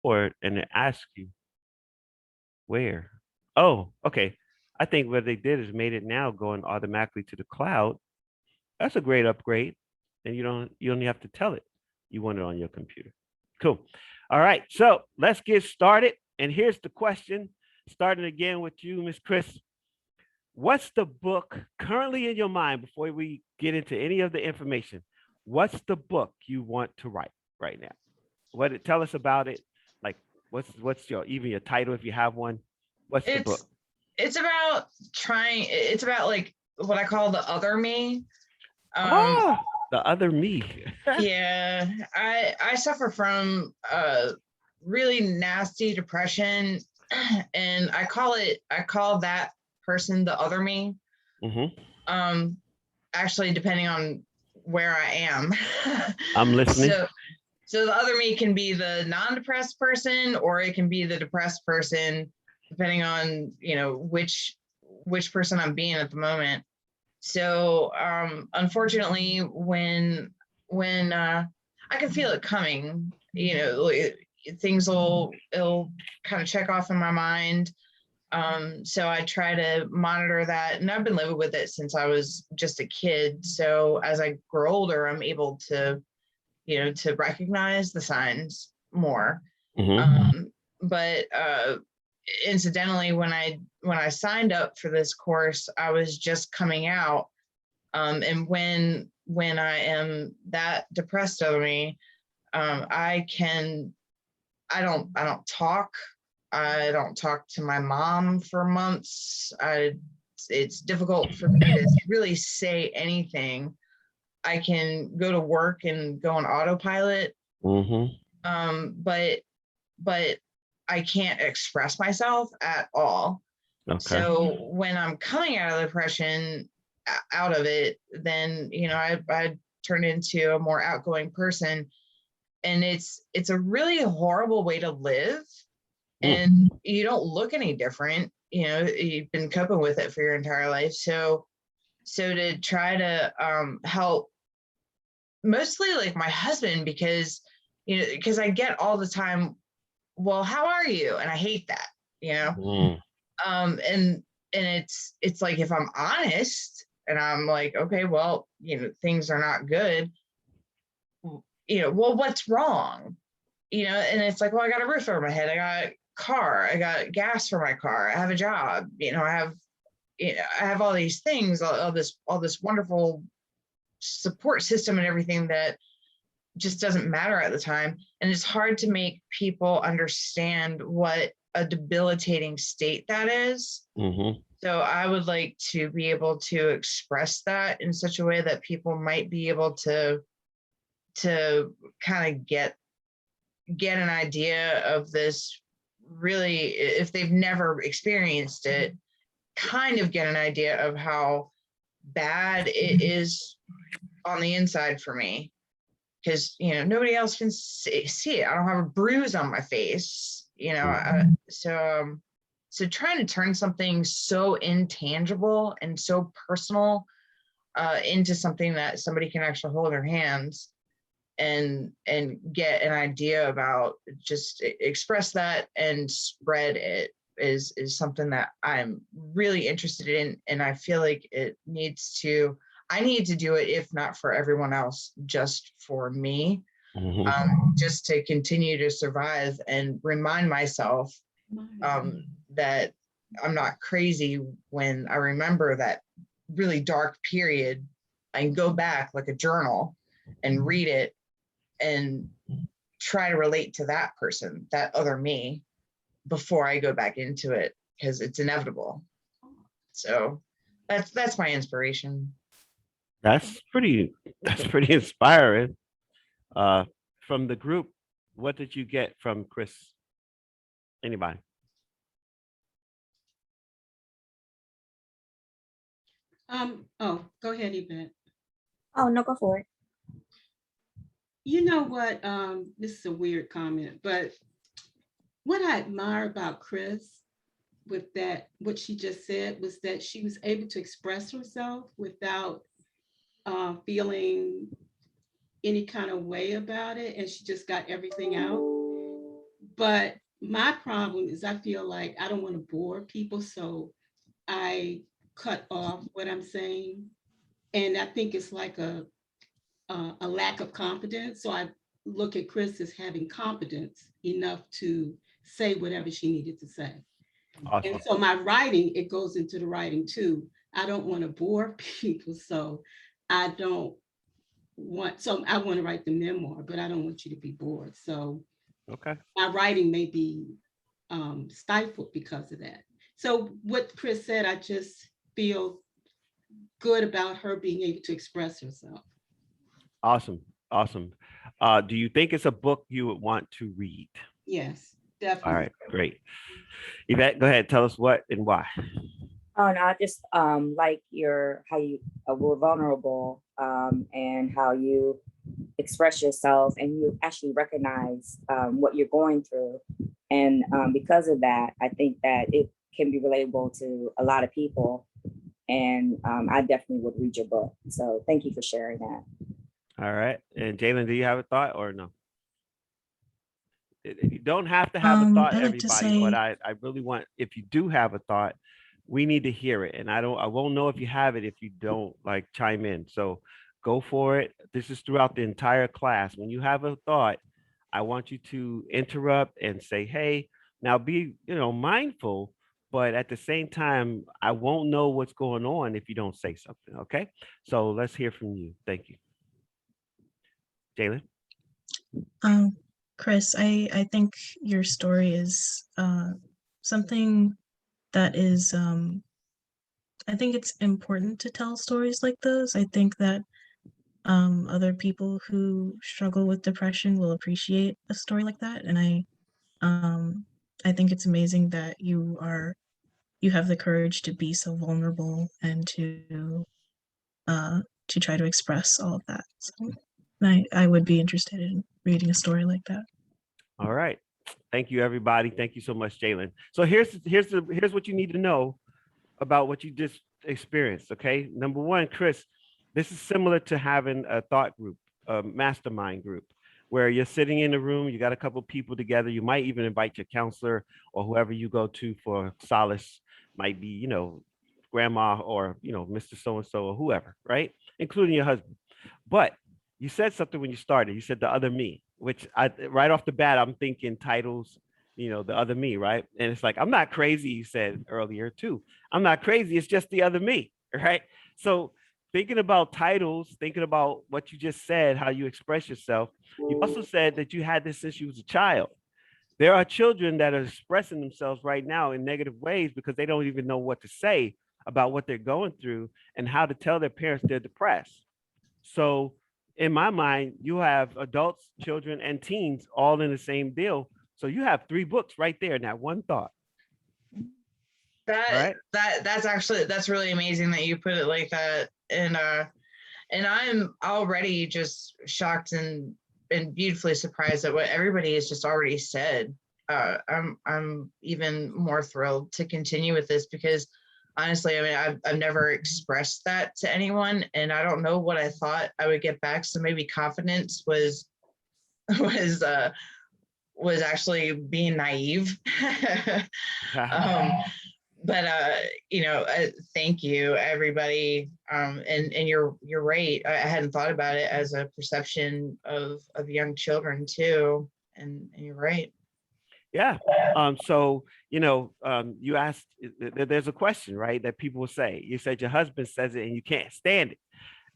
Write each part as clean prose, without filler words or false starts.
and it asks you where. Oh, okay. I think what they did is made it now going automatically to the cloud. That's a great upgrade. And you only have to tell it you want it on your computer. Cool. All right. So let's get started. And here's the question. Starting again with you, Miss Chris. What's the book currently in your mind before we get into any of the information? What's the book you want to write right now? Tell us about it. Like what's your even your title if you have one? What's the book? It's about it's about like what I call the other me. Oh, the other me. Yeah, I suffer from really nasty depression, and I call that person the other me. Mm-hmm. Actually, depending on where I am. I'm listening. So the other me can be the non-depressed person, or it can be the depressed person, depending on which person I'm being at the moment. So unfortunately, when I can feel it coming, things it'll kind of check off in my mind. So I try to monitor that, and I've been living with it since I was just a kid. So as I grow older, I'm able to to recognize the signs more. Mm-hmm. But incidentally, when I signed up for this course, I was just coming out. And when I am that depressed over me, I don't talk. I don't talk to my mom for months. It's difficult for me to really say anything. I can go to work and go on autopilot. Mm-hmm. But I can't express myself at all. Okay. So when I'm coming out of depression, out of it, then I turn into a more outgoing person, and it's a really horrible way to live, and you don't look any different. You've been coping with it for your entire life, so to try to help mostly like my husband, because I get all the time, well, how are you? And I hate that, and it's like, if I'm honest and I'm like, okay, well, things are not good, well, what's wrong? And it's like, well, I got a roof over my head, I got a car, I got gas for my car, I have a job, I have all these things, all this wonderful support system and everything that just doesn't matter at the time. And it's hard to make people understand what a debilitating state that is. Mm-hmm. So I would like to be able to express that in such a way that people might be able to kind of get an idea of this, really, if they've never experienced it, kind of get an idea of how bad it is on the inside for me, because nobody else can see it. I don't have a bruise on my face, so trying to turn something so intangible and so personal into something that somebody can actually hold their hands and get an idea about, just express that and spread it, is something that I'm really interested in, and I feel like I need to do it, if not for everyone else, just for me, just to continue to survive and remind myself that I'm not crazy when I remember that really dark period. I can go back like a journal and read it and try to relate to that person, that other me, before I go back into it, because it's inevitable. So that's my inspiration. That's pretty inspiring. From the group, what did you get from Chris? Anybody? Oh, go ahead, Yvette. Oh, no, go for it. You know what? This is a weird comment, but what I admire about Chris, with that, what she just said, was that she was able to express herself without feeling any kind of way about it, and she just got everything out. But my problem is I feel like I don't want to bore people, so I cut off what I'm saying. And I think it's like a lack of confidence. So I look at Chris as having confidence enough to say whatever she needed to say. Awesome. And so my writing, it goes into the writing too. I don't want to bore people, so I don't so I want to write the memoir, but I don't want you to be bored. So Okay. my writing may be stifled because of that. So what Chris said, I just feel good about her being able to express herself. Awesome. Awesome. Do you think it's a book you would want to read? Yes, All definitely. right, great. Yvette, go ahead. Tell us what and why. Oh no, I just like your how you were vulnerable and how you express yourself and you actually recognize what you're going through. And because of that, I think that it can be relatable to a lot of people. And I definitely would read your book. So thank you for sharing that. All right. And Jalen, do you have a thought or no? You don't have to have a thought, I like to everybody, but say, I really want, if you do have a thought, we need to hear it. And I won't know if you have it if you don't like chime in. So go for it. This is throughout the entire class. When you have a thought, I want you to interrupt and say, hey, now be, mindful, but at the same time, I won't know what's going on if you don't say something. Okay. So let's hear from you. Thank you. Jalen. Chris, I think your story is something that is, I think it's important to tell stories like those. I think that other people who struggle with depression will appreciate a story like that. And I think it's amazing that you have the courage to be so vulnerable and to try to express all of that. So I would be interested in reading a story like that. All right. Thank you, everybody. Thank you so much, Jalen. So here's what you need to know about what you just experienced. Okay. Number one, Chris, this is similar to having a thought group, a mastermind group, where you're sitting in a room, you got a couple people together. You might even invite your counselor or whoever you go to for solace, might be, grandma or, Mr. So-and-so or whoever, right? Including your husband. But you said something when you started. You said the other me, which right off the bat, I'm thinking titles, the other me, right? And it's like, I'm not crazy, you said earlier too. I'm not crazy. It's just the other me, right? So thinking about titles, thinking about what you just said, how you express yourself, you also said that you had this since you was a child. There are children that are expressing themselves right now in negative ways because they don't even know what to say about what they're going through and how to tell their parents they're depressed. So in my mind, you have adults, children, and teens all in the same deal. So you have 3 books right there in that one thought. That's really amazing that you put it like that. And I'm already just shocked and beautifully surprised at what everybody has just already said. I'm even more thrilled to continue with this because honestly, I mean, I've never expressed that to anyone, and I don't know what I thought I would get back. So maybe confidence was actually being naive. But thank you, everybody. And you're right. I hadn't thought about it as a perception of young children too. And you're right. Yeah. So, you asked, there's a question, right? That people will say. You said your husband says it and you can't stand it.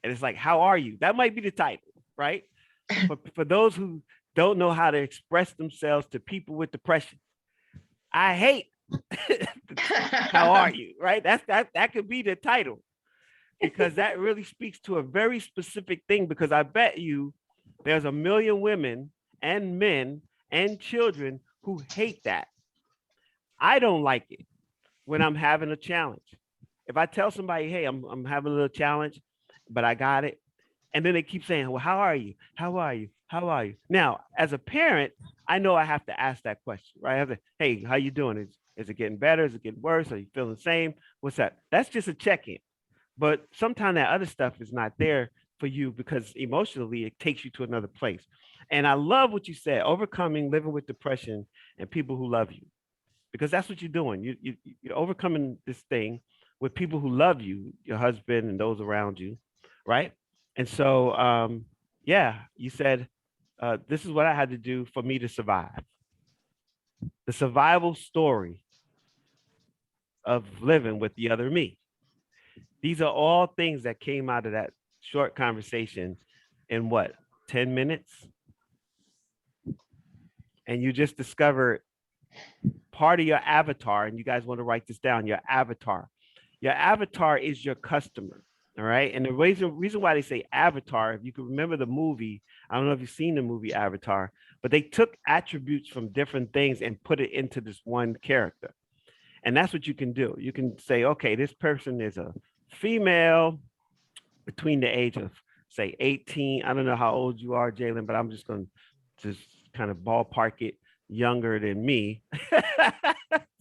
And it's like, how are you? That might be the title, right? For those who don't know how to express themselves to people with depression, I hate. How are you? Right? That could be the title because that really speaks to a very specific thing. Because I bet you there's a million women and men and children who hate that. I don't like it when I'm having a challenge. If I tell somebody, hey, I'm having a little challenge, but I got it. And then they keep saying, well, how are you? How are you? How are you? Now, as a parent, I know I have to ask that question, right? I have to, hey, how you doing? Is it getting better? Is it getting worse? Are you feeling the same? What's that? That's just a check-in. But sometimes that other stuff is not there for you because emotionally it takes you to another place. And I love what you said, overcoming living with depression and people who love you, because that's what you're doing. You're overcoming this thing with people who love you, your husband and those around you, right? And so, yeah, you said, this is what I had to do for me to survive. The survival story of living with the other me. These are all things that came out of that short conversation in what, 10 minutes? And you just discovered part of your avatar, and you guys want to write this down, your avatar. Your avatar is your customer, all right? And the reason why they say avatar, if you can remember the movie, I don't know if you've seen the movie Avatar, but they took attributes from different things and put it into this one character. And that's what you can do. You can say, okay, this person is a female between the age of, say, 18. I don't know how old you are, Jalen, but I'm just going to just kind of ballpark it, younger than me.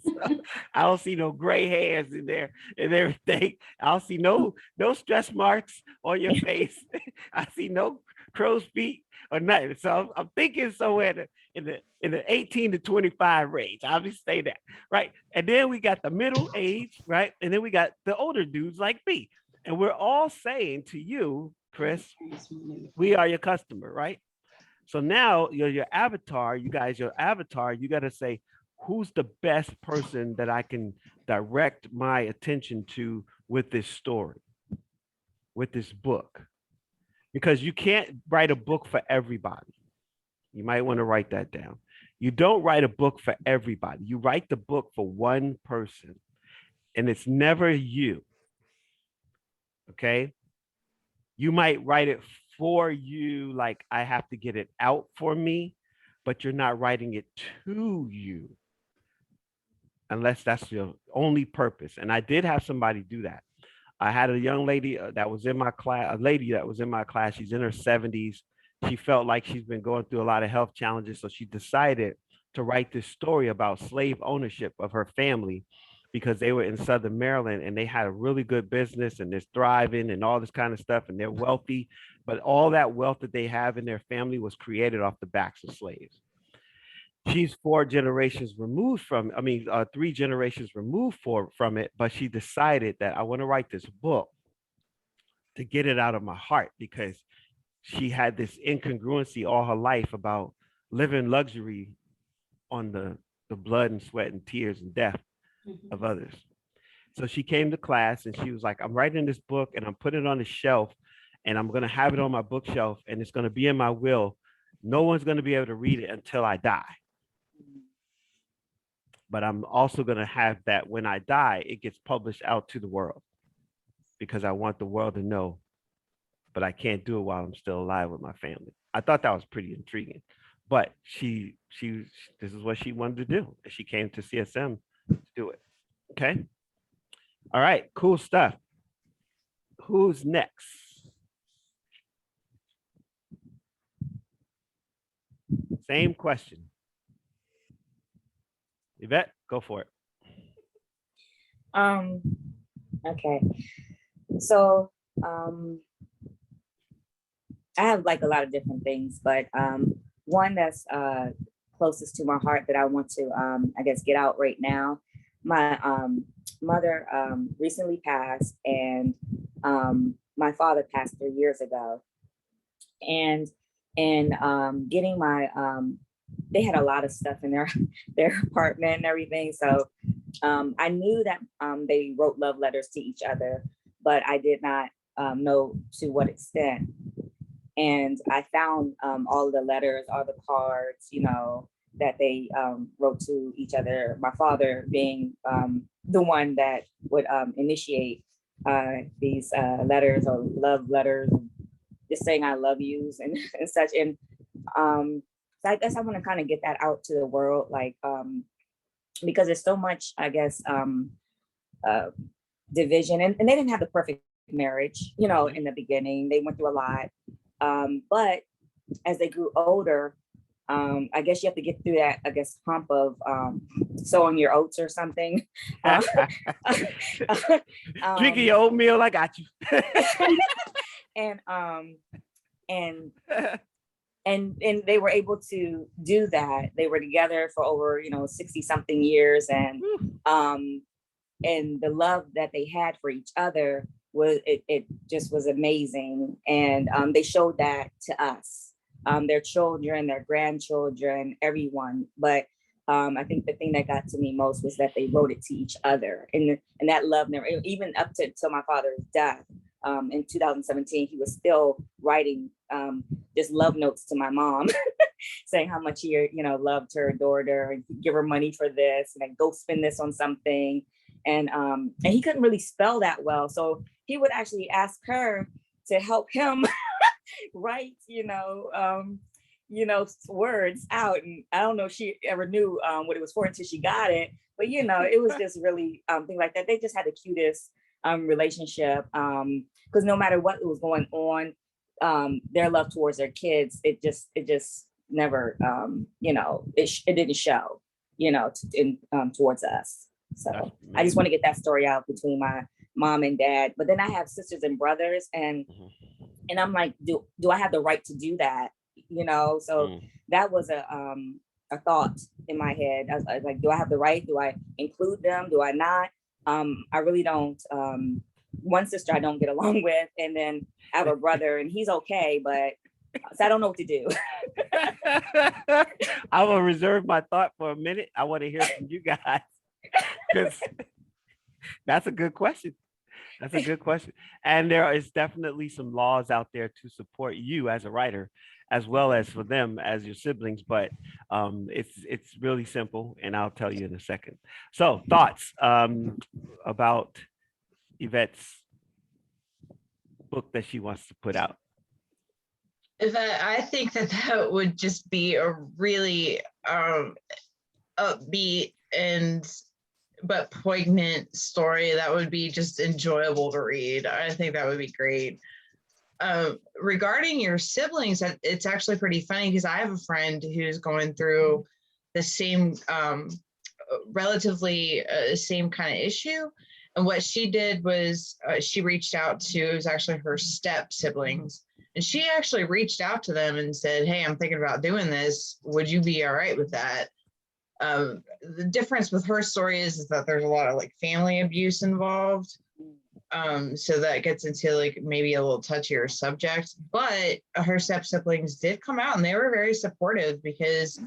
So, I don't see no gray hairs in there and everything. I don't see no stretch marks on your face. I see no crow's feet or nothing. So I'm thinking somewhere in the 18 to 25 range. I'll just say that, right? And then we got the middle age, right? And then we got the older dudes like me. And we're all saying to you, Chris, we are your customer, right? So now your avatar, you guys, your avatar, you got to say, who's the best person that I can direct my attention to with this story, with this book? Because you can't write a book for everybody. You might want to write that down. You don't write a book for everybody. You write the book for one person, and it's never you. Okay? You might write it for you, like I have to get it out for me, but you're not writing it to you unless that's your only purpose. And I did have somebody do that. I had a young lady that was in my class, a lady that was in my class. She's in her 70s. She felt like she's been going through a lot of health challenges. So she decided to write this story about slave ownership of her family because they were in Southern Maryland and they had a really good business and they're thriving and all this kind of stuff. And they're wealthy, but all that wealth that they have in their family was created off the backs of slaves. She's 4 generations removed from, 3 generations removed from it, but she decided that I want to write this book to get it out of my heart because she had this incongruency all her life about living luxury on the blood and sweat and tears and death of others. So she came to class and she was like, I'm writing this book and I'm putting it on the shelf and I'm going to have it on my bookshelf and it's going to be in my will. No one's going to be able to read it until I die. But I'm also going to have that when I die, it gets published out to the world because I want the world to know, but I can't do it while I'm still alive with my family. I thought that was pretty intriguing, but this is what she wanted to do. She came to CSM to do it. Okay. All right. Cool stuff. Who's next? Same question. Yvette, go for it. Okay. So I have like a lot of different things, but one that's closest to my heart that I want to I guess get out right now. My mother recently passed and my father passed 3 years ago. And getting my they had a lot of stuff in their apartment and everything. So I knew that they wrote love letters to each other, but I did not know to what extent. And I found all of the letters, all the cards, that they wrote to each other. My father being the one that would initiate these letters or love letters, just saying I love yous and such. And so I guess I want to kind of get that out to the world, like, because there's so much, I guess, division. And they didn't have the perfect marriage, in the beginning. They went through a lot. But as they grew older, I guess you have to get through that, I guess, hump of sowing your oats or something. Drinking your oatmeal, I got you. and and and they were able to do that. They were together for over 60 something years, and the love that they had for each other was it just was amazing. And they showed that to us, their children, their grandchildren, everyone. But I think the thing that got to me most was that they wrote it to each other, and that love never, even up to till my father's death. In 2017, he was still writing just love notes to my mom, saying how much he loved her, adored her, and give her money for this, and then go spend this on something. And he couldn't really spell that well, so he would actually ask her to help him write, words out. And I don't know if she ever knew what it was for until she got it. But it was just really things like that. They just had the cutest relationship, because no matter what was going on, their love towards their kids, it just never, it didn't show, towards us. So I just want to get that story out between my mom and dad. But then I have sisters and brothers, and I'm like, do I have the right to do that? So that was a thought in my head. I was like, do I have the right? Do I include them? Do I not? I really don't. One sister I don't get along with, and then I have a brother, and he's okay, but so I don't know what to do. I will reserve my thought for a minute. I want to hear from you guys, because that's a good question. That's a good question. And there is definitely some laws out there to support you as a writer, as well as for them as your siblings. But it's really simple, and I'll tell you in a second. So thoughts about Yvette's book that she wants to put out. I think that would just be a really upbeat but poignant story that would be just enjoyable to read. I think that would be great. Regarding your siblings, it's actually pretty funny, because I have a friend who's going through the same relatively same kind of issue. And what she did was she reached out to, it was actually her step siblings. And she actually reached out to them and said, hey, I'm thinking about doing this. Would you be all right with that? The difference with her story is that there's a lot of like family abuse involved. So that gets into like maybe a little touchier subject, but her step siblings did come out and they were very supportive, because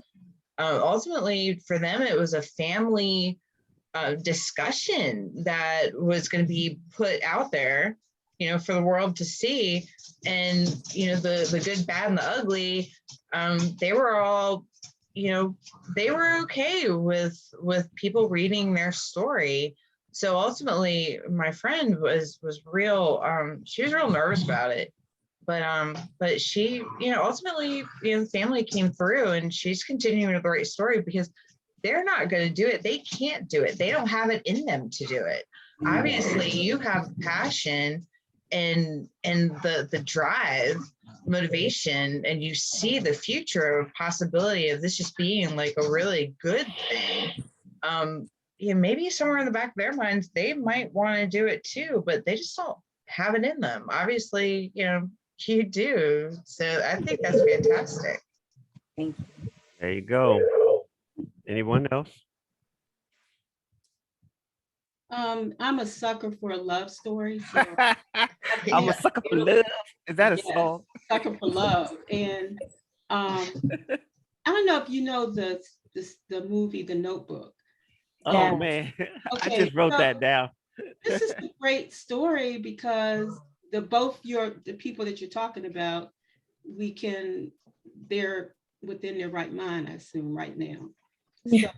ultimately for them, it was a family discussion that was going to be put out there, for the world to see. And, the good, bad, and the ugly, they were all, they were okay with people reading their story. So ultimately my friend was real, she was real nervous about it, but she, ultimately, the family came through, and she's continuing with the right story, because they're not going to do it. They can't do it. They don't have it in them to do it. Obviously you have passion and the drive, motivation, and you see the future of possibility of this just being like a really good thing. Maybe somewhere in the back of their minds, they might want to do it too, but they just don't have it in them. Obviously, you do. So I think that's fantastic. Thank you. There you go. Anyone else? I'm a sucker for a love story. So I'm a sucker for love. Is that a song? Sucker for love. And I don't know if you know the movie The Notebook. Oh man, Okay, I just wrote that down. This is a great story, because the people that you're talking about, they're within their right mind, I assume, right now. So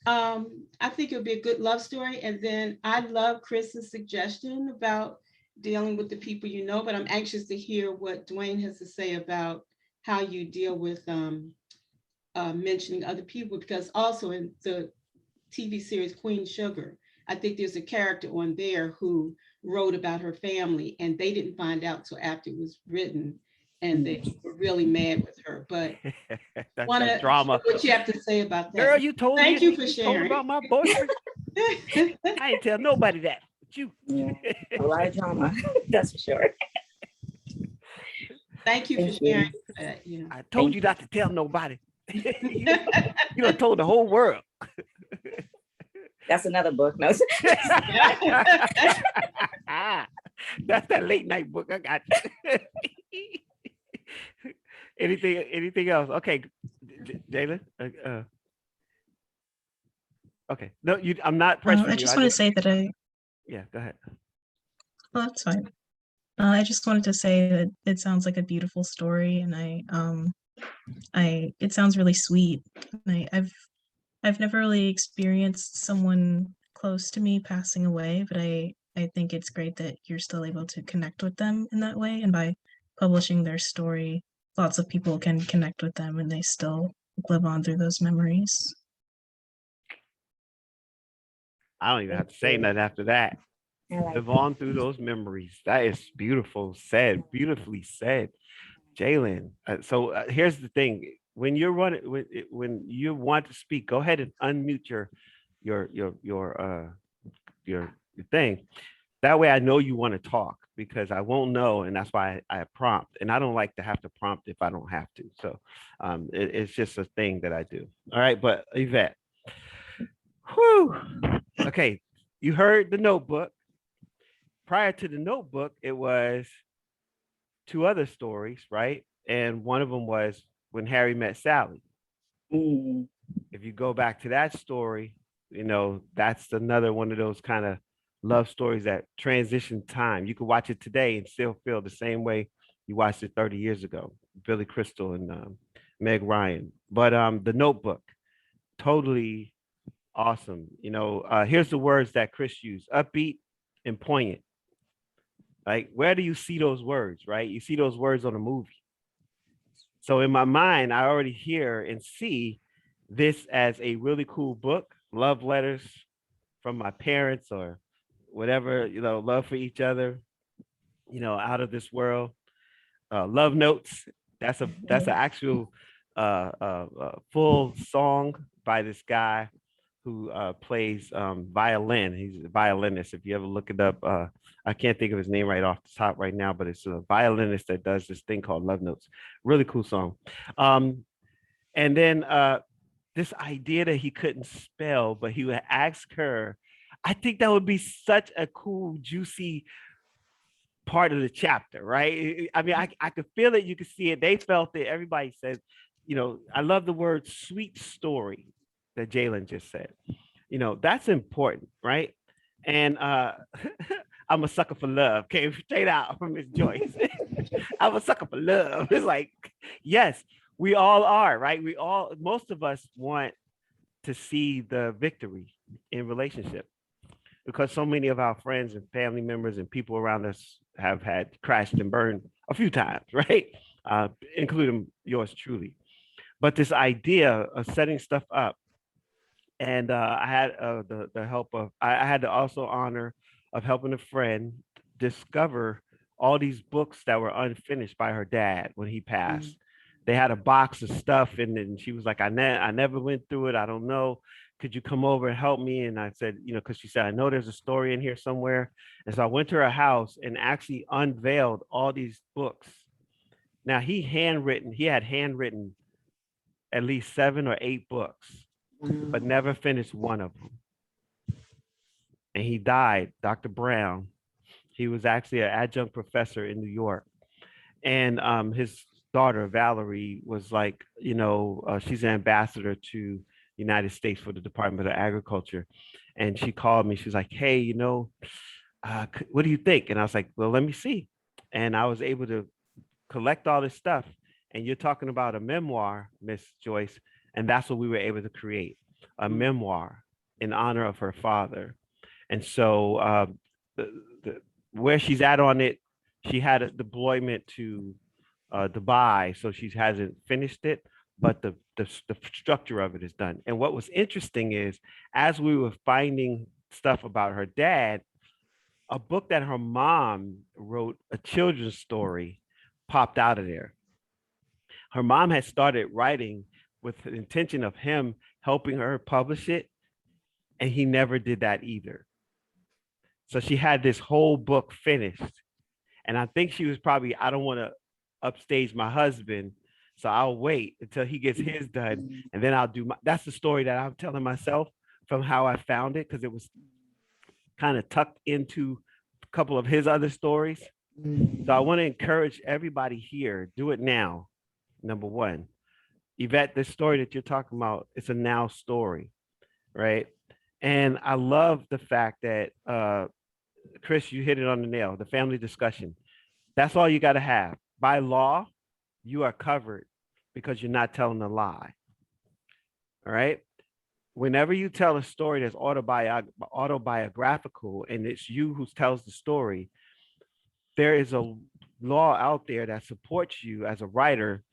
I think it would be a good love story. And then I love Chris's suggestion about dealing with the people but I'm anxious to hear what Dwayne has to say about how you deal with mentioning other people, because also in the TV series Queen Sugar, I think there's a character on there who wrote about her family, and they didn't find out till after it was written, and they were really mad with her. But that's drama. What you have to say about that? Girl, you told me. Thank you for sharing about my boyfriend. I ain't tell nobody that. But you. Yeah, a lot of drama. That's for sure. Thank you for Thank you. sharing that. Yeah. I told Thank you not to tell nobody. You done told the whole world. That's another book. No. That's that late night book. I got you. Anything else? Okay, Jalen. Okay. No, I'm not pressing I you. just want to say that Yeah, go ahead. well, that's fine. I just wanted to say that it sounds like a beautiful story, and it sounds really sweet. And I've never really experienced someone close to me passing away, but I think it's great that you're still able to connect with them in that way. And by publishing their story, lots of people can connect with them and they still live on through those memories. I don't even have to say nothing after that. I like Live on through those memories. That is beautiful said, beautifully said, Jalen. So here's the thing: when you're running, when you want to speak, go ahead and unmute your thing. That way, I know you want to talk because I won't know, and that's why I prompt. And I don't like to have to prompt if I don't have to. So it's just a thing that I do. All right, but Yvette. Whew. Okay, you heard the Notebook. Prior to the Notebook, it was two other stories, right? And one of them was When Harry Met Sally. Mm. If you go back to that story, that's another one of those kind of love stories that transition time. You could watch it today and still feel the same way you watched it 30 years ago. Billy Crystal and Meg Ryan. But the Notebook, totally awesome. Here's the words that Chris used: upbeat and poignant. Like, where do you see those words, right? You see those words on a movie. So in my mind, I already hear and see this as a really cool book, love letters from my parents or whatever, love for each other, out of this world. Love notes. That's an actual full song by this guy who plays violin. He's a violinist. If you ever look it up, I can't think of his name right off the top right now, but it's a violinist that does this thing called Love Notes. Really cool song. And then this idea that he couldn't spell, but he would ask her. I think that would be such a cool, juicy part of the chapter, right? I mean, I could feel it. You could see it. They felt it. Everybody said, I love the word sweet story that Jalen just said. That's important, right? And I'm a sucker for love. Came straight out from Miss Joyce. I'm a sucker for love. It's like, yes, we all are, right? Most of us want to see the victory in relationship because so many of our friends and family members and people around us have had crashed and burned a few times, right? Including yours truly. But this idea of setting stuff up, and I had the help of, I had the also honor of helping a friend discover all these books that were unfinished by her dad when he passed. They had a box of stuff in it, and she was like, I never went through it. I don't know. Could you come over and help me? And I said, because she said, I know there's a story in here somewhere. And so I went to her house and actually unveiled all these books. Now he had handwritten at least 7 or 8 books, but never finished one of them. And he died, Dr. Brown. He was actually an adjunct professor in New York. And his daughter, Valerie, was like, she's an ambassador to the United States for the Department of Agriculture. And she called me. She's like, hey, what do you think? And I was like, well, let me see. And I was able to collect all this stuff. And you're talking about a memoir, Miss Joyce. And that's what we were able to create, a memoir in honor of her father. And so where she's at on it, she had a deployment to Dubai, so she hasn't finished it, but the structure of it is done. And what was interesting is, as we were finding stuff about her dad, a book that her mom wrote, a children's story, popped out of there. Her mom had started writing with the intention of him helping her publish it, and he never did that either. So she had this whole book finished. And I think she was probably, I don't want to upstage my husband. So I'll wait until he gets his done, and then I'll do my. That's the story that I'm telling myself from how I found it, because it was kind of tucked into a couple of his other stories. So I want to encourage everybody here, do it now. Number one, Yvette, the story that you're talking about, it's a now story, right? And I love the fact that Chris, you hit it on the nail, the family discussion. That's all you got to have. By law, you are covered because you're not telling a lie. All right. Whenever you tell a story that's autobiographical and it's you who tells the story, there is a law out there that supports you as a writer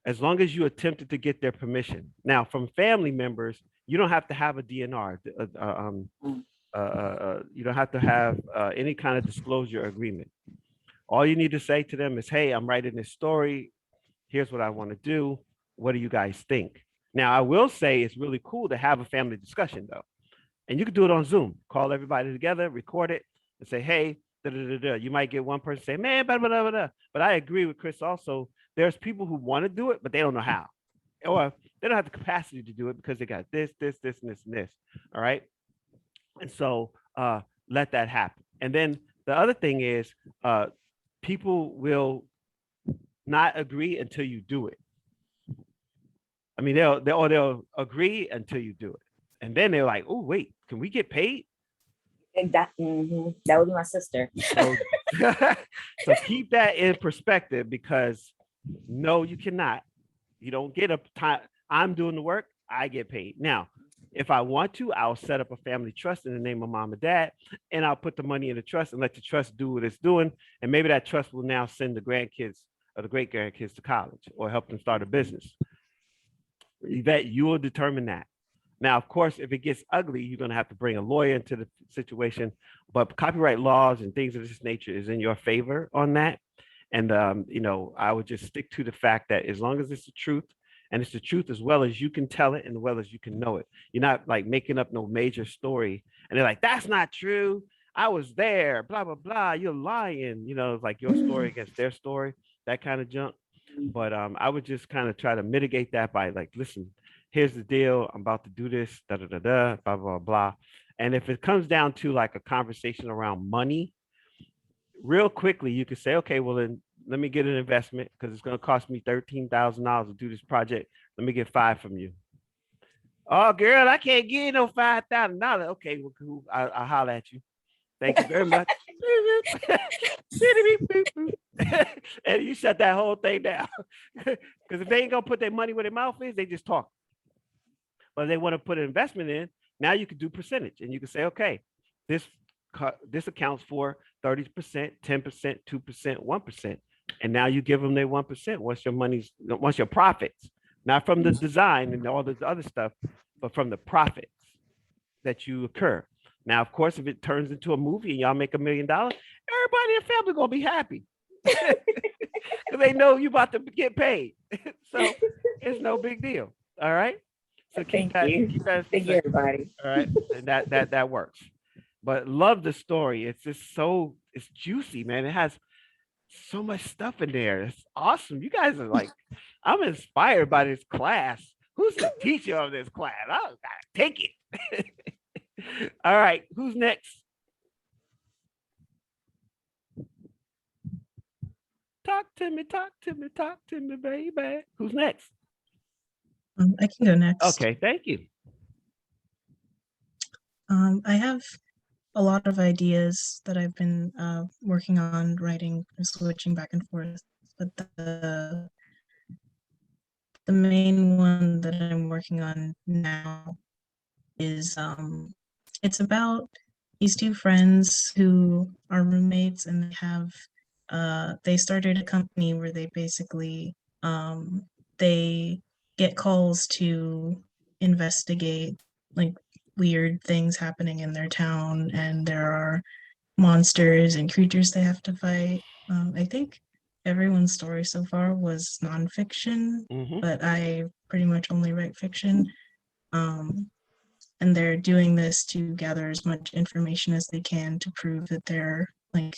as long as you attempted to get their permission. Now, from family members, you don't have to have a DNR. You don't have to have any kind of disclosure agreement. All you need to say to them is, hey, I'm writing this story. Here's what I want to do. What do you guys think? Now, I will say it's really cool to have a family discussion, though. And you can do it on Zoom. Call everybody together, record it, and say, hey, da, da, da, da. You might get one person say, man, blah, blah, blah, blah. But I agree with Chris also. There's people who want to do it, but they don't know how. Or they don't have the capacity to do it because they got this, this, this, and this, and this. All right. And so let that happen. And then the other thing is people will not agree until you do it. I mean, they'll agree until you do it. And then they're like, oh, wait, can we get paid? And that would be my sister. So, so keep that in perspective, because no, you cannot. You don't get a time. I'm doing the work. I get paid. Now, if I want to, I'll set up a family trust in the name of mom and dad, and I'll put the money in the trust and let the trust do what it's doing. And maybe that trust will now send the grandkids or the great grandkids to college or help them start a business. Yvette, you will determine that. Now, of course, if it gets ugly, you're going to have to bring a lawyer into the situation, but copyright laws and things of this nature is in your favor on that. And, I would just stick to the fact that as long as it's the truth, and it's the truth as well as you can tell it and as well as you can know it. You're not like making up no major story. And they're like, that's not true. I was there, blah, blah, blah. You're lying. It's like your story against their story, that kind of junk. But I would just kind of try to mitigate that by like, listen, here's the deal. I'm about to do this, da, da, da, da, blah, blah, blah. And if it comes down to like a conversation around money, real quickly, you could say, okay, well, then let me get an investment because it's going to cost me $13,000 to do this project. Let me get $5,000 from you. Oh, girl, I can't give you no $5,000. Okay, well, cool. I'll holler at you. Thank you very much. And you shut that whole thing down. Because if they ain't going to put their money where their mouth is, they just talk. But if they want to put an investment in, now you can do percentage. And you can say, okay, this accounts for 30%, 10%, 2%, 1%. And now you give them their 1% once your profits, not from the design and all this other stuff, but from the profits that you occur. Now, of course, if it turns into a movie and y'all make $1 million, everybody in the family gonna be happy because they know you about to get paid. So it's no big deal. All right. So Thank you, everybody. All right, and that works. But love the story. It's just it's juicy, man. It has so much stuff in there. It's awesome. You guys are like, I'm inspired by this class. Who's the teacher of this class? I gotta take it. All right, who's next? Talk to me, baby. Who's next? I can go next. Okay, thank you. I have a lot of ideas that I've been working on writing and switching back and forth, but the main one that I'm working on now is it's about these two friends who are roommates, and they started a company where they basically they get calls to investigate like weird things happening in their town, and there are monsters and creatures they have to fight. I think everyone's story so far was nonfiction, but I pretty much only write fiction. And they're doing this to gather as much information as they can to prove that they're like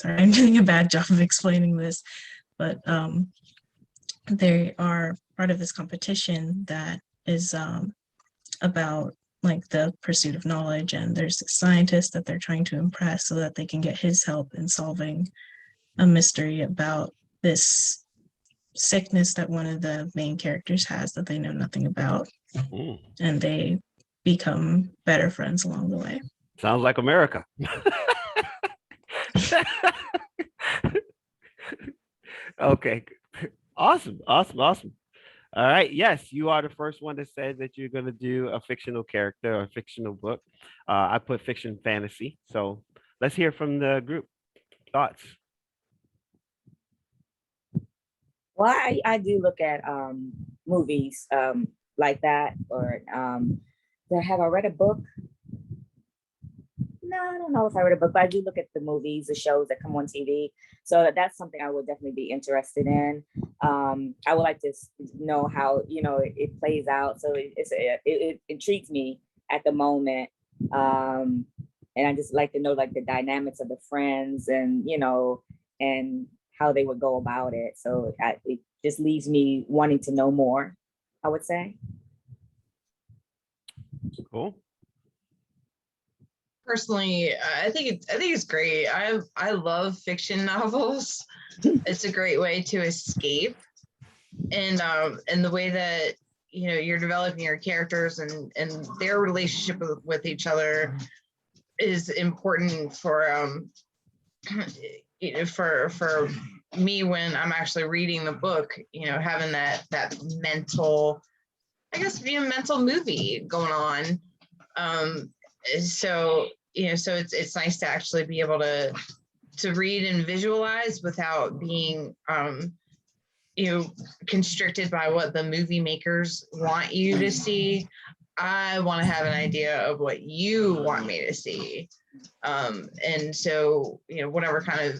sorry, I'm doing a bad job of explaining this, but they are part of this competition that is about like the pursuit of knowledge, and there's a scientist that they're trying to impress so that they can get his help in solving a mystery about this sickness that one of the main characters has that they know nothing about, Mm, and they become better friends along the way. sounds like America. Okay. Awesome. Awesome. Awesome. All right. Yes, you are the first one that said that you're going to do a fictional character or a fictional book. I put fiction fantasy. So let's hear from the group. Thoughts? Well, I do look at movies like that, or have I read a book? No, I don't know if I read a book, but I do look at the movies, the shows that come on TV. So that's something I would definitely be interested in. I would like to know how, it plays out. So it intrigues me at the moment. And I just like to know like the dynamics of the friends and, and how they would go about it. So it just leaves me wanting to know more, I would say. Cool. Personally, I think it's great. I love fiction novels. It's a great way to escape, and the way that you're developing your characters and their relationship with each other is important for for me when I'm actually reading the book. Having that mental, I guess, mental movie going on. So it's nice to actually be able to read and visualize without being constricted by what the movie makers want you to see. I want to have an idea of what you want me to see, and so whatever kind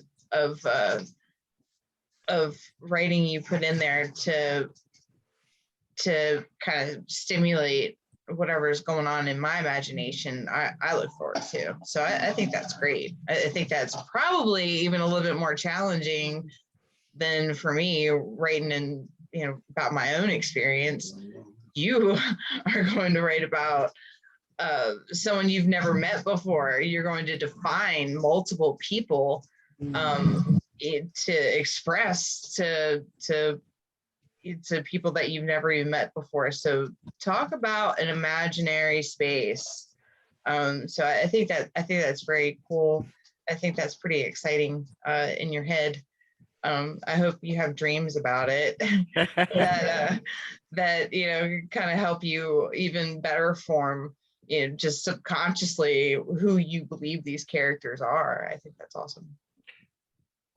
of writing you put in there to kind of stimulate whatever is going on in my imagination, I look forward to. So I think that's great. I think that's probably even a little bit more challenging than for me writing and about my own experience. You are going to write about someone you've never met before. You're going to define multiple people to express to people that you've never even met before. So talk about an imaginary space. So I think that's very cool. I think that's pretty exciting in your head. I hope you have dreams about it that kind of help you even better form just subconsciously who you believe these characters are. I think that's awesome.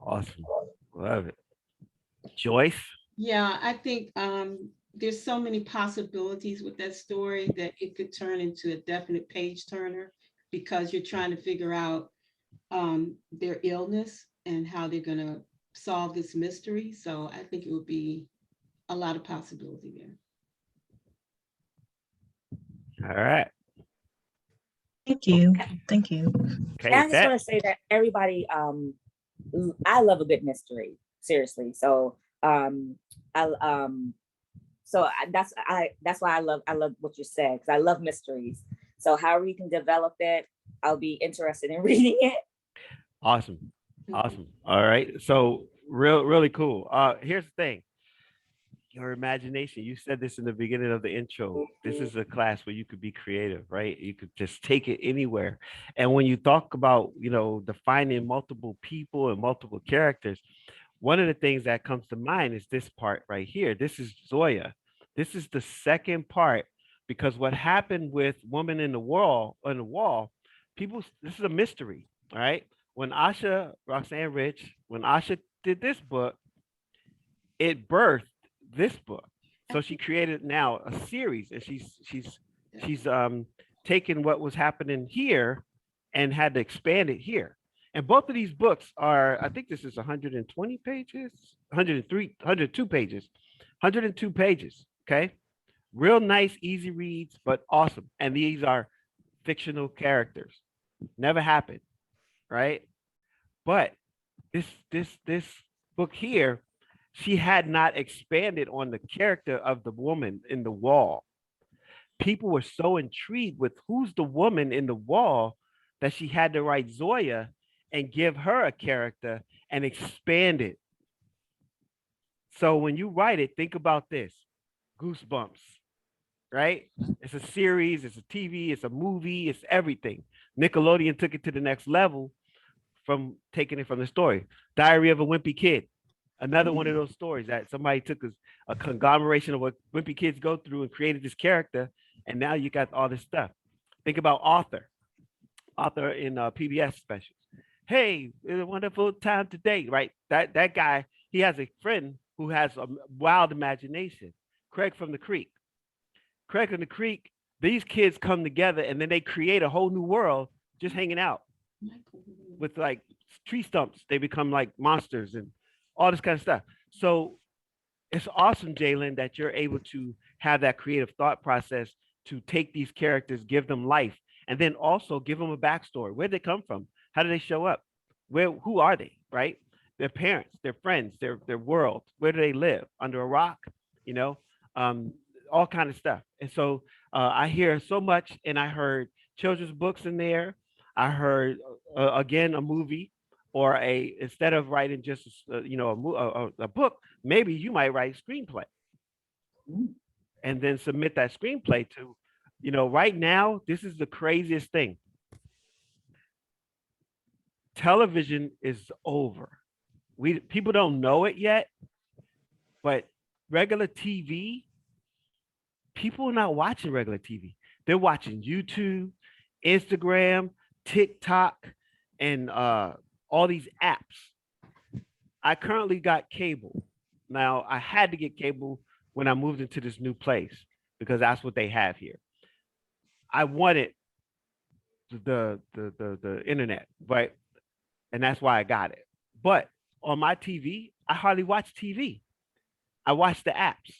Awesome. Love it. Joyce? Yeah, I think there's so many possibilities with that story that it could turn into a definite page turner, because you're trying to figure out their illness and how they're going to solve this mystery. So I think it would be a lot of possibility there. All right. Thank you. Thank you. Okay. And I just want to say that everybody, I love a good mystery, seriously. So that's why I love what you said, because I love mysteries. So however you can develop it, I'll be interested in reading it. Awesome. Awesome. All right. So really cool. Here's the thing. Your imagination. You said this in the beginning of the intro. This is a class where you could be creative, right? You could just take it anywhere. And when you talk about, defining multiple people and multiple characters, one of the things that comes to mind is this part right here. This is Zoya. This is the second part, because what happened with Woman in the Wall, this is a mystery, all right? When Roxanne Rich, when Asha did this book, it birthed this book. So she created now a series, and she's taken what was happening here and had to expand it here. And both of these books are, I think this is 120 pages, 102 pages, 102 pages. Okay. Real nice, easy reads, but awesome. And these are fictional characters. Never happened. Right. But this book here, she had not expanded on the character of the woman in the wall. People were so intrigued with who's the woman in the wall that she had to write Zoya and give her a character and expand it. So when you write it, think about this. Goosebumps, right? It's a series, it's a TV, it's a movie, it's everything. Nickelodeon took it to the next level from taking it from the story. Diary of a Wimpy Kid, another one of those stories that somebody took a conglomeration of what wimpy kids go through and created this character, and now you got all this stuff. Think about Author in PBS specials. Hey, it's a wonderful time today, right? That guy, he has a friend who has a wild imagination. Craig from the Creek. Craig from the Creek. These kids come together and then they create a whole new world just hanging out with like tree stumps. They become like monsters and all this kind of stuff. So it's awesome, Jalen, that you're able to have that creative thought process to take these characters, give them life, and then also give them a backstory. Where did they come from? How did they show up? Who are they? Right? Their parents, their friends, their world. Where do they live? Under a rock? You know, um, all kind of stuff. And so I hear so much, and I heard children's books in there. I heard again a movie, or a instead of writing just a book, maybe you might write a screenplay and then submit that screenplay to, right now, this is the craziest thing. Television is over. People don't know it yet, but regular TV, people are not watching regular TV. They're watching YouTube, Instagram, TikTok, and all these apps. I currently got cable. Now, I had to get cable when I moved into this new place because that's what they have here. I wanted the internet, right? And that's why I got it. But on my TV, I hardly watch TV. I watch the apps,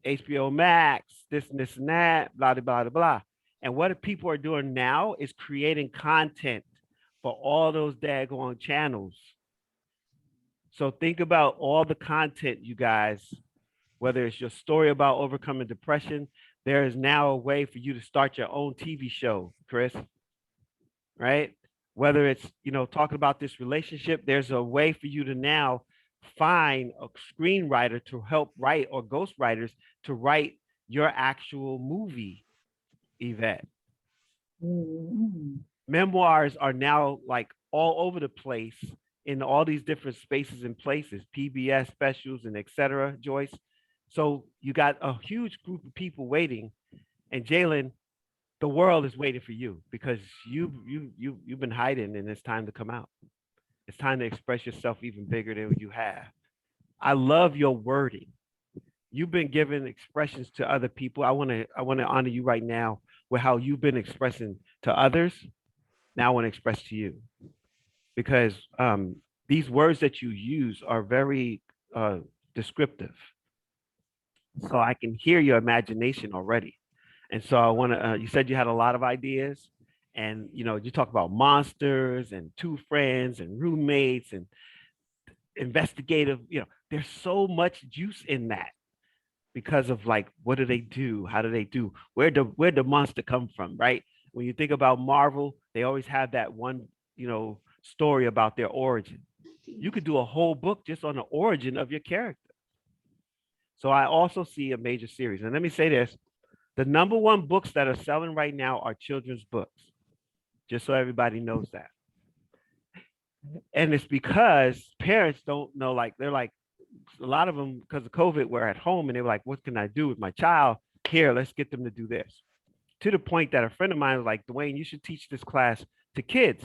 HBO Max, this and this and that, blah, blah, blah, blah. And what people are doing now is creating content for all those daggone channels. So think about all the content, you guys, whether it's your story about overcoming depression, there is now a way for you to start your own TV show, Chris, right? Whether it's, talking about this relationship, there's a way for you to now find a screenwriter to help write, or ghostwriters to write your actual movie, Yvette. Memoirs are now like all over the place in all these different spaces and places, PBS specials and etc. Joyce. So you got a huge group of people waiting, and Jalen, the world is waiting for you because you've been hiding, and it's time to come out. It's time to express yourself even bigger than you have. I love your wording. You've been giving expressions to other people. I want to honor you right now with how you've been expressing to others. Now I want to express to you, because these words that you use are very descriptive. So I can hear your imagination already. And so I want to, you said you had a lot of ideas, and, you talk about monsters and two friends and roommates and investigative, there's so much juice in that because of like, what do they do? How do they do? Where'd the monster come from? Right. When you think about Marvel, they always have that one, story about their origin. You could do a whole book just on the origin of your character. So I also see a major series. And let me say this, the number one books that are selling right now are children's books, just so everybody knows that. And it's because parents don't know, like, they're like, a lot of them, because of COVID, were at home and they were like, what can I do with my child? Here, let's get them to do this. To the point that a friend of mine was like, Dwayne, you should teach this class to kids.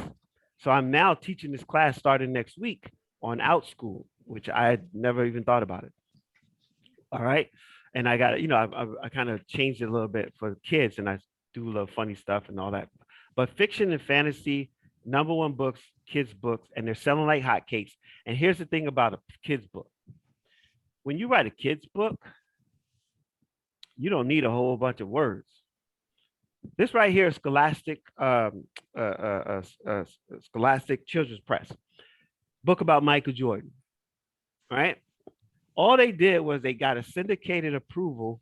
So I'm now teaching this class starting next week on OutSchool, which I had never even thought about it. All right. And I got, I kind of changed it a little bit for kids, and I do a little funny stuff and all that. But fiction and fantasy, number one books, kids' books, and they're selling like hotcakes. And here's the thing about a kid's book. When you write a kid's book, you don't need a whole bunch of words. This right here is Scholastic Children's Press. book about Michael Jordan, right? All they did was they got a syndicated approval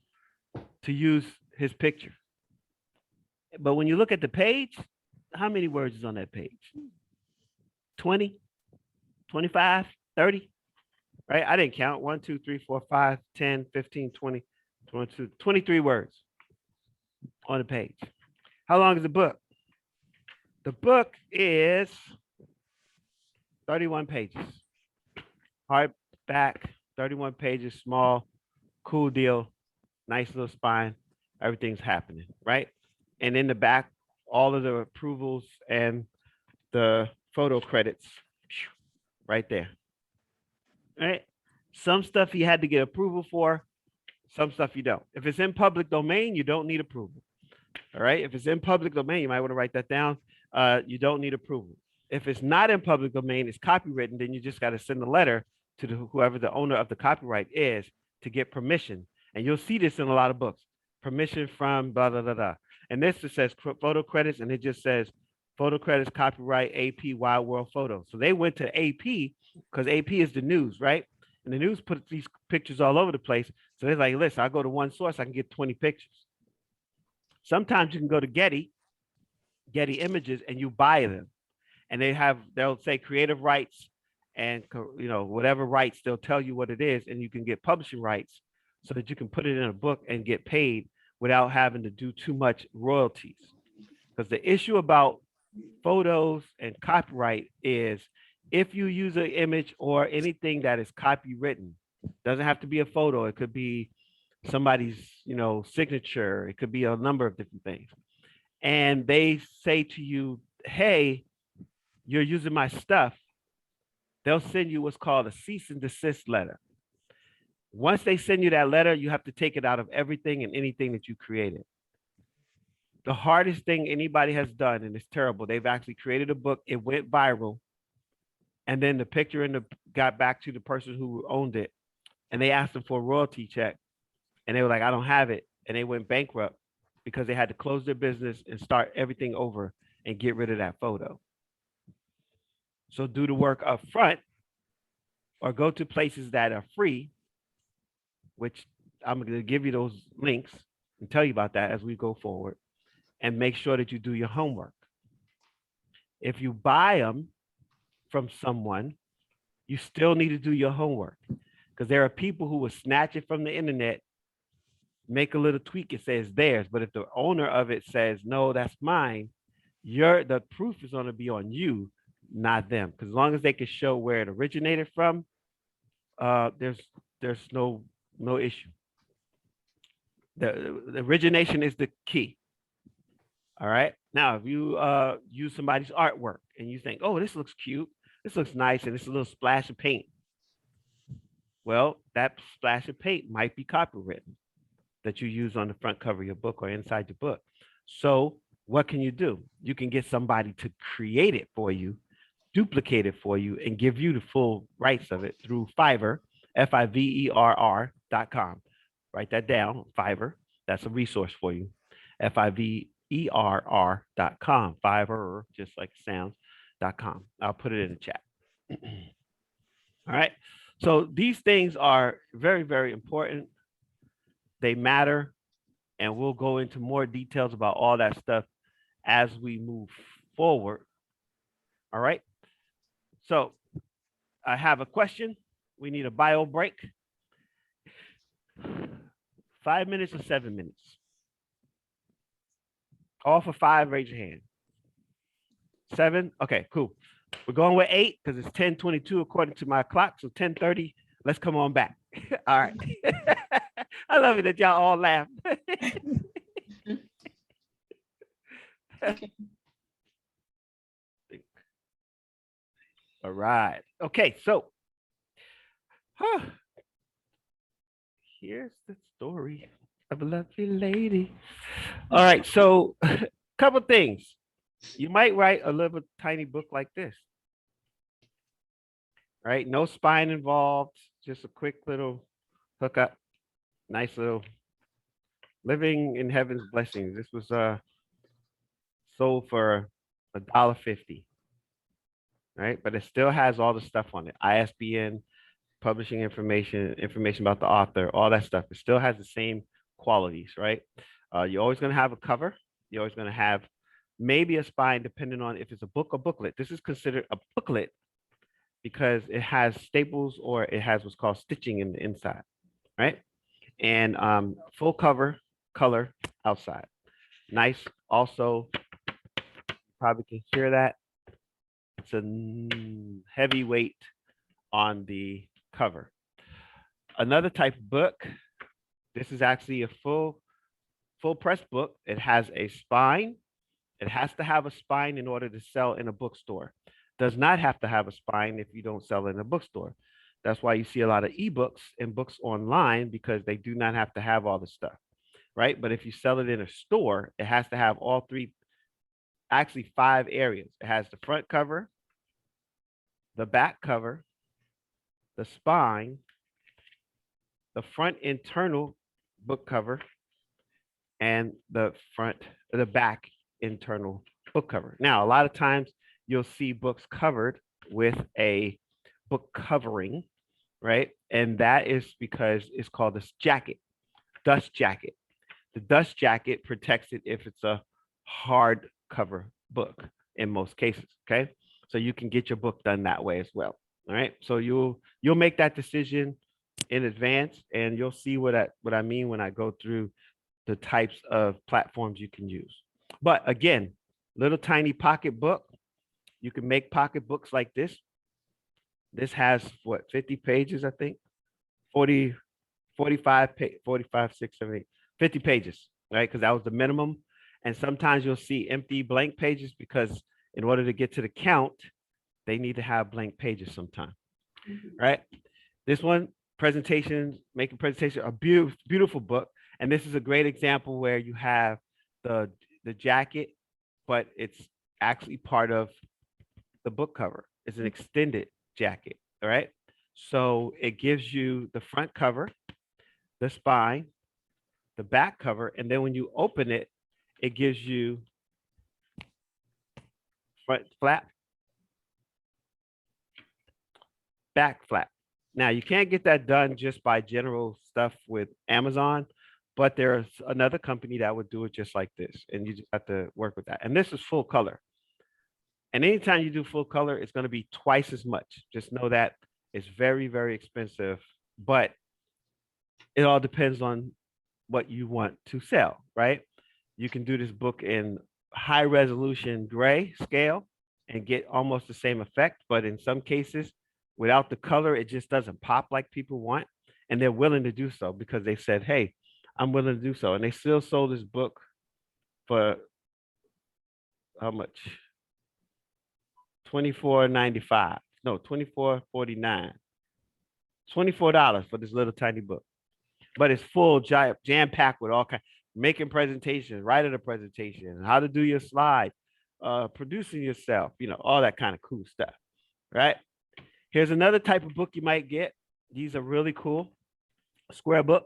to use his picture. But when you look at the page, how many words is on that page? 20, 25, 30, right? I didn't count. 1, 2, 3, 4, 5, 10, 15, 20, 22, 23 words on the page. How long is the book? The book is 31 pages. Hardback, 31 pages, small, cool deal, nice little spine. Everything's happening, right? And in the back, all of the approvals and the photo credits right there. Right? Some stuff you had to get approval for, some stuff you don't. If it's in public domain, you don't need approval. All right. If it's in public domain, you might want to write that down. You don't need approval. If it's not in public domain, it's copywritten, then you just got to send a letter to whoever the owner of the copyright is to get permission. And you'll see this in a lot of books. Permission from blah, blah, blah, blah. And this just says photo credits, and it just says photo credits, copyright, AP, Wild World Photos. So they went to AP because AP is the news, right? And the news put these pictures all over the place. So they're like, listen, I'll go to one source, I can get 20 pictures. Sometimes you can go to Getty Images, and you buy them. And they'll say creative rights and, whatever rights, they'll tell you what it is, and you can get publishing rights so that you can put it in a book and get paid without having to do too much royalties. Because the issue about photos and copyright is if you use an image or anything that is copywritten, doesn't have to be a photo. It could be somebody's, signature. It could be a number of different things. And they say to you, hey, you're using my stuff. They'll send you what's called a cease and desist letter. Once they send you that letter, you have to take it out of everything and anything that you created. The hardest thing anybody has done, and it's terrible, they've actually created a book, it went viral, and then the picture got back to the person who owned it, and they asked them for a royalty check, and they were like, I don't have it, and they went bankrupt because they had to close their business and start everything over and get rid of that photo. So do the work up front, or go to places that are free, which I'm going to give you those links and tell you about that as we go forward, and make sure that you do your homework. If you buy them from someone, you still need to do your homework, because there are people who will snatch it from the internet, make a little tweak, it says theirs. But if the owner of it says, no, that's mine, the proof is going to be on you, not them. Because as long as they can show where it originated from, there's no issue. The origination is the key. All right. Now, if you use somebody's artwork and you think, oh, this looks cute, this looks nice, and it's a little splash of paint. Well, that splash of paint might be copywritten that you use on the front cover of your book or inside your book. So what can you do? You can get somebody to create it for you, duplicate it for you, and give you the full rights of it through Fiverr, Fiverr.com. Write that down, Fiverr. That's a resource for you. Fiverr.com. Fiverr, just like it sounds.com. I'll put it in the chat. All right. So these things are very, very important. They matter. And we'll go into more details about all that stuff as we move forward. All right. So I have a question. We need a bio break. 5 minutes or 7 minutes? All for 5, raise your hand. 7? Okay, cool. We're going with 8 because it's 10:22 according to my clock. So 10:30, let's come on back. All right. I love it that y'all all laugh. Okay. All right. Okay, so here's the story of a lovely lady. All right, so a couple things. You might write a little tiny book like this. Right? No spine involved, just a quick little hookup. Nice little living in heaven's blessings. This was sold for $1.50. right? But it still has all the stuff on it. ISBN, publishing information, information about the author, all that stuff. It still has the same qualities, right? You're always going to have a cover. You're always going to have maybe a spine, depending on if it's a book or booklet. This is considered a booklet because it has staples or it has what's called stitching in the inside, right? And full cover, color outside. Nice. Also, probably can hear that. It's a heavy weight on the cover. Another type of book. This is actually a full press book. It has a spine. It has to have a spine in order to sell in a bookstore. Does not have to have a spine if you don't sell in a bookstore. That's why you see a lot of ebooks and books online because they do not have to have all the stuff, right? But if you sell it in a store, it has to have all three, actually 5 areas. It has the front cover, the back cover, the spine, the front internal book cover, and the back internal book cover. Now, a lot of times you'll see books covered with a book covering, right? And that is because it's called this jacket, dust jacket. The dust jacket protects it if it's a hardcover book in most cases, okay? So you can get your book done that way as well, all right? So you'll make that decision in advance and you'll see what I mean when I go through the types of platforms you can use. But again, little tiny pocket book. You can make pocket books like this. This has what, 50 pages, I think? 40, 45, 45, 6, 7, 8, 50 pages, right? Because that was the minimum. And sometimes you'll see empty blank pages because in order to get to the count, they need to have blank pages sometime, right? This one, making presentation, a beautiful book. And this is a great example where you have the jacket, but it's actually part of the book cover. It's an extended jacket, all right? So it gives you the front cover, the spine, the back cover, and then when you open it, it gives you front flap, back flap. Now, you can't get that done just by general stuff with Amazon, but there's another company that would do it just like this, and you just have to work with that. And this is full color. And anytime you do full color, it's going to be twice as much. Just know that it's very, very expensive, but it all depends on what you want to sell, right? You can do this book in high resolution gray scale and get almost the same effect, but in some cases, without the color, it just doesn't pop like people want. And they're willing to do so because they said, hey, I'm willing to do so. And they still sold this book for how much? $24.95. No, $24.49. $24 for this little tiny book. But it's full, jam-packed with all kinds, making presentations, writing a presentation, how to do your slides, producing yourself, all that kind of cool stuff, right? Here's another type of book you might get. These are really cool. Square book,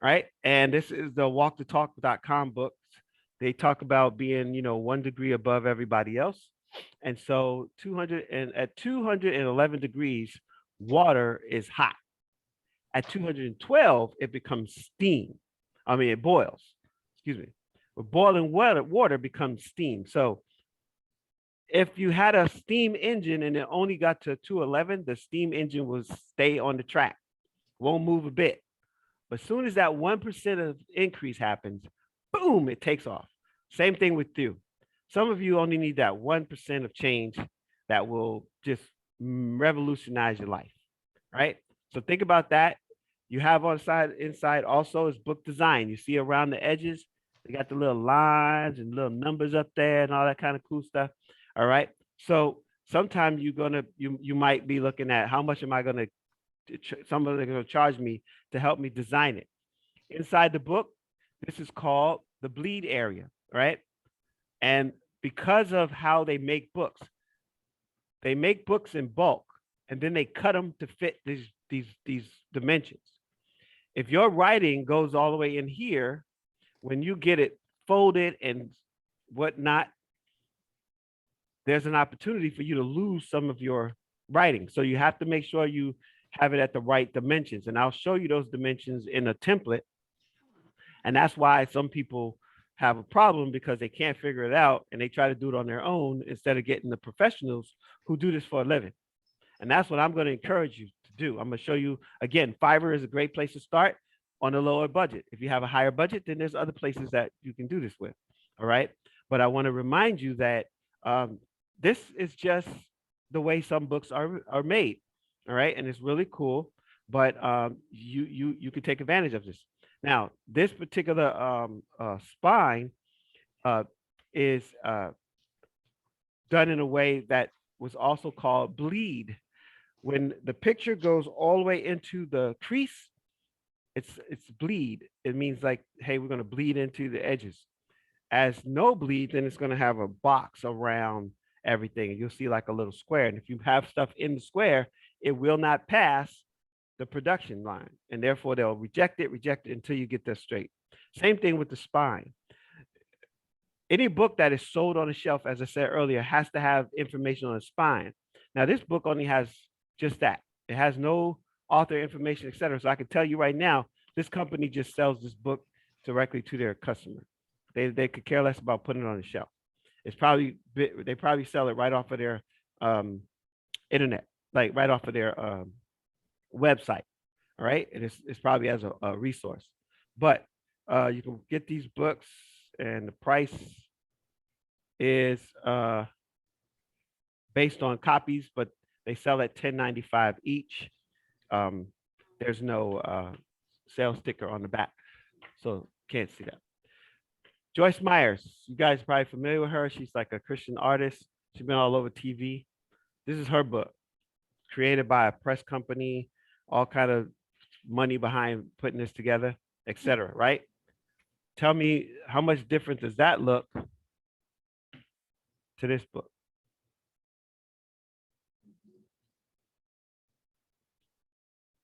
right? And this is the walkthetalk.com books. They talk about being, 1 degree above everybody else. And so at 211 degrees, water is hot. At 212, it becomes steam. It boils. Excuse me. But boiling water becomes steam. So if you had a steam engine and it only got to 211, the steam engine will stay on the track, won't move a bit. But as soon as that 1% of increase happens, boom, it takes off. Same thing with you. Some of you only need that 1% of change that will just revolutionize your life, right? So think about that. You have inside also is book design. You see around the edges, they got the little lines and little numbers up there and all that kind of cool stuff. All right. So sometimes you might be looking at how much am I going to, somebody's going to charge me to help me design it. Inside the book, this is called the bleed area, right? And because of how they make books in bulk, and then they cut them to fit these dimensions. If your writing goes all the way in here, when you get it folded and whatnot, there's an opportunity for you to lose some of your writing. So you have to make sure you have it at the right dimensions. And I'll show you those dimensions in a template. And that's why some people have a problem, because they can't figure it out and they try to do it on their own instead of getting the professionals who do this for a living. And that's what I'm going to encourage you to do. I'm going to show you again, Fiverr is a great place to start on a lower budget. If you have a higher budget, then there's other places that you can do this with. All right. But I want to remind you that this is just the way some books are made. All right. And it's really cool. But you can take advantage of this. Now, this particular spine is done in a way that was also called bleed. When the picture goes all the way into the crease, it's bleed. It means like, hey, we're going to bleed into the edges. As no bleed, then it's going to have a box around everything. And you'll see like a little square. And if you have stuff in the square, it will not pass the production line. And therefore they'll reject it until you get that straight. Same thing with the spine. Any book that is sold on a shelf, as I said earlier, has to have information on the spine. Now, this book only has just that. It has no author information, etc. So I can tell you right now, this company just sells this book directly to their customer. They could care less about putting it on the shelf. It's probably, they probably sell it right off of their internet, like right off of their website. All right. And it's probably as a resource. But you can get these books, and the price is based on copies, but they sell at $10.95 each. There's no sales sticker on the back, so can't see that. Joyce Myers, you guys are probably familiar with her. She's like a Christian artist. She's been all over TV. This is her book, created by a press company, all kind of money behind putting this together, etc. Right? Tell me, how much different does that look to this book?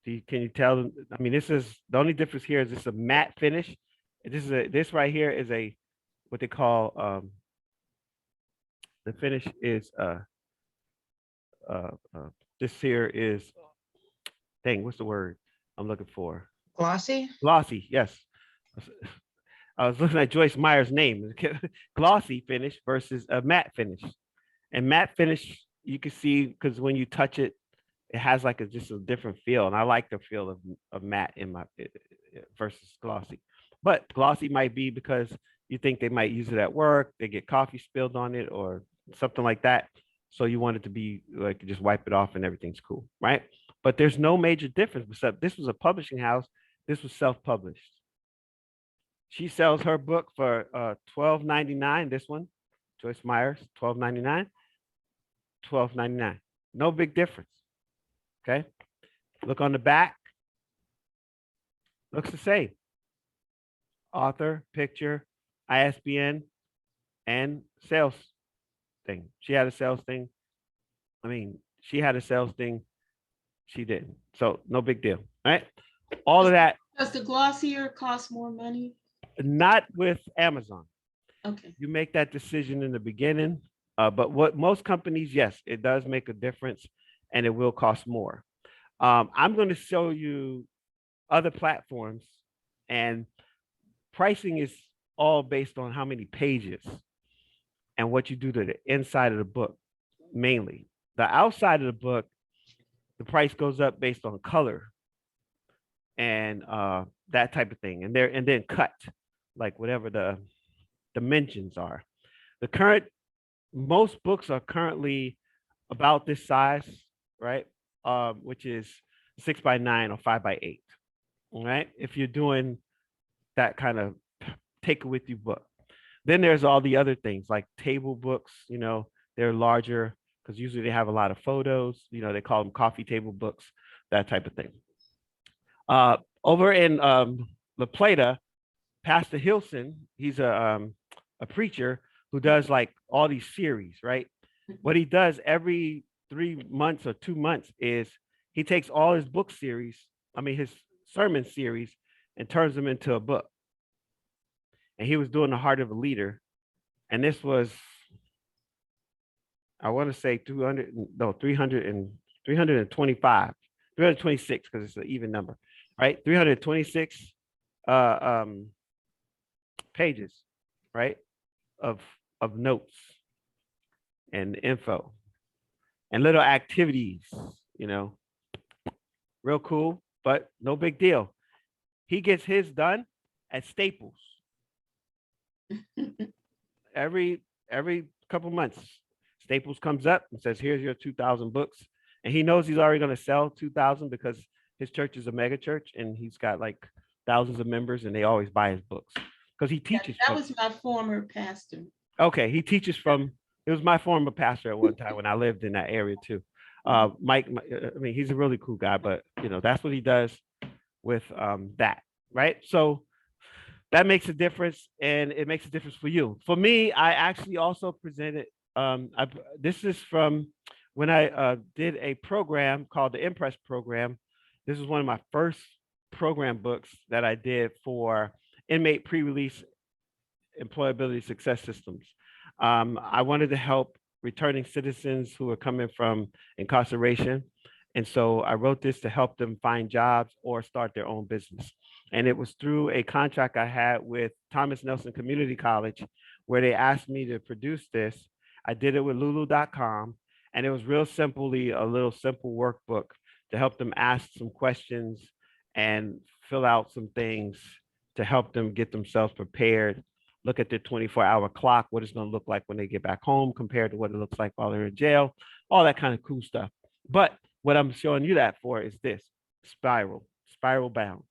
Can you tell? I mean, this is the only difference here is this a matte finish. This right here is a what they call the finish is this here is dang, what's the word I'm looking for? Glossy? Glossy, yes. I was looking at Joyce Meyer's name. Glossy finish versus a matte finish. And matte finish, you can see because when you touch it, it has like just a different feel. And I like the feel of matte in my versus glossy. But glossy might be because you think they might use it at work, they get coffee spilled on it or something like that. So you want it to be like just wipe it off and everything's cool, right? But there's no major difference except this was a publishing house. This was self-published. She sells her book for $12.99. This one, Joyce Myers, $12.99, $12.99. No big difference. Okay. Look on the back. Looks the same. Author, picture, ISBN, and sales thing. She had a sales thing. I mean, she had a sales thing. She didn't. So no big deal. Right. All of that. Does the glossier cost more money? Not with Amazon. Okay. You make that decision in the beginning. But what most companies, yes, it does make a difference and it will cost more. I'm going to show you other platforms, and pricing is all based on how many pages and what you do to the inside of the book, mainly. The outside of the book, the price goes up based on color and that type of thing. And then cut, like whatever the dimensions are. Most books are currently about this size, right? Which is 6x9 or 5x8. All right. If you're doing that kind of take it with you book. Then there's all the other things like table books, they're larger because usually they have a lot of photos, they call them coffee table books, that type of thing. Over in La Plata, Pastor Hilson, he's a preacher who does like all these series, right? What he does every 3 months or 2 months is he takes all his book series, his sermon series, and turns them into a book. And he was doing The Heart of a Leader. And this was I want to say 200, no, 325, 326, because it's an even number, right? 326 uh, um, pages, right? Of notes and info and little activities, you know, real cool, but no big deal. He gets his done at Staples every couple months. Staples comes up and says, "Here's your 2,000 books," and he knows he's already going to sell 2,000 because his church is a mega church and he's got like thousands of members, and they always buy his books because he teaches. That was my former pastor. Okay, he teaches from. It was my former pastor at one time when I lived in that area too. Mike, I mean, he's a really cool guy, but you know that's what he does with that, right? So that makes a difference, and it makes a difference for you. For me, I actually also presented. This is from when I did a program called the Impress program. This is one of my first program books that I did for inmate pre-release employability success systems. I wanted to help returning citizens who are coming from incarceration. And so I wrote this to help them find jobs or start their own business. And it was through a contract I had with Thomas Nelson Community College, where they asked me to produce this. I did it with lulu.com, and it was real simply a little simple workbook to help them ask some questions and fill out some things to help them get themselves prepared, look at their 24-hour clock, what it's going to look like when they get back home compared to what it looks like while they're in jail, all that kind of cool stuff. But what I'm showing you that for is this: spiral bound.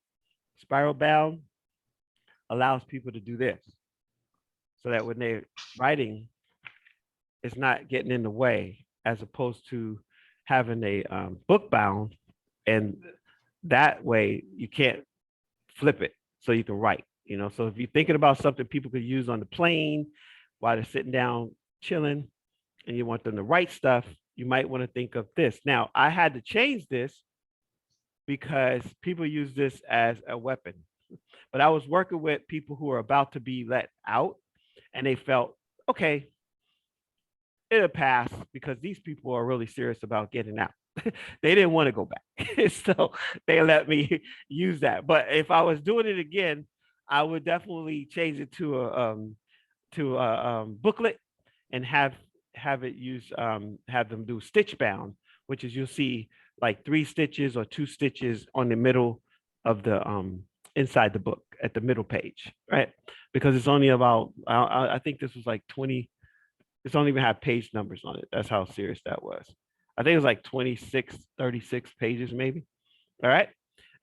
Spiral bound allows people to do this so that when they're writing, it's not getting in the way, as opposed to having a book bound, and that way you can't flip it so you can write. You know, so if you're thinking about something people could use on the plane while they're sitting down chilling and you want them to write stuff, you might want to think of this. Now, I had to change this because people use this as a weapon, but I was working with people who are about to be let out, and they felt, okay, it'll pass because these people are really serious about getting out. They didn't want to go back. So they let me use that. But if I was doing it again, I would definitely change it to a booklet and have it use have them do stitch bound, which is you'll see like 3 stitches or 2 stitches on the middle of the inside the book at the middle page, right? Because it's only about I think this was like 20. It's don't even have page numbers on it. That's how serious that was. I think it was like 26, 36 pages maybe. All right.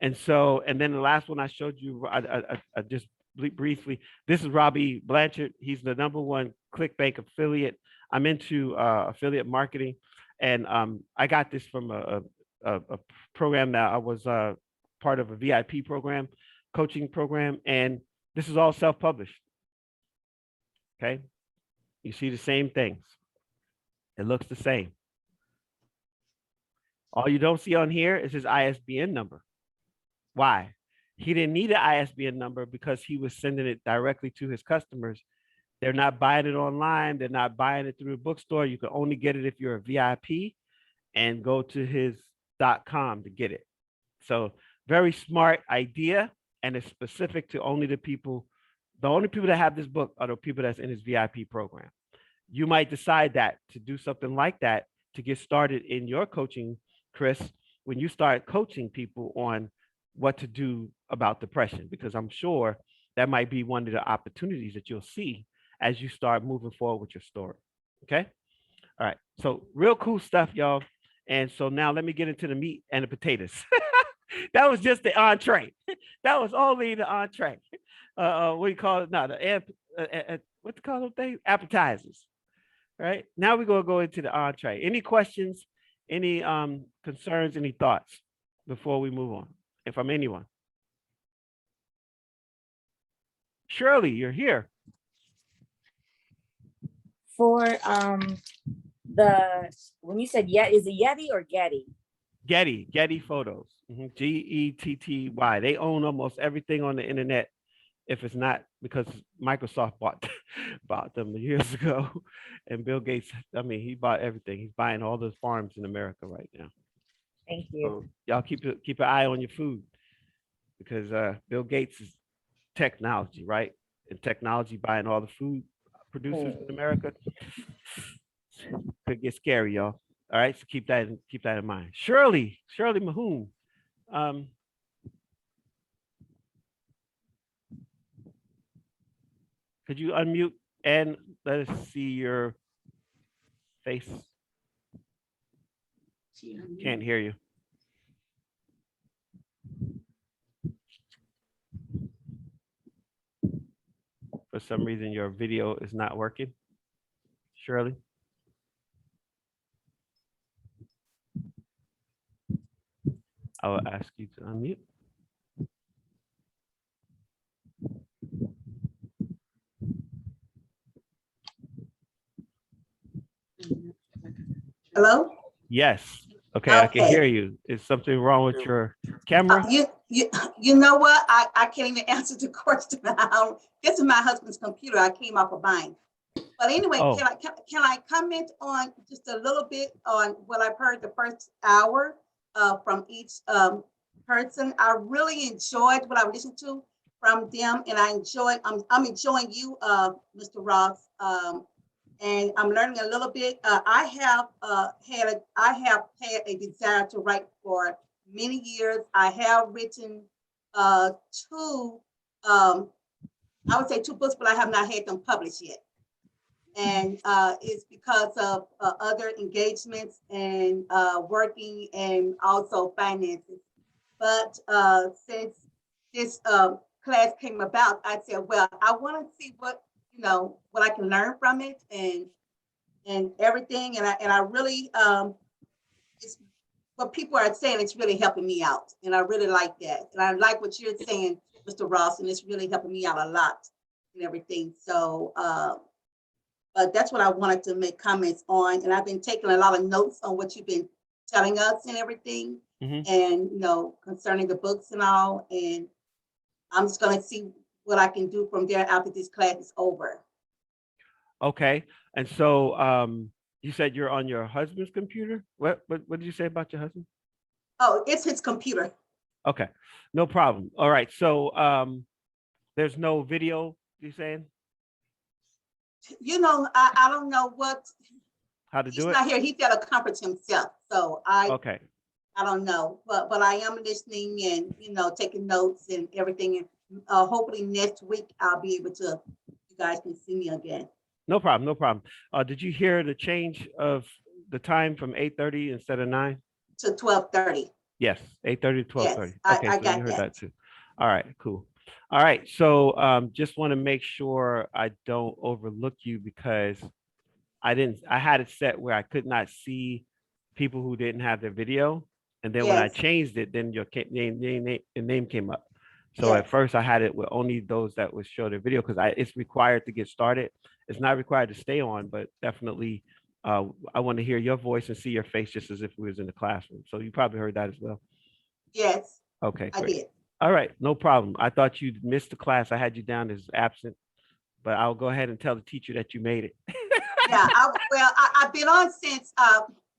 And so, and then the last one I showed you, I just briefly, this is Robbie Blanchard. He's the #1 ClickBank affiliate. I'm into affiliate marketing. And I got this from a program that I was part of, a VIP program, coaching program. And this is all self-published. Okay. You see the same things. It looks the same. All you don't see on here is his ISBN number. Why? He didn't need an ISBN number because he was sending it directly to his customers. They're not buying it online. They're not buying it through a bookstore. You can only get it if you're a VIP and go to his .com to get it. So very smart idea, and it's specific to only the people. The only people that have this book are the people that's in his VIP program. You might decide that to do something like that to get started in your coaching, Chris, when you start coaching people on what to do about depression, because I'm sure that might be one of the opportunities that you'll see as you start moving forward with your story. Okay. All right. So real cool stuff, y'all. And so now let me get into the meat and the potatoes. That was just the entree. That was only the entree. What do you call it? No, what do you call those things? Appetizers. Right. Now we're gonna go into the entree. Any questions? Any concerns? Any thoughts before we move on? And from anyone? Shirley, you're here. For when you said is it Yeti or Getty? Getty Photos. Getty. They own almost everything on the internet. If it's not because Microsoft bought bought them years ago. And Bill Gates, I mean, he bought everything. He's buying all those farms in America right now. Thank you. So y'all keep an eye on your food because Bill Gates is technology, right? And technology buying all the food producers in America could get scary, y'all. All right, so keep that in mind. Shirley Mahoon. Could you unmute and let us see your face? She unmuted. Can't hear you. For some reason, your video is not working. Shirley? I will ask you to unmute. Hello? Yes. Okay, I can Okay. hear you. Is something wrong with your camera? You know what? I can't even answer the question. This is my husband's computer. I came off of mine. But anyway, Oh. can I comment on just a little bit on what I've heard the first hour from each person? I really enjoyed what I listened to from them, and I'm enjoying you, Mr. Ross. And I'm learning a little bit. I have had a desire to write for many years. I have written two, I would say two books, but I have not had them published yet. And it's because of other engagements and working and also finances. But since this class came about, I said, well, I want to see what I can learn from it and everything. And I really, it's what people are saying, it's really helping me out. And I really like that. And I like what you're saying, Mr. Ross, and it's really helping me out a lot and everything. So, but that's what I wanted to make comments on. And I've been taking a lot of notes on what you've been telling us and everything, and, concerning the books and all. And I'm just going to see what I can do from there after this class is over. Okay. And so you said you're on your husband's computer? What did you say about your husband? Oh, it's his computer. Okay. No problem. All right. So there's no video, you saying? I don't know How to he's do it? not here. He's at a conference himself. So Okay. I don't know, but I am listening and, taking notes and everything. And hopefully next week I'll be able to, you guys can see me again. No problem. No problem. Did you hear the change of the time from 8:30 instead of 9? To 12:30. Yes, 8:30 to 12:30. Yes, I Okay, so got you heard that. that too. All right, cool. All right, so just want to make sure I don't overlook you because I had it set where I could not see people who didn't have their video. And then when I Yes. changed it, then your name came up. So at Yes. first I had it with only those that would show their video because it's required to get started. It's not required to stay on, but definitely I want to hear your voice and see your face just as if we was in the classroom. So you probably heard that as well. Yes, Okay, I great. did. All right, no problem. I thought you missed the class. I had you down as absent, but I'll go ahead and tell the teacher that you made it. Yeah, I've been on since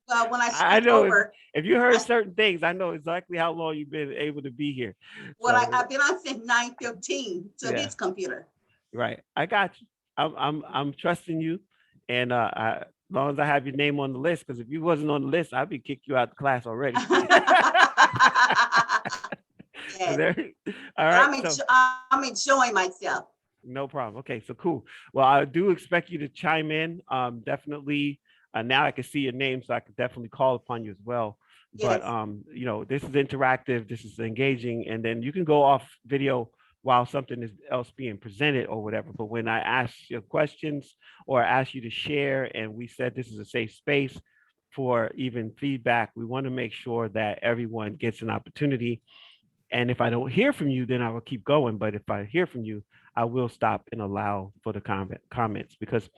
when I I switched know over. if you heard certain things, I know exactly how long you've been able to be here. Well, So, I've been on since 9:15 to Yeah. his computer. right, I got you. I'm trusting you, and as long as I have your name on the list, because if you wasn't on the list, I'd be kicked you out the class already. Yes. All right, I'm enjoying myself. no problem. Okay, so cool. Well, I do expect you to chime in. Definitely. Now I can see your name, so I could definitely call upon you as well. But Yes. this is interactive. This is engaging, and then you can go off video while something is else being presented or whatever. But when I ask you questions or ask you to share, and we said this is a safe space for even feedback, we want to make sure that everyone gets an opportunity. And if I don't hear from you, then I will keep going. But if I hear from you, I will stop and allow for the comments because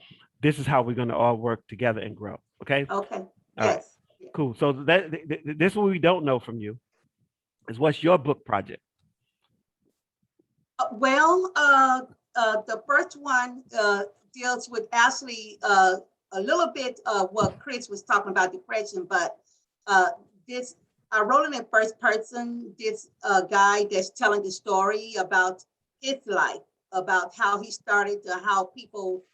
this is how we're going to all work together and grow. Okay. Okay. All right. Yes. Cool. So this is what we don't know from you is what's your book project? the first one deals with actually a little bit of what Chris was talking about, depression, but this, I wrote it in first person. This guy that's telling the story about his life, about how he started, how people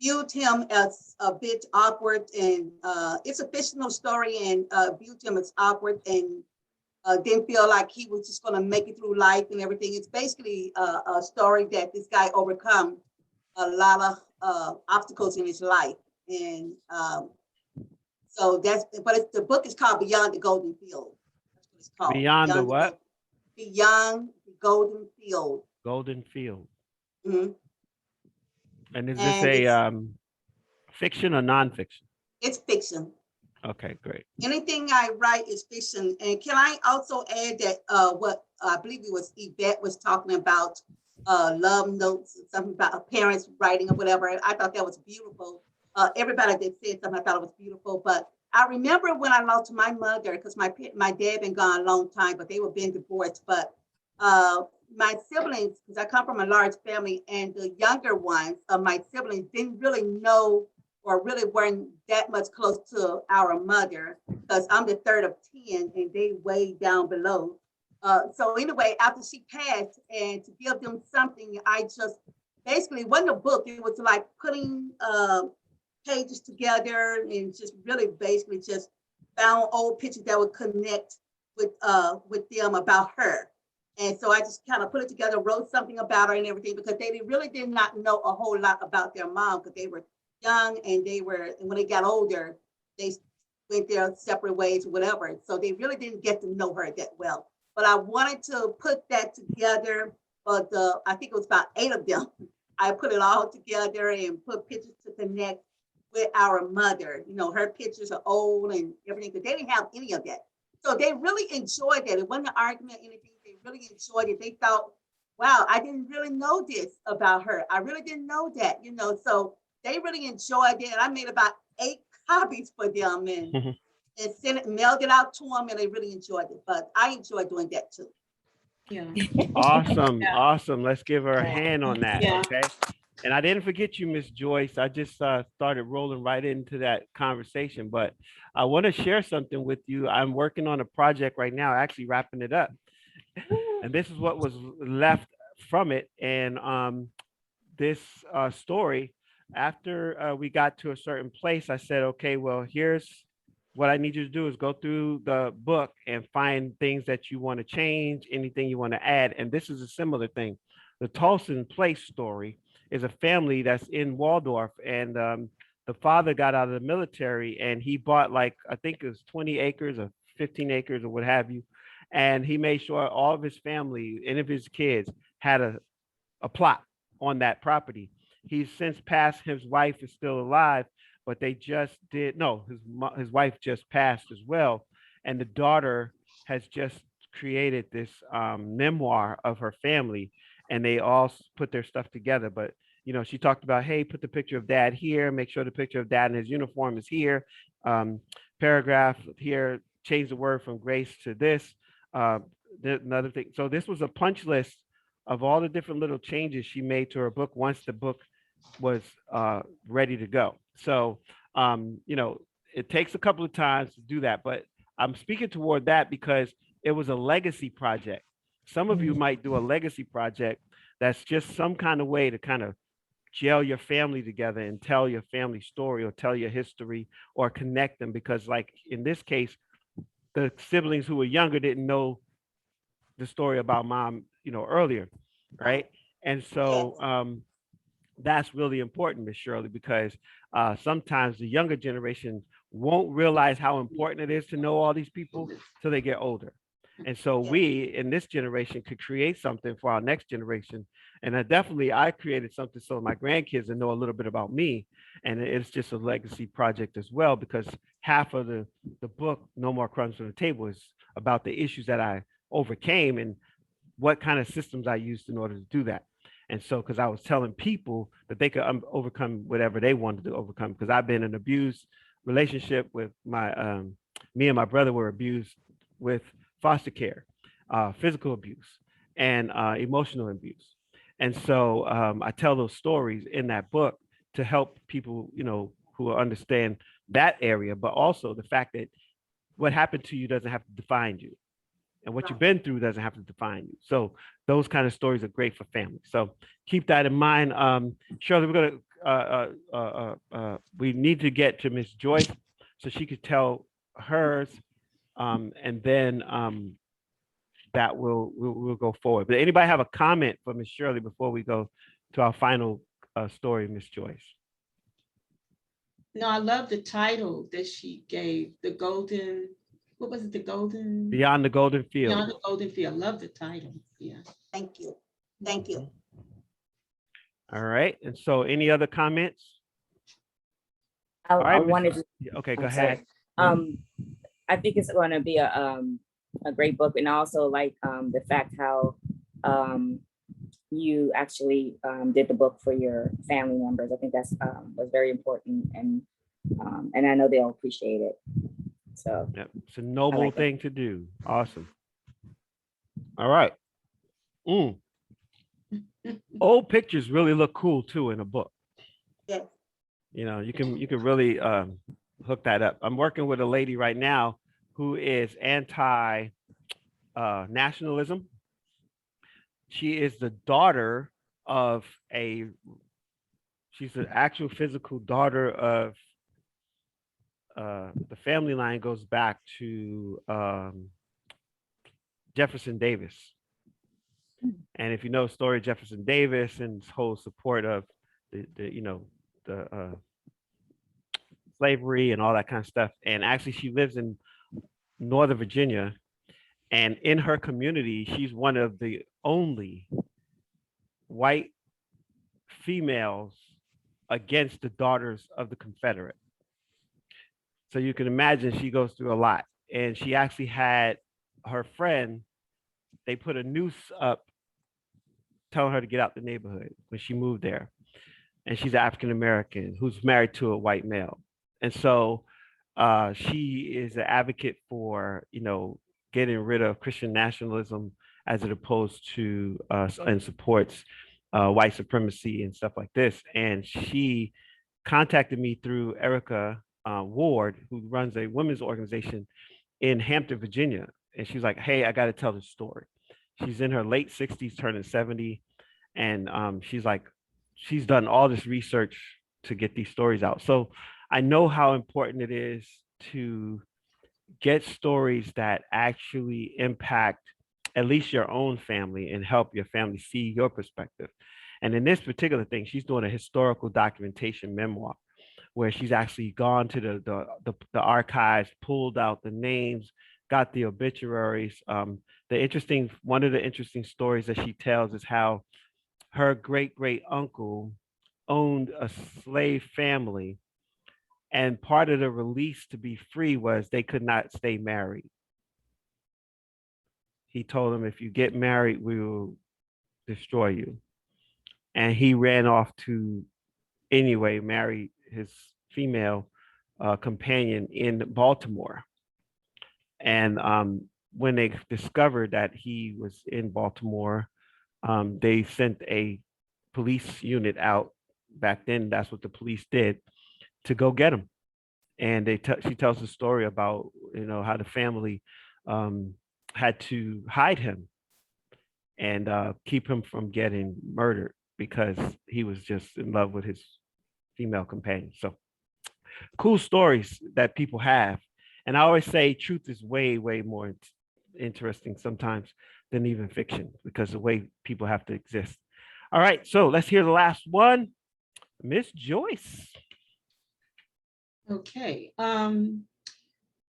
viewed him as a bit awkward, and it's a fictional story, and viewed him as awkward, and didn't feel like he was just going to make it through life and everything. It's basically a story that this guy overcome a lot of obstacles in his life, and so that's. But the book is called Beyond the Golden Field. That's what it's called. Beyond the what? Beyond the Golden Field. Golden Field. Mhm. And is And this it's- a fiction or nonfiction? It's fiction. Okay, great. Anything I write is fiction. And can I also add that what I believe it was Yvette was talking about, love notes, something about parents writing or whatever. I thought that was beautiful. Everybody that said something, I thought it was beautiful. But I remember when I lost my mother, because my dad been gone a long time, but they were being divorced. But my siblings, because I come from a large family, and the younger ones of my siblings didn't really know or really weren't that much close to our mother, because I'm the third of 10 and they way down below. So anyway, after she passed, and to give them something, I just basically, it wasn't a book, it was like putting pages together, and just really basically just found old pictures that would connect with them about her. And so I just kind of put it together, wrote something about her and everything, because they really did not know a whole lot about their mom, because they were young, and when they got older, they went their separate ways or whatever. So they really didn't get to know her that well. But I wanted to put that together, but I think it was about 8 of them. I put it all together and put pictures to connect with our mother. You know, her pictures are old and everything, because they didn't have any of that. So they really enjoyed that. It wasn't an argument or anything. They really enjoyed it. They thought, wow, I didn't really know this about her. I really didn't know that, so they really enjoyed it. And I made about 8 copies for them, and sent it, mailed it out to them, and they really enjoyed it. But I enjoy doing that too. Yeah. Awesome, Yeah. awesome. Let's give her a Yeah. hand on that. Yeah. Okay. And I didn't forget you, Miss Joyce. I just started rolling right into that conversation, but I want to share something with you. I'm working on a project right now, actually wrapping it up. And this is what was left from it. And this story, after we got to a certain place, I said, okay, well, here's what I need you to do is go through the book and find things that you want to change, anything you want to add. And this is a similar thing. The Tolson Place story is a family that's in Waldorf, and the father got out of the military, and he bought, like, I think it was 20 acres or 15 acres or what have you. And he made sure all of his family, any of his kids, had a plot on that property. He's since passed. His wife is still alive, but they just did, no, his wife just passed as well. And the daughter has just created this memoir of her family, and they all put their stuff together. But she talked about, hey, put the picture of dad here, make sure the picture of dad in his uniform is here. Paragraph here, change the word from grace to this. Another thing. So this was a punch list of all the different little changes she made to her book once the book was ready to go. So, it takes a couple of times to do that, but I'm speaking toward that because it was a legacy project. Some of you might do a legacy project that's just some kind of way to kind of gel your family together and tell your family story, or tell your history, or connect them, because, like in this case, the siblings who were younger didn't know the story about mom, earlier, right? And so that's really important, Miss Shirley, because sometimes the younger generation won't realize how important it is to know all these people till they get older. And so we in this generation could create something for our next generation. And I created something so my grandkids will know a little bit about me. And it's just a legacy project as well, because half of the book, No More Crumbs on the Table, is about the issues that I overcame and what kind of systems I used in order to do that. And so, because I was telling people that they could overcome whatever they wanted to overcome, because I've been in an abused relationship with me and my brother were abused with foster care, physical abuse. and emotional abuse. And so I tell those stories in that book to help people, who understand that area, but also the fact that what happened to you doesn't have to define you. And what you've been through doesn't have to define you. So those kind of stories are great for families. So keep that in mind. Shirley, we're gonna we need to get to Miss Joyce so she could tell hers, and then that we'll go forward. But anybody have a comment for Miss Shirley before we go to our final story, Miss Joyce? No, I love the title that she gave, the golden, what was it, the golden? Beyond the Golden Field. Beyond the Golden Field. Love the title. Yeah. Thank you. Thank you. All right. And so any other comments? I, All I right, wanted to, Okay, go I'm sorry. ahead. I think it's going to be a great book, and also like the fact how you actually did the book for your family members. I think that's was very important, and I know they'll appreciate it. So Yep. It's a noble like thing to do. Awesome. All right. Old pictures really look cool too in a book. Yes. You can really hook that up. I'm working with a lady right now who is anti nationalism. She is the daughter of she's the actual physical daughter of the family line goes back to Jefferson Davis. And if you know the story of Jefferson Davis and his whole support of the slavery and all that kind of stuff. And actually she lives in Northern Virginia, and in her community, she's one of the only white females against the daughters of the Confederate. So you can imagine she goes through a lot. And she actually had her friend, they put a noose up telling her to get out the neighborhood when she moved there. And she's African American who's married to a white male. And so she is an advocate for, getting rid of Christian nationalism as it opposed to and supports white supremacy and stuff like this. And she contacted me through Erica Ward, who runs a women's organization in Hampton, Virginia. And she's like, hey, I got to tell this story. She's in her late 60s, turning 70. And she's like, she's done all this research to get these stories out. So I know how important it is to get stories that actually impact at least your own family and help your family see your perspective. And in this particular thing, she's doing a historical documentation memoir where she's actually gone to the archives, pulled out the names, got the obituaries. One of the interesting stories that she tells is how her great uncle owned a slave family, and part of the release to be free was they could not stay married. He told them, if you get married, we will destroy you. And he ran off to anyway marry his female companion in Baltimore. And when they discovered that he was in Baltimore, they sent a police unit out. Back then, that's what the police did, to go get him. And she tells the story about how the family had to hide him and keep him from getting murdered because he was just in love with his female companion. So cool stories that people have. And I always say truth is way more interesting sometimes than even fiction, because the way people have to exist. All right, so let's hear the last one. Miss Joyce. Okay. Mine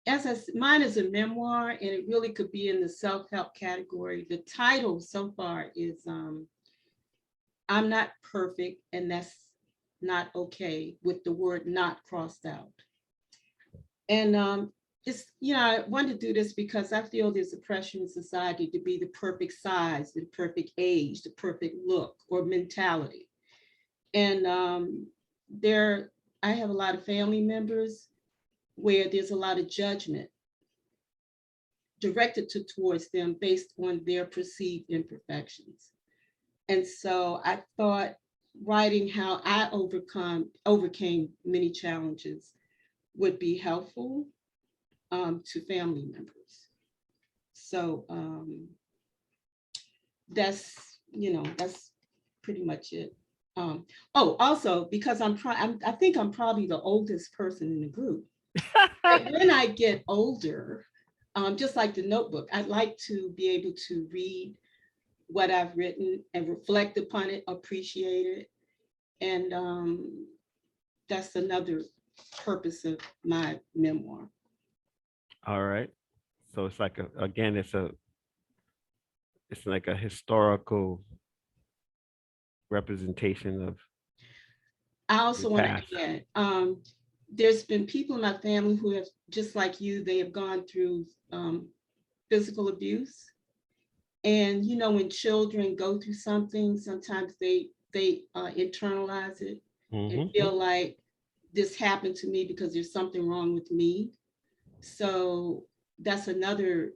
is a memoir, and it really could be in the self-help category. The title so far is I'm Not Perfect, and That's Not Okay, with the word not crossed out. And I wanted to do this because I feel there's a pressure in society to be the perfect size, the perfect age, the perfect look or mentality. And I have a lot of family members where there's a lot of judgment directed towards them based on their perceived imperfections. And so I thought writing how I overcame many challenges would be helpful to family members. So that's pretty much it. Also, because I think I'm probably the oldest person in the group. When I get older, just like the notebook, I'd like to be able to read what I've written and reflect upon it, appreciate it. And that's another purpose of my memoir. All right. So it's like it's like a historical representation of. I also your want past. to add, there's been people in my family who have, just like you, they have gone through physical abuse. And when children go through something, sometimes they internalize it and feel like this happened to me because there's something wrong with me. So that's another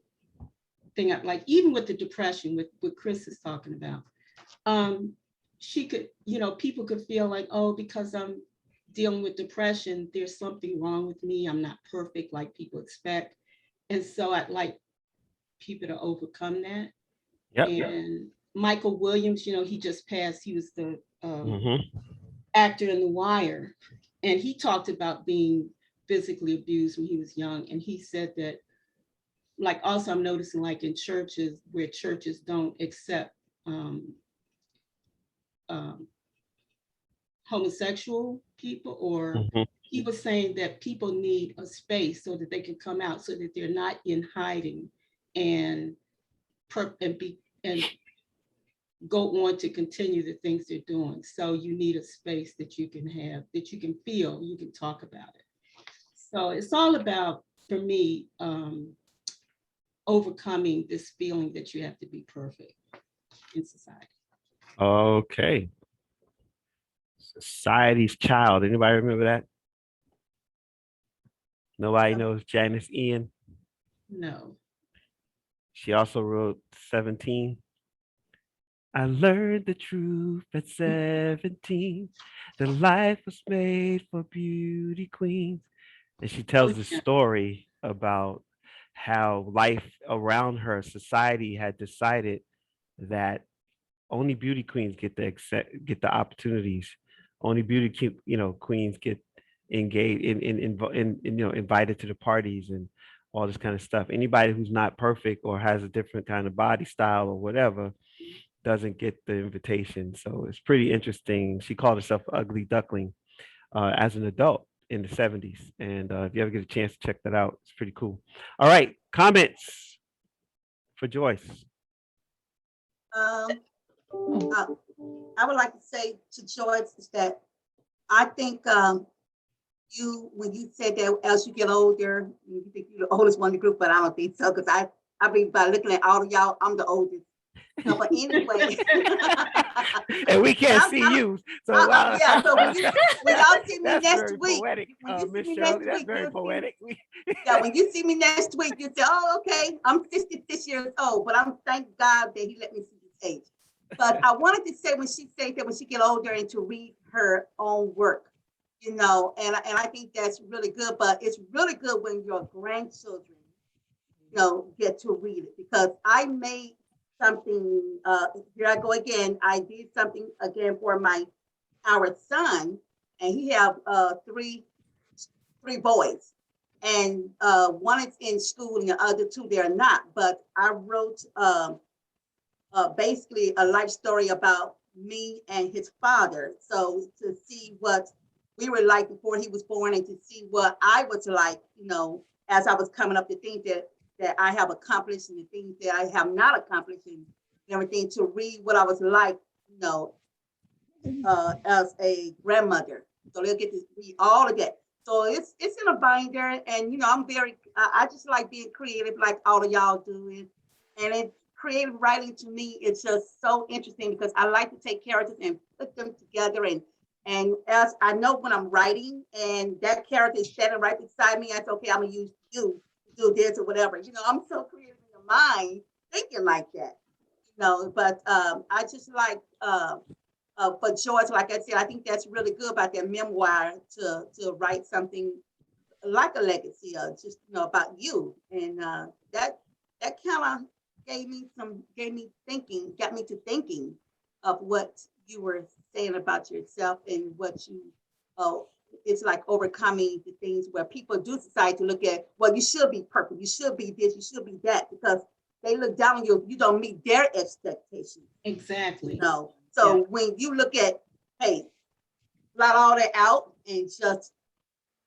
thing. Like, even with the depression, with what Chris is talking about, she could, people could feel like, oh, because I'm dealing with depression, there's something wrong with me. I'm not perfect like people expect. And so I'd like people to overcome that. Yep. And Michael Williams, he just passed. He was the Mm-hmm. actor in The Wire. And he talked about being physically abused when he was young. And he said that, like, also I'm noticing, like, in churches, where churches don't accept homosexual people, or Mm-hmm. he was saying that people need a space so that they can come out, so that they're not in hiding and go on to continue the things they're doing. So you need a space that you can have, that you can feel, you can talk about it. So it's all about, for me, overcoming this feeling that you have to be perfect in society. Okay. Society's Child. Anybody remember that? Nobody knows Janice Ian. No. She also wrote 17. I learned the truth at 17. The life was made for beauty queens. And she tells the story about how life around her, society had decided that only beauty queens get the opportunities. Only beauty queens get engaged in invited to the parties and all this kind of stuff. Anybody who's not perfect or has a different kind of body style or whatever doesn't get the invitation. So it's pretty interesting. She called herself Ugly Duckling as an adult in the 70s. And if you ever get a chance to check that out, it's pretty cool. All right, comments for Joyce. I would like to say to Joyce is that I think when you said that as you get older, you think you're the oldest one in the group, but I don't think so, because I mean, by looking at all of y'all, I'm the oldest. No, but anyway. And we can't see you. So yeah, so when y'all see me next week, poetic, when you see me Shirley, next that's week, very poetic. Yeah, when you see me next week, you say, oh, okay, I'm 66 years old, but I'm thank God that he let me see this age. But I wanted to say, when she said that when she get older and to read her own work, and I think that's really good, but it's really good when your grandchildren, get to read it, because I made something, here I go again, I did something again for our son, and he have three boys, and one is in school and the other two they're not, but I wrote basically a life story about me and his father, so to see what we were like before he was born, and to see what I was like, as I was coming up, the things that I have accomplished and the things that I have not accomplished, and everything, to read what I was like, as a grandmother. So they'll get to read all of that. So it's in a binder, and I just like being creative, like all of y'all do, and creative writing to me, it's just so interesting, because I like to take characters and put them together, and as I know when I'm writing and that character is standing right beside me, I say, okay, I'm gonna use you to do this or whatever. I'm so creative mind thinking like that, you know. But I just like for George, like I said, I think that's really good about that memoir to write something like a legacy of just, you know, about you. And that kind of gave me thinking, got me to thinking of what you were saying about yourself and what you it's like overcoming the things where people do decide to look at, well, you should be perfect, you should be this, you should be that, because they look down on you if you don't meet their expectations. Exactly. You know? So when you look at, hey, blot all that out and just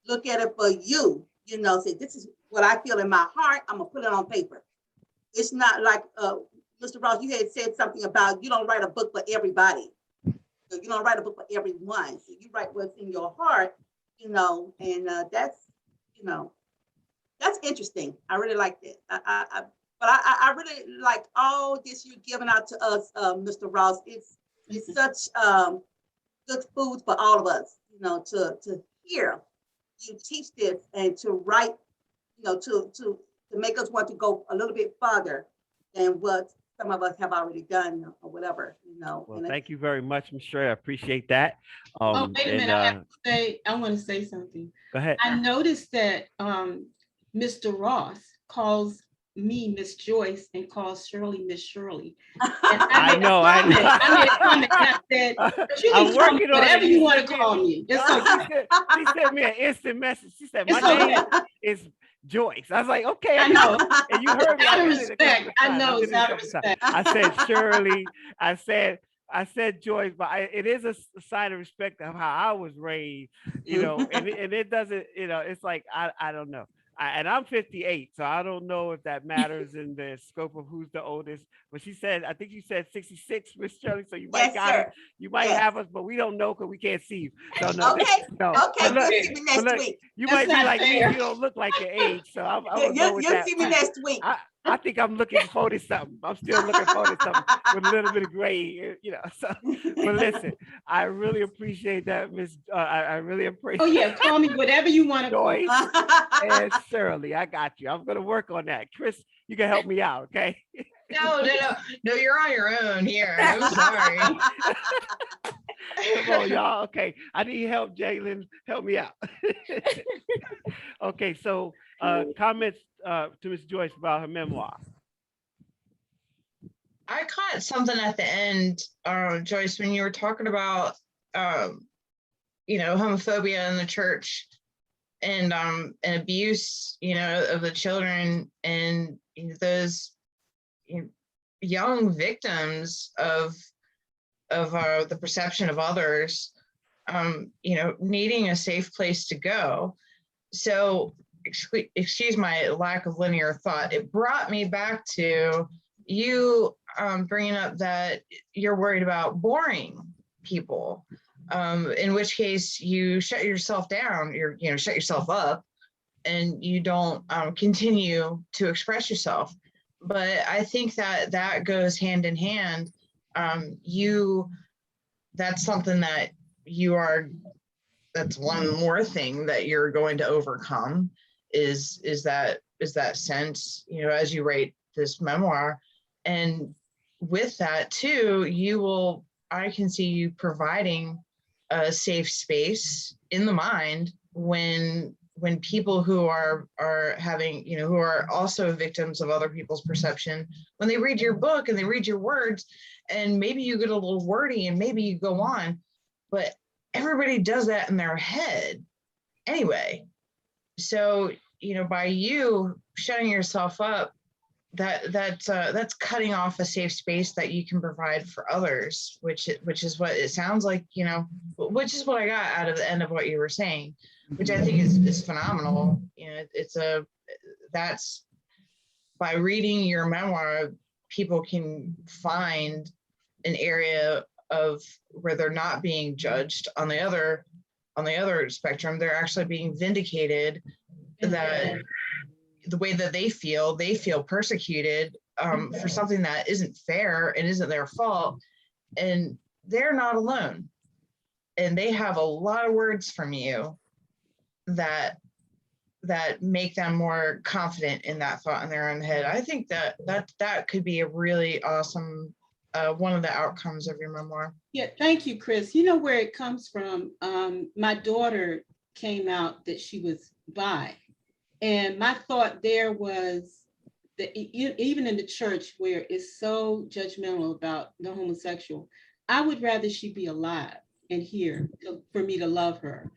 look at it for you, you know, say, this is what I feel in my heart, I'm gonna put it on paper. It's not like, Mr. Ross, you had said something about you don't write a book for everybody. You don't write a book for everyone. So you write what's in your heart, you know, and that's, you know, that's interesting. I really like that. But I really like all this you're giving out to us, Mr. Ross. It's such good food for all of us, you know, to hear you teach this and to write, you know, to make us want to go a little bit farther than what some of us have already done or whatever, you know. Well, and thank you very much, Ms. Sherry. I appreciate that. Oh, wait a minute. And, I want to say something. go ahead. I noticed that Mr. Ross calls me Miss Joyce and calls Shirley Miss Shirley. And I know. I made a comment and I said, you I'm can call me working on whatever it. you want to call me. It's okay. She sent me an instant message. She said, my It's okay. name is Joyce. I was like, okay. I know. And you heard me. Out of I did it a couple respect. of I times. know did it's it a out of couple of times. respect. I said Shirley. I said Joyce, but it is a sign of respect of how I was raised, you know, and it doesn't, you know, it's like, I don't know. And I'm 58, so I don't know if that matters in the scope of who's the oldest. But she said, I think you said 66, Miss Shirley. So you might you might have us, but we don't know because we can't see you. So no, Okay. no. Okay, Look, you'll see me next week. you That's might be not like me. fair. You don't look like your age, so I'm gonna go with You'll that. see me next week. I think I'm looking 40 something. I'm still looking 40 something with a little bit of gray, you know. So, but listen, I really appreciate that, Miss. I really appreciate. Oh yeah, call me whatever you want to call me. Joyce and Shirley. I got you. I'm gonna work on that. Chris, you can help me out, okay? No, you're on your own here. I'm sorry. Come on, y'all. Okay, I need help, Jalen. Help me out. Okay, so comments to Miss Joyce about her memoir. I caught something at the end, Joyce, when you were talking about, you know, homophobia in the church and abuse, you know, of the children and those young victims of the perception of others, you know, needing a safe place to go. So, excuse my lack of linear thought. It brought me back to you bringing up that you're worried about boring people, in which case you shut yourself down, shut yourself up, and you don't continue to express yourself. But I think that goes hand in hand. That's something that that's one more thing that you're going to overcome is that sense, you know, as you write this memoir. And with that too, I can see you providing a safe space in the mind when people who are having, you know, who are also victims of other people's perception, when they read your book and they read your words, and maybe you get a little wordy and maybe you go on, but everybody does that in their head anyway. So, you know, by you shutting yourself up, that's cutting off a safe space that you can provide for others, which is what it sounds like, you know, which is what I got out of the end of what you were saying, which I think is phenomenal. You know, that's by reading your memoir, people can find an area of where they're not being judged. On the other spectrum, they're actually being vindicated, that the way that they feel persecuted for something that isn't fair and isn't their fault, and they're not alone, and they have a lot of words from you that that make them more confident in that thought in their own head. I think that could be a really awesome one of the outcomes of your memoir. Yeah, thank you, Chris. You know where it comes from. My daughter came out that she was bi, and my thought there was that even in the church where it's so judgmental about the homosexual, I would rather she be alive and here for me to love her.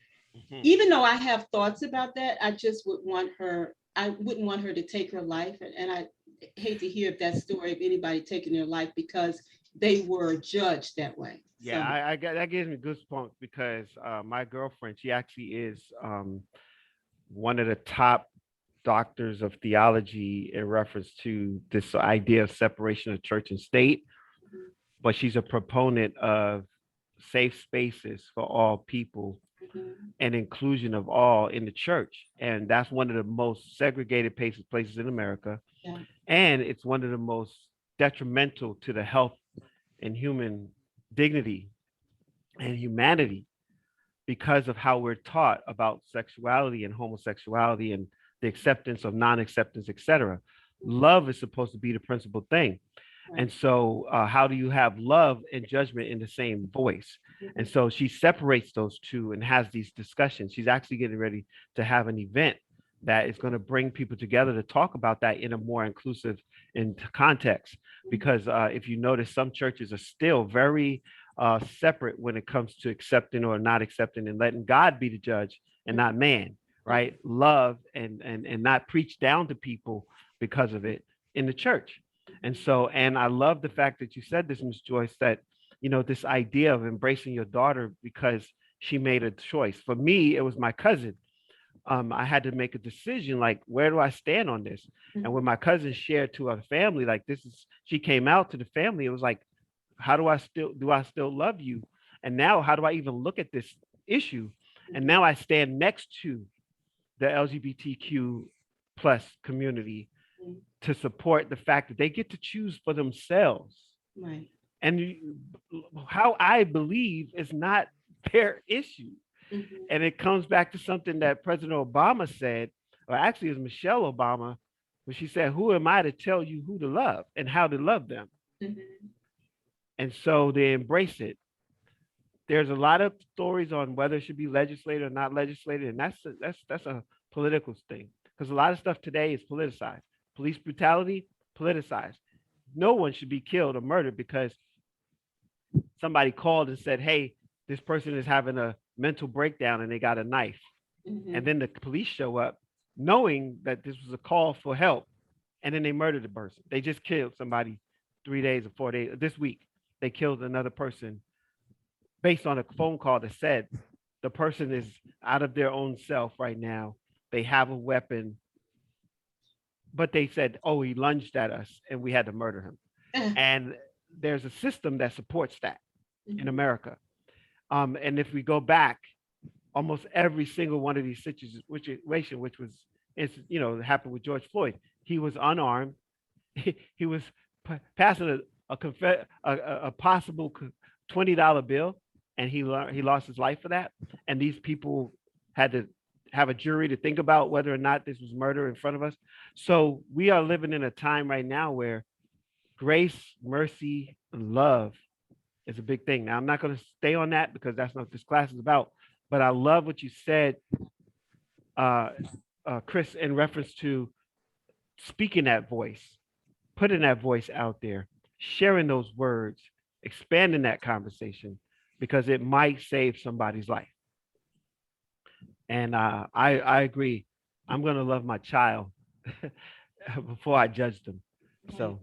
Even though I have thoughts about that, I just would want her, I wouldn't want her to take her life. And I hate to hear that story of anybody taking their life because they were judged that way. Yeah, I got that gives me goosebumps because my girlfriend, she actually is one of the top doctors of theology in reference to this idea of separation of church and state, but she's a proponent of safe spaces for all people and inclusion of all in the church. And that's one of the most segregated places in America. Yeah. And it's one of the most detrimental to the health and human dignity and humanity because of how we're taught about sexuality and homosexuality and the acceptance of non-acceptance, etc. Love is supposed to be the principal thing. And so how do you have love and judgment in the same voice? And so she separates those two and has these discussions. She's actually getting ready to have an event that is going to bring people together to talk about that in a more inclusive context. Because if you notice, some churches are still very separate when it comes to accepting or not accepting and letting God be the judge and not man, right? Love and not preach down to people because of it in the church. And so, and I love the fact that you said this, Ms. Joyce, that, you know, this idea of embracing your daughter because she made a choice. For me, it was my cousin. I had to make a decision, like, where do I stand on this? And when my cousin shared to her family, like, she came out to the family, it was like, how do I still love you? And now, how do I even look at this issue? And now I stand next to the LGBTQ plus community to support the fact that they get to choose for themselves. Right. And how I believe is not their issue. And it comes back to something that President Obama said, or actually it was Michelle Obama, when she said, who am I to tell you who to love and how to love them? And so they embrace it. There's a lot of stories on whether it should be legislated or not legislated. And that's a political thing, because a lot of stuff today is politicized. Police brutality, politicized. No one should be killed or murdered because somebody called and said, hey, this person is having a mental breakdown and they got a knife. And then the police show up knowing that this was a call for help. And then they murdered the person. They just killed somebody 3 days or 4 days. This week, they killed another person based on a phone call that said the person is out of their own self right now. They have a weapon. But they said, oh, he lunged at us and we had to murder him. And there's a system that supports that in America. And if we go back, almost every single one of these situations, which was, you know, happened with George Floyd, he was unarmed. He was passing a possible $20 bill, and he lost his life for that. And these people had to have a jury to think about whether or not this was murder in front of us. So we are living in a time right now where grace, mercy, and love is a big thing. Now, I'm not going to stay on that because that's not what this class is about, but I love what you said, Chris, in reference to speaking that voice, putting that voice out there, sharing those words, expanding that conversation, because it might save somebody's life. And I agree. I'm going to love my child before I judge them. So,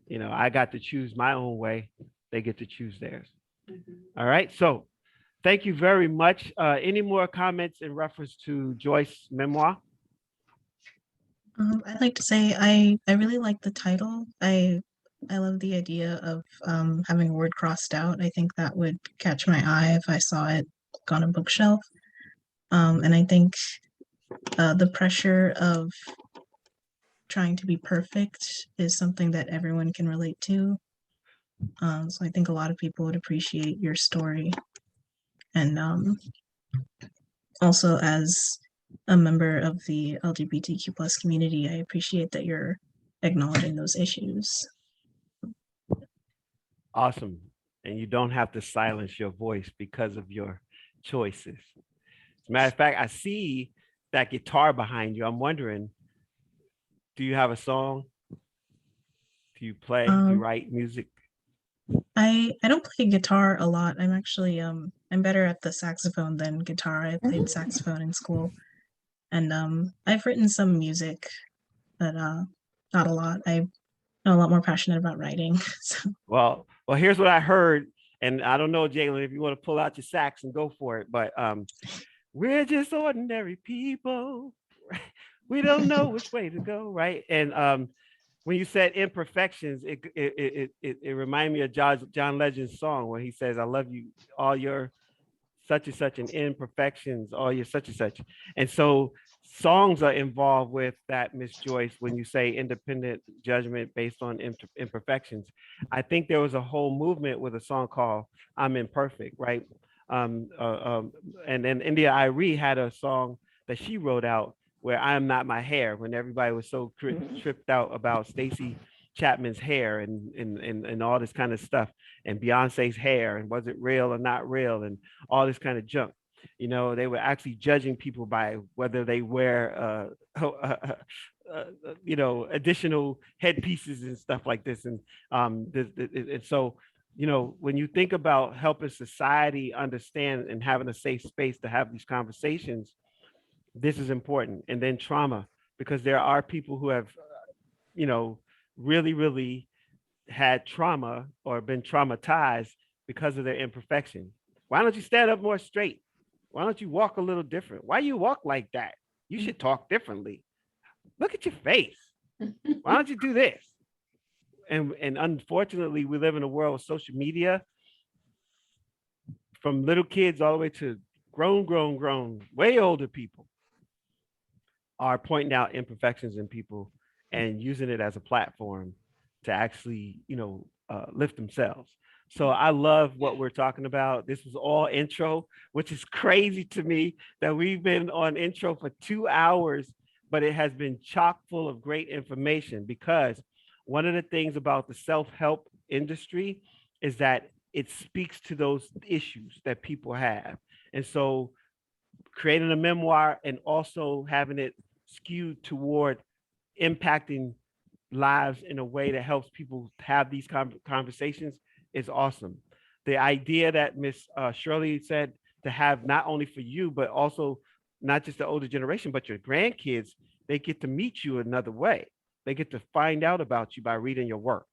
you know, I got to choose my own way. They get to choose theirs. All right. So thank you very much. Any more comments in reference to Joyce's memoir? I'd like to say I really like the title. I love the idea of having a word crossed out. I think that would catch my eye if I saw it on a bookshelf. And I think the pressure of trying to be perfect is something that everyone can relate to. So I think a lot of people would appreciate your story. And also, as a member of the LGBTQ plus community, I appreciate that you're acknowledging those issues. Awesome. And you don't have to silence your voice because of your choices. As a matter of fact, I see that guitar behind you. I'm wondering, do you have a song? Do you play? Do you write music? I don't play guitar a lot. I'm actually I'm better at the saxophone than guitar. I played saxophone in school. And I've written some music, but not a lot. I'm a lot more passionate about writing. So Well, here's what I heard, and I don't know, Jalen, if you want to pull out your sax and go for it, but we're just ordinary people. We don't know which way to go, right? And when you said imperfections, it reminded me of John Legend's song where he says, "I love you, all your such and such and imperfections, all your such and such." And so songs are involved with that, Miss Joyce, when you say independent judgment based on imperfections. I think there was a whole movement with a song called I'm Imperfect, right? And then India Irie had a song that she wrote out where I am not my hair, when everybody was so tripped out about Stacey Chapman's hair and all this kind of stuff, and Beyonce's hair, and was it real or not real, and all this kind of junk. You know, they were actually judging people by whether they wear, you know, additional headpieces and stuff like this. And so, you know, when you think about helping society understand and having a safe space to have these conversations, this is important. And then trauma, because there are people who have, you know, really had trauma or been traumatized because of their imperfection. Why don't you stand up more straight? Why don't you walk a little different? Why you walk like that? You should talk differently. Look at your face. Why don't you do this? And unfortunately, we live in a world of social media, from little kids all the way to grown, way older people are pointing out imperfections in people and using it as a platform to actually, you know, lift themselves. So I love what we're talking about. This was all intro, which is crazy to me that we've been on intro for 2 hours, but it has been chock full of great information, because one of the things about the self-help industry is that it speaks to those issues that people have. And so creating a memoir and also having it skewed toward impacting lives in a way that helps people have these conversations is awesome. The idea that Miss Shirley said, to have not only for you, but also not just the older generation, but your grandkids, they get to meet you another way. They get to find out about you by reading your work.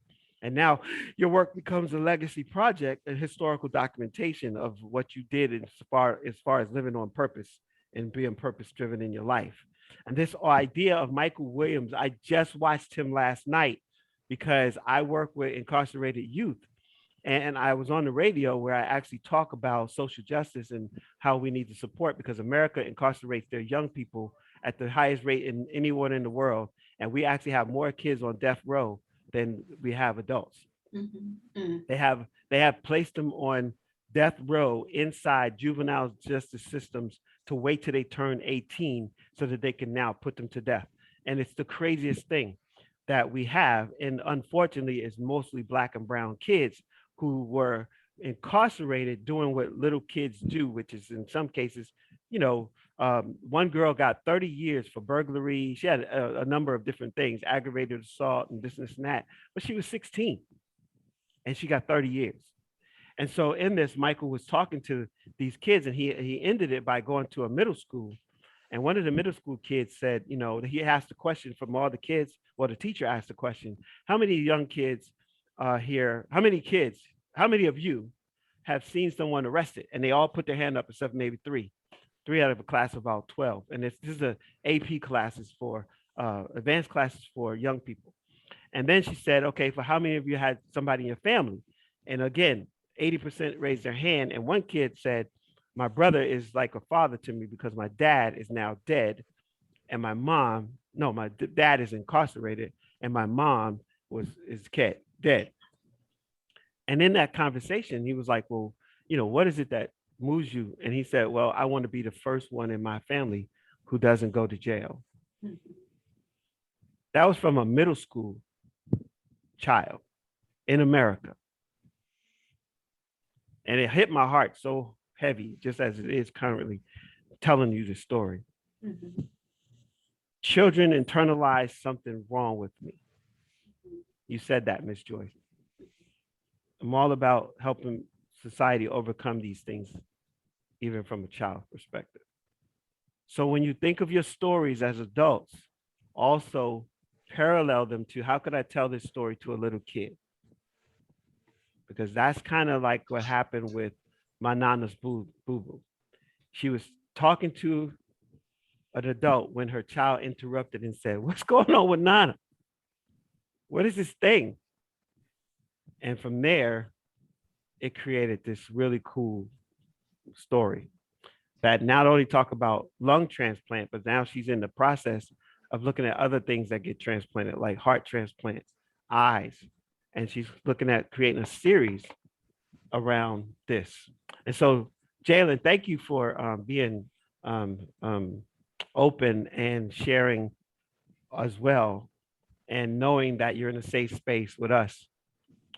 And now your work becomes a legacy project, a historical documentation of what you did as far as living on purpose and being purpose driven in your life. And this idea of Michael Williams, I just watched him last night because I work with incarcerated youth. And I was on the radio where I actually talk about social justice and how we need to support, because America incarcerates their young people at the highest rate in anyone in the world. And we actually have more kids on death row than we have adults. They have placed them on death row inside juvenile justice systems to wait till they turn 18 so that they can now put them to death. And it's the craziest thing that we have. And unfortunately, it's mostly Black and brown kids who were incarcerated doing what little kids do, which is in some cases, you know, one girl got 30 years for burglary. She had a number of different things, aggravated assault and this and that, but she was 16 and she got 30 years. And so in this, Michael was talking to these kids, and he ended it by going to a middle school. And one of the middle school kids said, you know, he asked a question from all the kids. Well, the teacher asked the question, how many young kids here, how many of you have seen someone arrested? And they all put their hand up, except maybe three out of a class of about 12. And this is a AP classes for advanced classes for young people. And then she said, okay, for how many of you had somebody in your family? And again, 80% raised their hand. And one kid said, my brother is like a father to me because my dad is now dead. And my dad is incarcerated. And my mom is dead. And in that conversation, he was like, well, you know, what is it that moves you? And he said, well, I want to be the first one in my family who doesn't go to jail. Mhm. That was from a middle school child in America. And it hit my heart so heavy, just as it is currently telling you the story. Mhm. Children internalize something wrong with me. You said that, Miss Joyce. I'm all about helping society overcome these things, even from a child's perspective. So when you think of your stories as adults, also parallel them to how could I tell this story to a little kid? Because that's kind of like what happened with my nana's boo-boo. She was talking to an adult when her child interrupted and said, "What's going on with Nana? What is this thing?" And from there, it created this really cool story that not only talk about lung transplant, but now she's in the process of looking at other things that get transplanted, like heart transplants, eyes. And she's looking at creating a series around this. And so, Jalen, thank you for being open and sharing as well, and knowing that you're in a safe space with us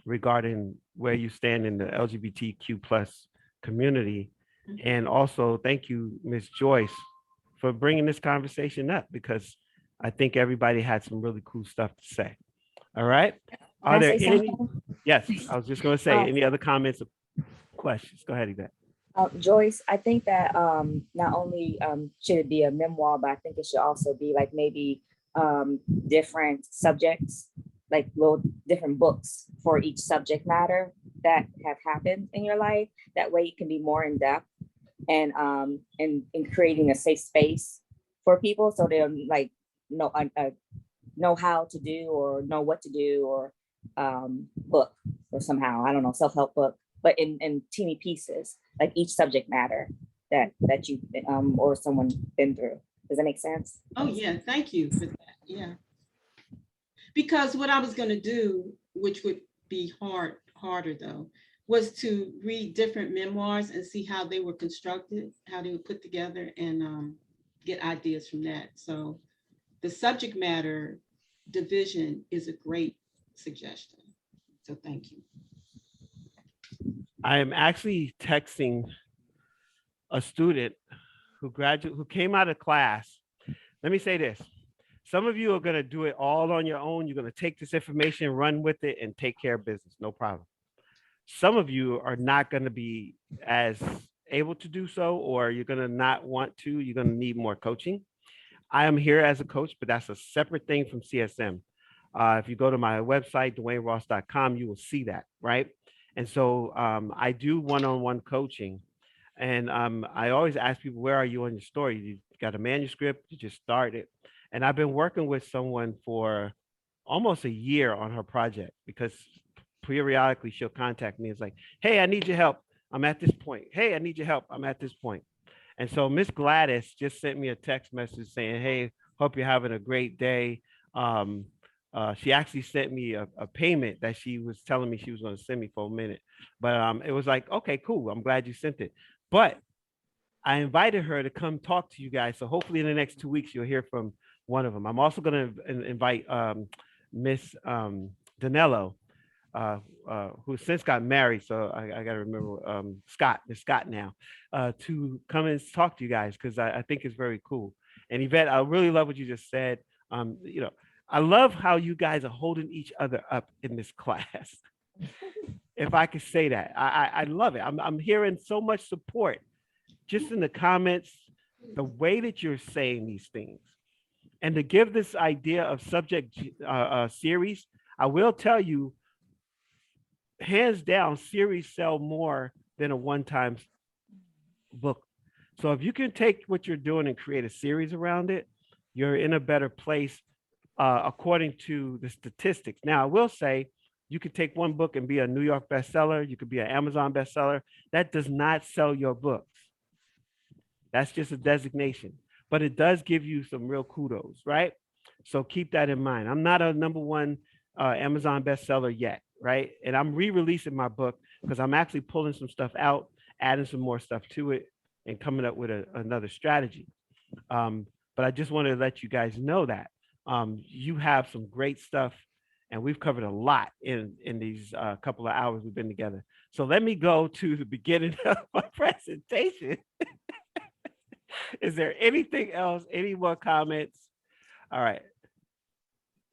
regarding where you stand in the LGBTQ plus community. And also, thank you, Ms. Joyce, for bringing this conversation up, because I think everybody had some really cool stuff to say. All right. Can I Are there say any? something? Yes, I was just going to say, Um, any other comments or questions? Go ahead, Yvette. Joyce, I think that not only should it be a memoir, but I think it should also be like maybe different subjects, like little different books for each subject matter that have happened in your life. That way you can be more in depth and in creating a safe space for people, so they'll like know how to do or know what to do, or book or somehow, I don't know, self-help book, but in teeny pieces, like each subject matter that you or someone been through. Does that make sense? Oh, yeah, thank you for that. Yeah. Because what I was going to do, which would be harder though, was to read different memoirs and see how they were constructed, how they were put together, and get ideas from that. So the subject matter division is a great suggestion. So thank you. I am actually texting a student who came out of class. Let me say this. Some of you are going to do it all on your own. You're going to take this information, run with it, and take care of business. No problem. Some of you are not going to be as able to do so, or you're going to not want to. You're going to need more coaching. I am here as a coach, but that's a separate thing from CSM. If you go to my website, DwayneRoss.com, you will see that, right? And so I do one-on-one coaching. And I always ask people, where are you on your story? You got a manuscript, you just started. And I've been working with someone for almost a year on her project, because periodically she'll contact me. It's like, hey, I need your help. I'm at this point. Hey, I need your help. I'm at this point. And so Miss Gladys just sent me a text message saying, hey, hope you're having a great day. She actually sent me a payment that she was telling me she was going to send me for a minute. But it was like, okay, cool. I'm glad you sent it. But I invited her to come talk to you guys. So hopefully in the next 2 weeks, you'll hear from one of them. I'm also going to invite Miss Danello, who since got married. So I got to remember Miss Scott now, to come and talk to you guys, because I think it's very cool. And Yvette, I really love what you just said. I love how you guys are holding each other up in this class. If I could say that, I love it. I'm hearing so much support just in the comments, the way that you're saying these things. And to give this idea of subject series, I will tell you, hands down, series sell more than a one-time book. So if you can take what you're doing and create a series around it, you're in a better place according to the statistics. Now, I will say, you could take one book and be a New York bestseller. You could be an Amazon bestseller. That does not sell your books. That's just a designation, but it does give you some real kudos, right? So keep that in mind. I'm not a #1 Amazon bestseller yet, right? And I'm re-releasing my book because I'm actually pulling some stuff out, adding some more stuff to it, and coming up with another strategy. but I just wanted to let you guys know that you have some great stuff, and we've covered a lot in these couple of hours we've been together. So let me go to the beginning of my presentation. Is there anything else? Any more comments? All right.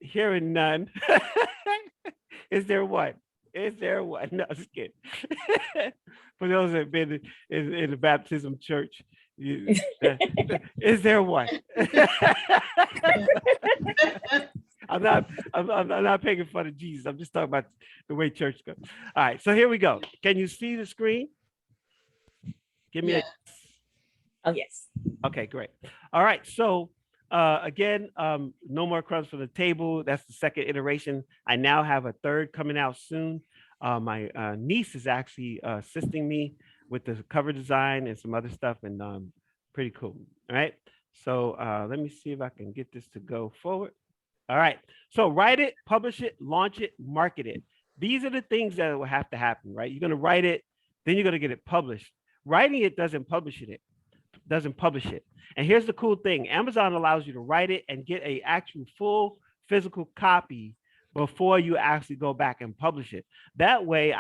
Hearing none. Is there one? Is there one? No, just kidding. For those that have been in the baptism church, is there one? I'm not picking fun of Jesus. I'm just talking about the way church goes. All right, so here we go. Can you see the screen? Give me Yeah. Oh, yes. Okay, great. All right, so again, no more crumbs from the table. That's the second iteration. I now have a third coming out soon. My niece is actually assisting me with the cover design and some other stuff, and pretty cool. All right, so let me see if I can get this to go forward. All right, so write it, publish it, launch it, market it. These are the things that will have to happen, right? You're going to write it, then you're going to get it published. Writing it doesn't publish it. And here's the cool thing. Amazon allows you to write it and get a actual full physical copy before you actually go back and publish it. That way,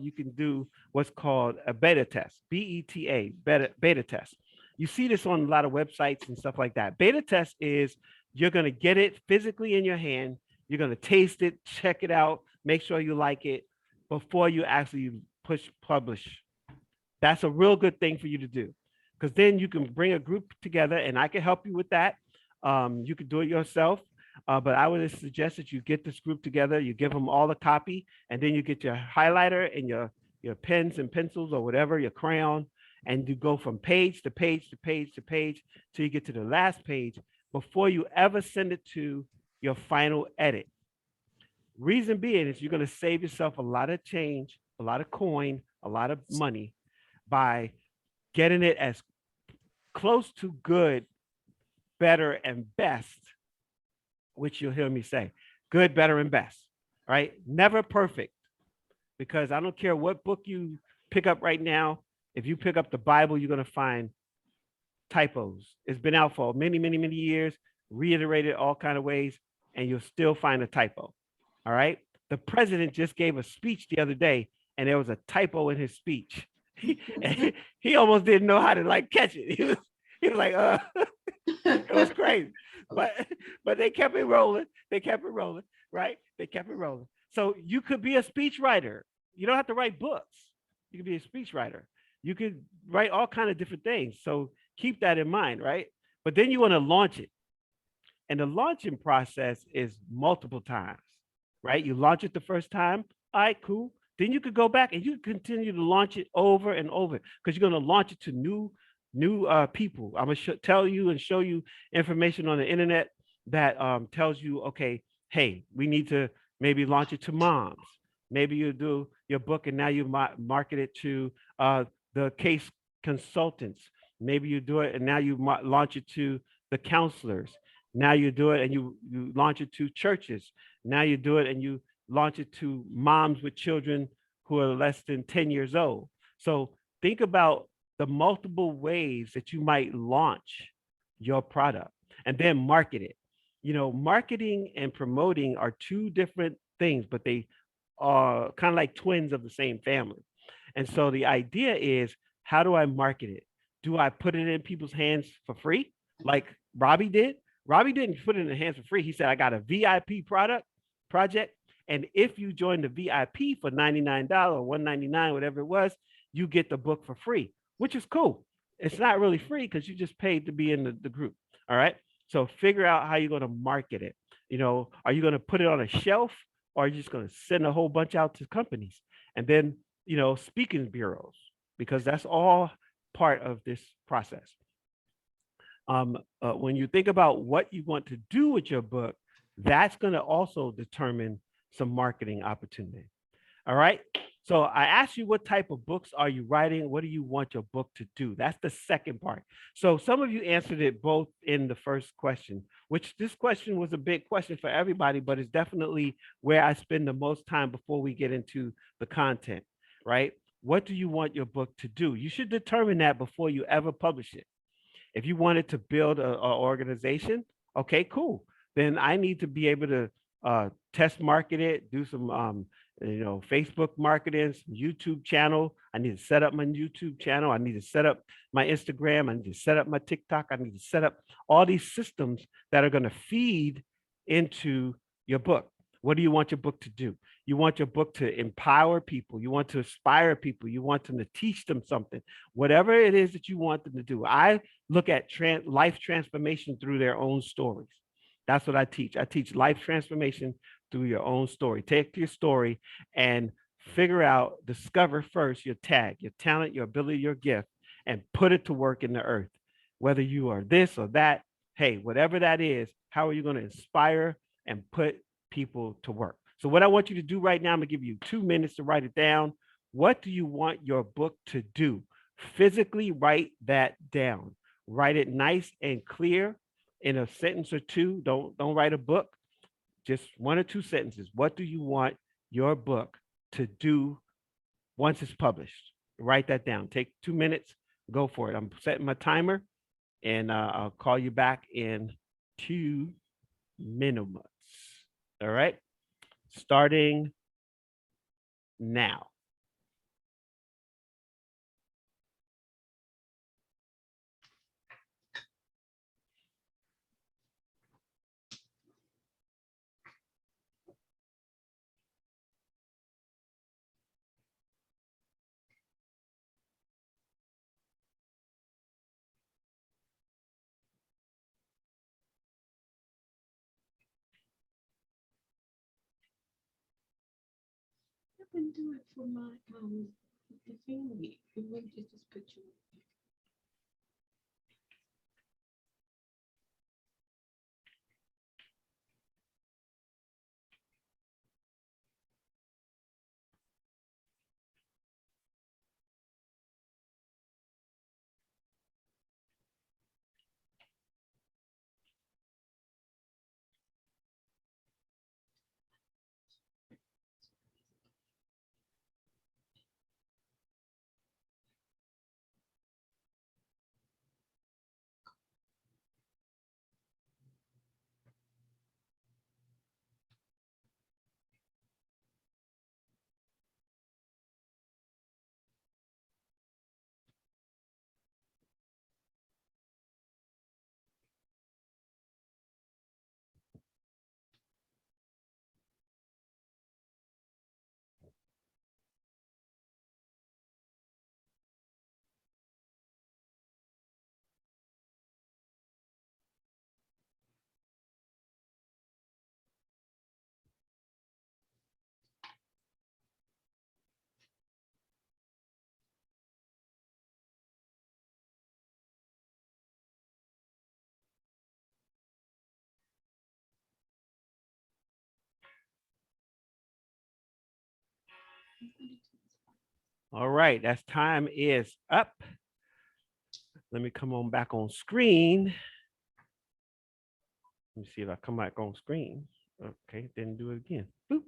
you can do what's called a beta test, BETA, beta test. You see this on a lot of websites and stuff like that. Beta test is you're going to get it physically in your hand. You're going to taste it, check it out, make sure you like it before you actually push publish. That's a real good thing for you to do, because then you can bring a group together and I can help you with that. You can do it yourself, but I would suggest that you get this group together, you give them all a copy, and then you get your highlighter and your pens and pencils or whatever, your crayon, and you go from page to page to page to page till you get to the last page before you ever send it to your final edit. Reason being is you're going to save yourself a lot of change, a lot of coin, a lot of money by getting it as close to good, better, and best, which you'll hear me say, good, better, and best, right? Never perfect, because I don't care what book you pick up right now. If you pick up the Bible, you're going to find typos. It's been out for many, many, many years, reiterated all kinds of ways, and you'll still find a typo, all right? The president just gave a speech the other day, and there was a typo in his speech. He almost didn't know how to catch it. He was like, it was crazy. But they kept it rolling. Right? They kept it rolling. So you could be a speech writer. You don't have to write books. You could be a speech writer. You could write all kinds of different things. So keep that in mind, right? But then you want to launch it. And the launching process is multiple times, right? You launch it the first time. All right, cool. Then you could go back and you continue to launch it over and over, because you're going to launch it to new people. I'm going to tell you and show you information on the internet that tells you, okay, hey, we need to maybe launch it to moms. Maybe you do your book and now you market it to the case consultants. Maybe you do it and now you launch it to the counselors. Now you do it and you launch it to churches. Now you do it and you launch it to moms with children who are less than 10 years old. So think about the multiple ways that you might launch your product and then market it. Marketing and promoting are two different things, but they are kind of like twins of the same family. And so the idea is, how do I market it? Do I put it in people's hands for free, like Robbie did? Robbie didn't put it in the hands for free. He said, I got a VIP project. And if you join the VIP for $99 or $199, whatever it was, you get the book for free, which is cool. It's not really free because you just paid to be in the group. All right. So figure out how you're going to market it. Are you going to put it on a shelf, or are you just going to send a whole bunch out to companies? And then, speaking bureaus, because that's all part of this process. When you think about what you want to do with your book, that's going to also determine some marketing opportunity. All right. So I asked you, what type of books are you writing? What do you want your book to do? That's the second part. So some of you answered it both in the first question, which this question was a big question for everybody, but it's definitely where I spend the most time before we get into the content, right? What do you want your book to do? You should determine that before you ever publish it. If you wanted to build a organization, okay, cool. Then I need to be able to test market it, do some Facebook marketing, some YouTube channel. I need to set up my YouTube channel. I need to set up my Instagram. I need to set up my TikTok. I need to set up all these systems that are going to feed into your book. What do you want your book to do? You want your book to empower people. You want to inspire people. You want them to teach them something. Whatever it is that you want them to do. I look at life transformation through their own stories. That's what I teach. I teach life transformation through your own story. Take your story and figure out, discover first your tag, your talent, your ability, your gift, and put it to work in the earth. Whether you are this or that, hey, whatever that is, how are you going to inspire and put people to work? So what I want you to do right now, I'm gonna give you 2 minutes to write it down. What do you want your book to do? Physically write that down. Write it nice and clear in a sentence or two. Don't write a book, just 1 or 2 sentences. What do you want your book to do once it's published? Write that down. Take 2 minutes, go for it. I'm setting my timer, and I'll call you back in 2 minutes. All right, starting now. I can do it for my the family. It wouldn't just put you. All right, that's time is up. Let me come on back on screen. Let me see if I come back on screen. Okay, didn't do it again. Boop.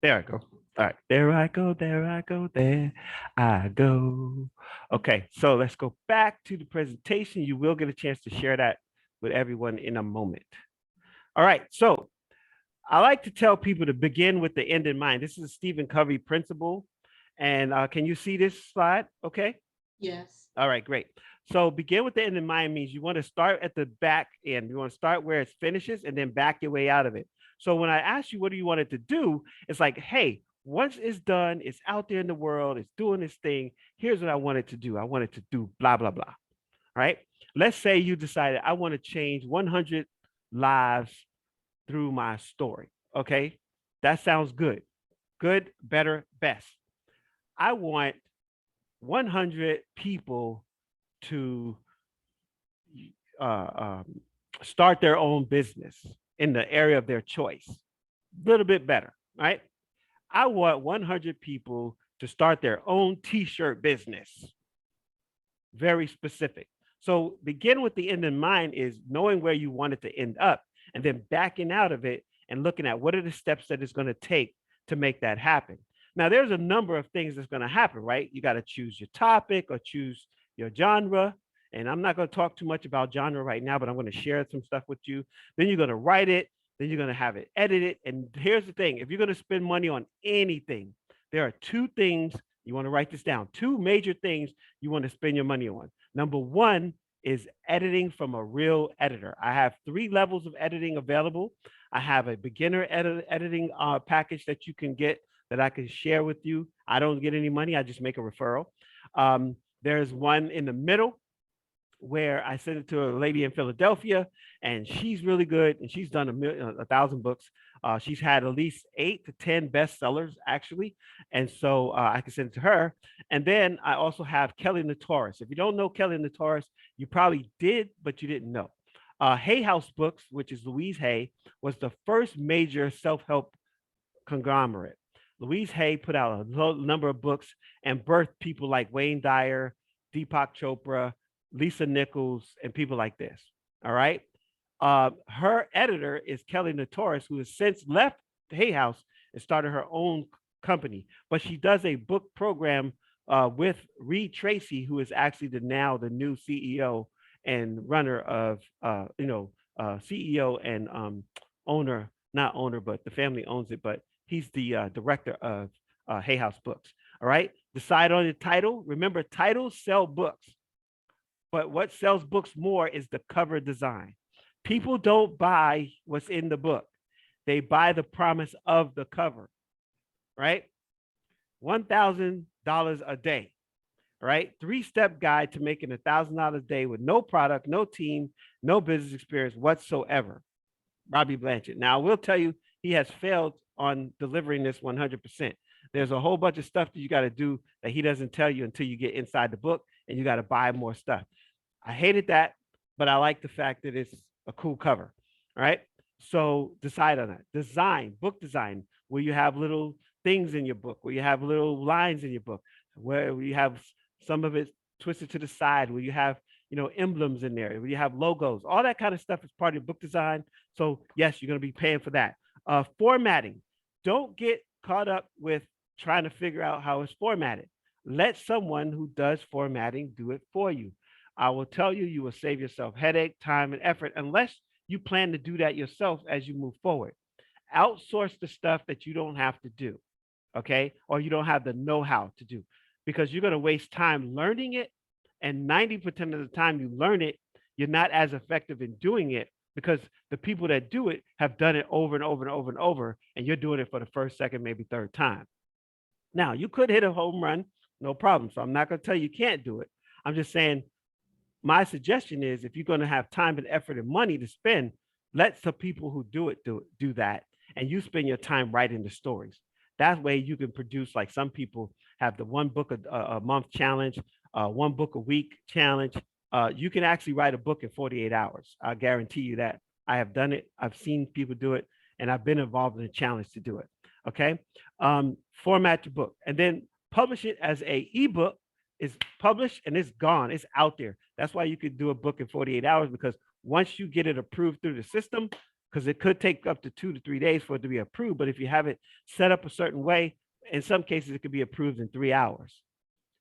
There I go. All right, there I go, there I go, there I go. Okay, so let's go back to the presentation. You will get a chance to share that with everyone in a moment. All right, so I like to tell people to begin with the end in mind. This is a Stephen Covey principle. And can you see this slide? Okay. Yes. All right, great. So begin with the end in mind means you want to start at the back end. You want to start where it finishes and then back your way out of it. So when I ask you, what do you want it to do? It's like, hey, once it's done, it's out there in the world, it's doing this thing. Here's what I want it to do. I want it to do blah, blah, blah. All right. Let's say you decided I want to change 100 lives through my story. Okay. That sounds good. Good, better, best. I want 100 people to start their own business in the area of their choice. A little bit better, right? I want 100 people to start their own t-shirt business. Very specific. So begin with the end in mind is knowing where you want it to end up and then backing out of it and looking at what are the steps that it's going to take to make that happen. Now, there's a number of things that's going to happen, right? You got to choose your topic or choose your genre. And I'm not going to talk too much about genre right now, but I'm going to share some stuff with you. Then you're going to write it. Then you're going to have it edited. And here's the thing. If you're going to spend money on anything, there are two things you want to write this down. Two major things you want to spend your money on. Number one is editing from a real editor. I have 3 levels of editing available. I have a beginner editing package that you can get that I can share with you. I don't get any money. I just make a referral. There's one in the middle where I sent it to a lady in Philadelphia, and she's really good, and she's done 1,000 books. She's had at least 8 to 10 bestsellers, actually, and so I can send it to her. And then I also have Kelly Notorious. If you don't know Kelly Notorious, you probably did, but you didn't know. Hay House Books, which is Louise Hay, was the first major self-help conglomerate. Louise Hay put out a number of books and birthed people like Wayne Dyer, Deepak Chopra, Lisa Nichols, and people like this. All right. Her editor is Kelly Notorious, who has since left Hay House and started her own company. But she does a book program with Reed Tracy, who is actually now the new CEO and runner of, CEO and owner, not owner, but the family owns it. But he's the director of Hay House Books. All right. Decide on the title. Remember, titles sell books. But what sells books more is the cover design. People don't buy what's in the book. They buy the promise of the cover, right? $1,000 a day, right? 3-step guide to making $1,000 a day with no product, no team, no business experience whatsoever. Robbie Blanchett. Now, I will tell you, he has failed on delivering this 100%. There's a whole bunch of stuff that you got to do that he doesn't tell you until you get inside the book, and you got to buy more stuff. I hated that, but I like the fact that it's a cool cover. All right. So decide on that. Design, book design, where you have little things in your book, where you have little lines in your book, where you have some of it twisted to the side, where you have, emblems in there, where you have logos, all that kind of stuff is part of your book design. So yes, you're going to be paying for that. Formatting. Don't get caught up with trying to figure out how it's formatted. Let someone who does formatting do it for you. I will tell you, you will save yourself headache, time, and effort unless you plan to do that yourself as you move forward. Outsource the stuff that you don't have to do, okay? Or you don't have the know-how to do, because you're going to waste time learning it. And 90% of the time you learn it, you're not as effective in doing it because the people that do it have done it over and over and over and over, and you're doing it for the first, second, maybe third time. Now, you could hit a home run, no problem. So I'm not going to tell you can't do it. I'm just saying, my suggestion is if you're going to have time and effort and money to spend, let the people who do that, and you spend your time writing the stories. That way you can produce, like some people have the 1 book a month challenge, 1 book a week challenge. You can actually write a book in 48 hours. I guarantee you that. I have done it. I've seen people do it, and I've been involved in a challenge to do it. Okay. Format your book and then publish it as a ebook. Is published and it's gone. It's out there. That's why you could do a book in 48 hours, because once you get it approved through the system, because it could take up to 2 to 3 days for it to be approved. But if you have it set up a certain way, in some cases, it could be approved in 3 hours,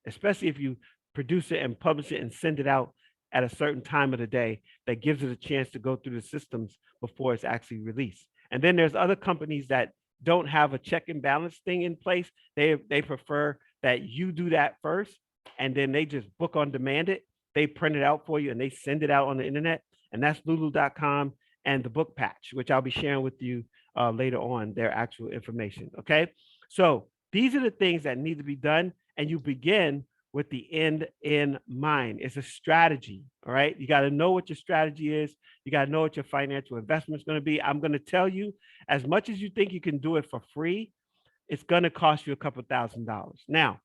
especially if you produce it and publish it and send it out at a certain time of the day that gives it a chance to go through the systems before it's actually released. And then there's other companies that don't have a check and balance thing in place. They prefer that you do that first, and then they just book on demand it. They print it out for you and they send it out on the internet. And that's lulu.com and the book patch, which I'll be sharing with you later on, their actual information. Okay. So these are the things that need to be done. And you begin with the end in mind. It's a strategy. All right. You got to know what your strategy is. You got to know what your financial investment is going to be. I'm going to tell you, as much as you think you can do it for free, it's going to cost you a couple $1,000s. Now,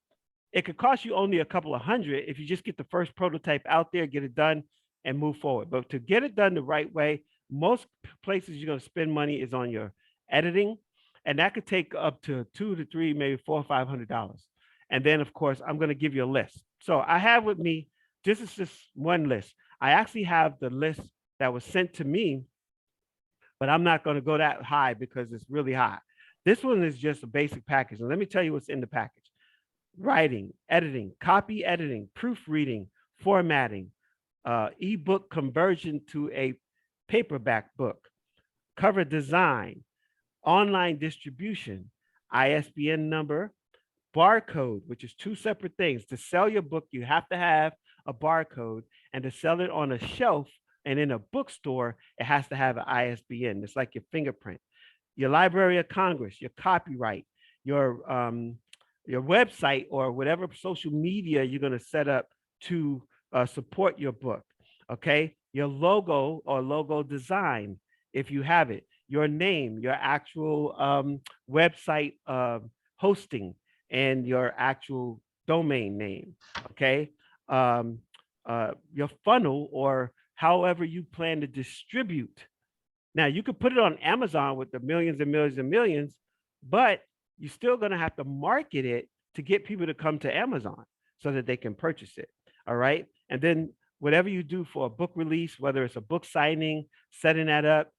it could cost you only a couple of hundred if you just get the first prototype out there, get it done, and move forward. But to get it done the right way, most places you're going to spend money is on your editing, and that could take up to $200 to $300, maybe $400 or $500. And then, of course, I'm going to give you a list. So I have with me, this is just one list. I actually have the list that was sent to me, but I'm not going to go that high because it's really high. This one is just a basic package. And let me tell you what's in the package. Writing, editing, copy editing, proofreading, formatting, ebook conversion to a paperback book, cover design, online distribution, ISBN number, barcode, which is two separate things. To sell your book, you have to have a barcode, and to sell it on a shelf and in a bookstore, it has to have an ISBN. It's like your fingerprint. Your Library of Congress, your copyright, your website, or whatever social media you're going to set up to support your book. Okay, your logo or logo design, if you have it, your name, your actual website hosting, and your actual domain name. Okay, your funnel, or however you plan to distribute. Now, you could put it on Amazon with the millions and millions and millions, but you're still going to have to market it to get people to come to Amazon so that they can purchase it. All right. And then whatever you do for a book release, whether it's a book signing, setting up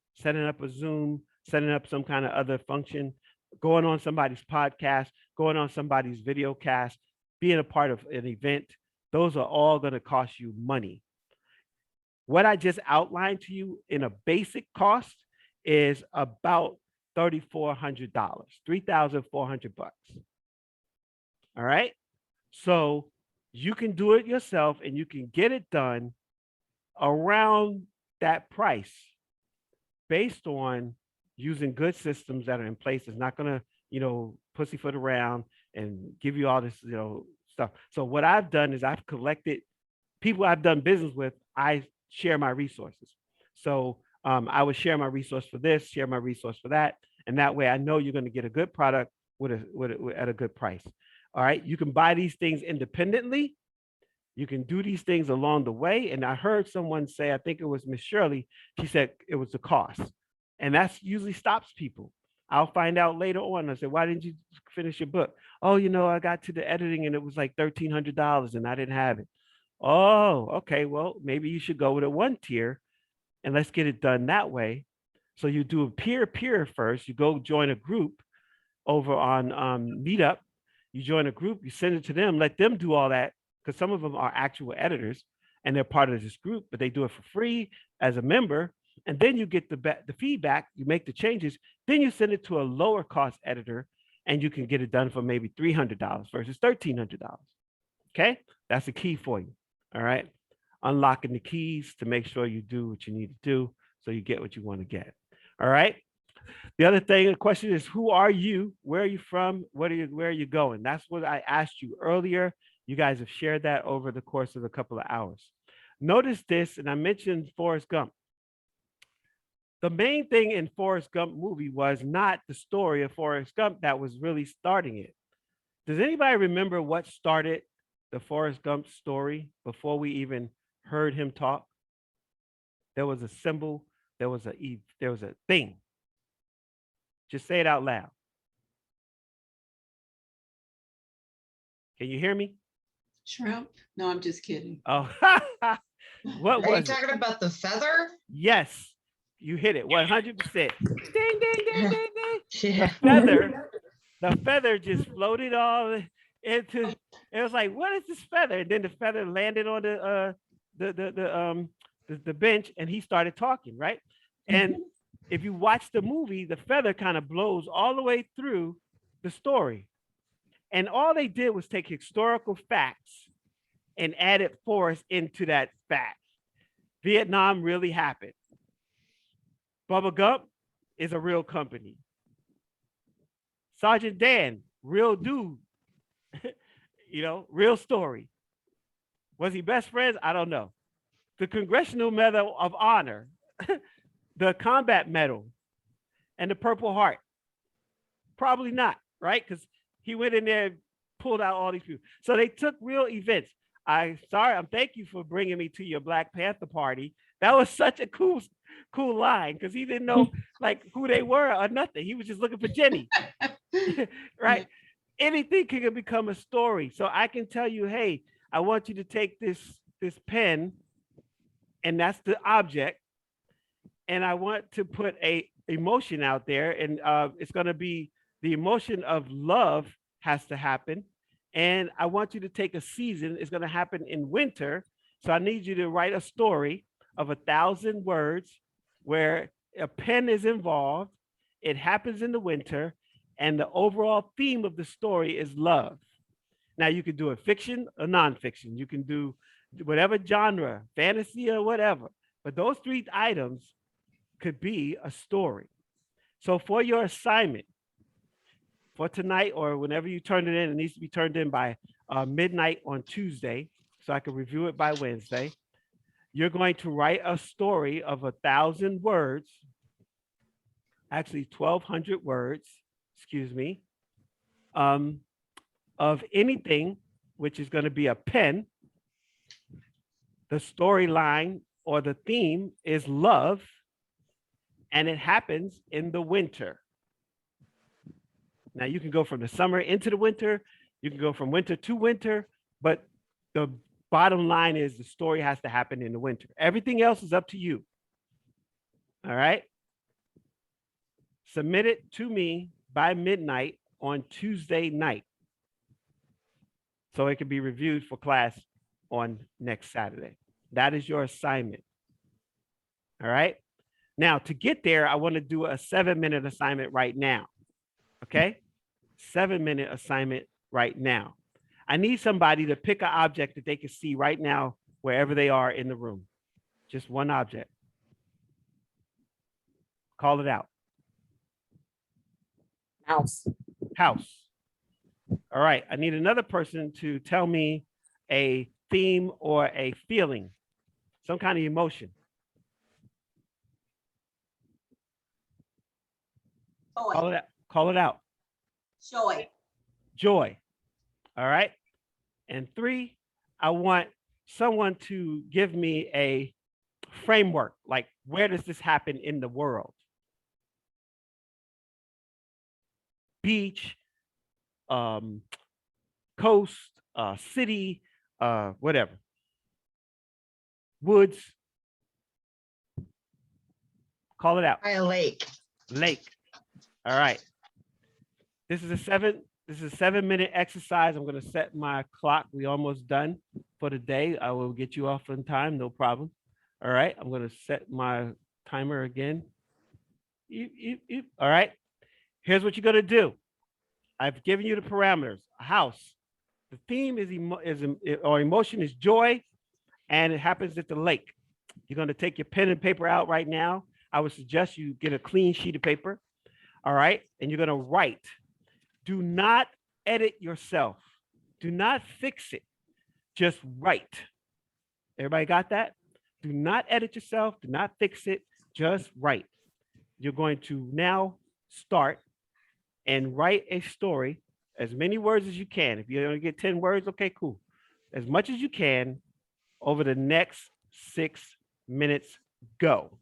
a Zoom, setting up some kind of other function, going on somebody's podcast, going on somebody's video cast, being a part of an event, those are all going to cost you money. What I just outlined to you in a basic cost is about $3,400, $3,400. All right. So you can do it yourself and you can get it done around that price based on using good systems that are in place. It's not going to, pussyfoot around and give you all this, stuff. So what I've done is I've collected people I've done business with. I share my resources. So I would share my resource for this, share my resource for that. And that way I know you're going to get a good product at a good price. All right. You can buy these things independently. You can do these things along the way. And I heard someone say, I think it was Miss Shirley, she said it was the cost. And that's usually stops people. I'll find out later on. I said, why didn't you finish your book? Oh, I got to the editing and it was like $1,300 and I didn't have it. Oh, okay. Well, maybe you should go with a one tier and let's get it done that way. So you do a peer first. You go join a group over on Meetup. You join a group, you send it to them, let them do all that, because some of them are actual editors and they're part of this group, but they do it for free as a member. And then you get the feedback, you make the changes, then you send it to a lower cost editor and you can get it done for maybe $300 versus $1,300. Okay, that's the key for you. All right, unlocking the keys to make sure you do what you need to do so you get what you want to get. All right. The other thing, the question is, who are you? Where are you from? Where are you going? That's what I asked you earlier. You guys have shared that over the course of a couple of hours. Notice this, and I mentioned Forrest Gump. The main thing in Forrest Gump movie was not the story of Forrest Gump that was really starting it. Does anybody remember what started the Forrest Gump story before we even heard him talk? There was a symbol, there was a thing. Just say it out loud. Can you hear me? Shrimp? No, I'm just kidding. Oh, what Are you was it? talking about the feather? Yes, you hit it 100%. Ding, ding, ding, ding, ding. Yeah. The feather just floated all into. It was like, what is this feather? And then the feather landed on the bench, and he started talking, right? And if you watch the movie, the feather kind of blows all the way through the story. And all they did was take historical facts and added Forrest into that fact. Vietnam really happened. Bubba Gump is a real company. Sergeant Dan, real dude. Real story. Was he best friends? I don't know. The Congressional Medal of Honor, the Combat Medal, and the Purple Heart. Probably not, right? Because he went in there and pulled out all these people. So they took real events. Thank you for bringing me to your Black Panther party. That was such a cool line, because he didn't know like who they were or nothing. He was just looking for Jenny, right? Anything can become a story. So I can tell you, hey, I want you to take this pen, and that's the object, and I want to put a emotion out there, and it's going to be the emotion of love has to happen. And I want you to take a season. It's going to happen in winter, So I need you to write a story of 1,000 words where a pen is involved. It happens in the winter, and the overall theme of the story is love. Now you can do a fiction or nonfiction. You can do whatever genre, fantasy or whatever. But those three items could be a story. So for your assignment for tonight or whenever you turn it in, it needs to be turned in by midnight on Tuesday so I can review it by Wednesday. You're going to write a story of 1,000 words, actually 1,200 words, excuse me, of anything, which is going to be a pen. The storyline or the theme is love, and it happens in the winter. Now you can go from the summer into the winter, you can go from winter to winter, but the bottom line is the story has to happen in the winter. Everything else is up to you. All right. Submit it to me by midnight on Tuesday night, so it can be reviewed for class on next Saturday. That is your assignment. All right. Now to get there, I want to do a 7-minute assignment right now. Okay. 7-minute assignment right now. I need somebody to pick an object that they can see right now, wherever they are in the room. Just one object. Call it out. Mouse. House. All right. I need another person to tell me a theme or a feeling, some kind of emotion. Call Joy, it out. Call it out. joy, Joy. All right. And 3, I want someone to give me a framework, like where does this happen in the world? Beach, coast, city, whatever. Woods. Call it out. By a lake. Lake. All right. This is a 7-minute exercise. I'm going to set my clock. We almost done for the day. I will get you off on time, no problem. All right. I'm going to set my timer again. All right. Here's what you're going to do. I've given you the parameters. A house. The theme is emotion is joy, and it happens at the lake. You're going to take your pen and paper out right now. I would suggest you get a clean sheet of paper. All right. And you're going to write. Do not edit yourself. Do not fix it. Just write. Everybody got that? Do not edit yourself. Do not fix it. Just write. You're going to now start and write a story, as many words as you can. If you only get 10 words, okay, cool. As much as you can over the next 6 minutes. Go.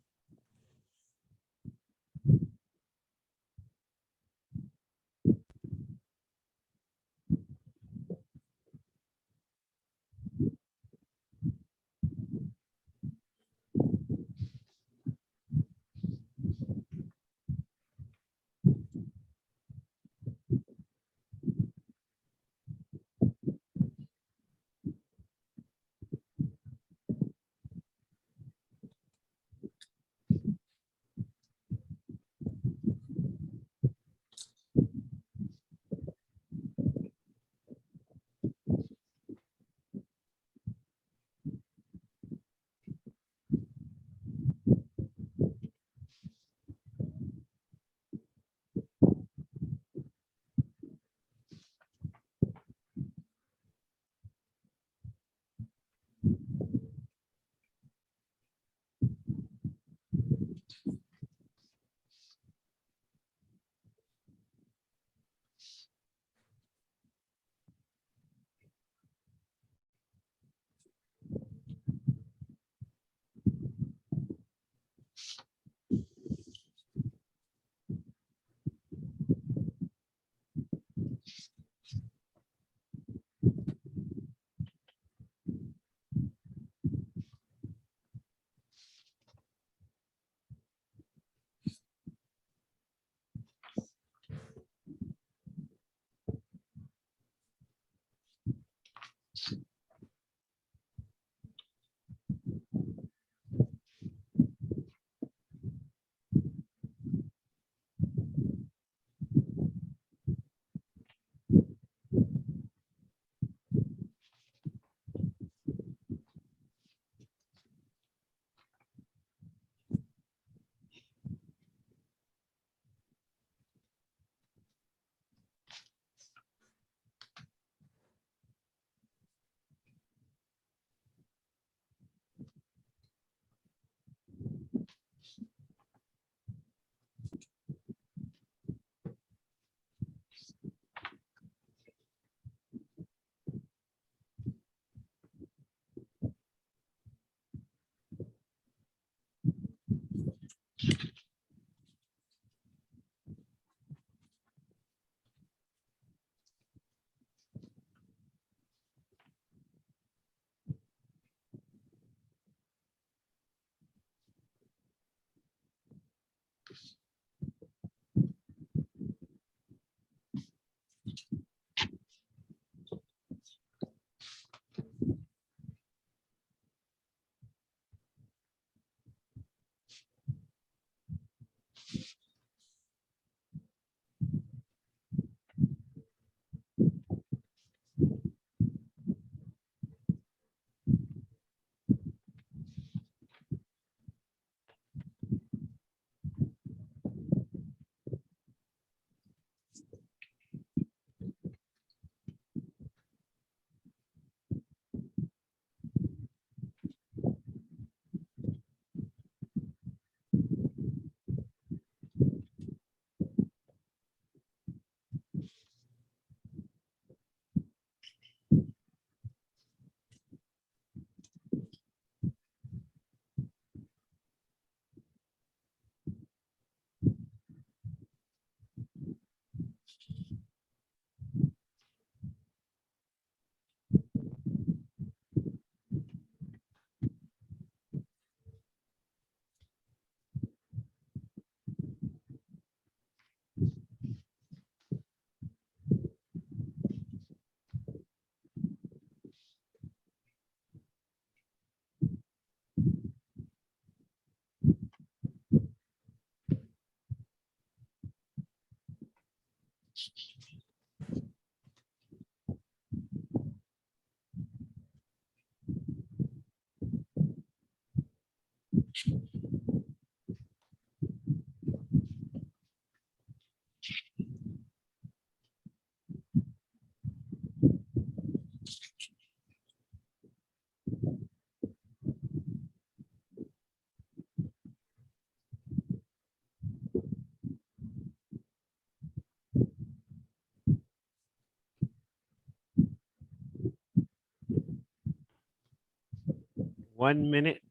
1 minute.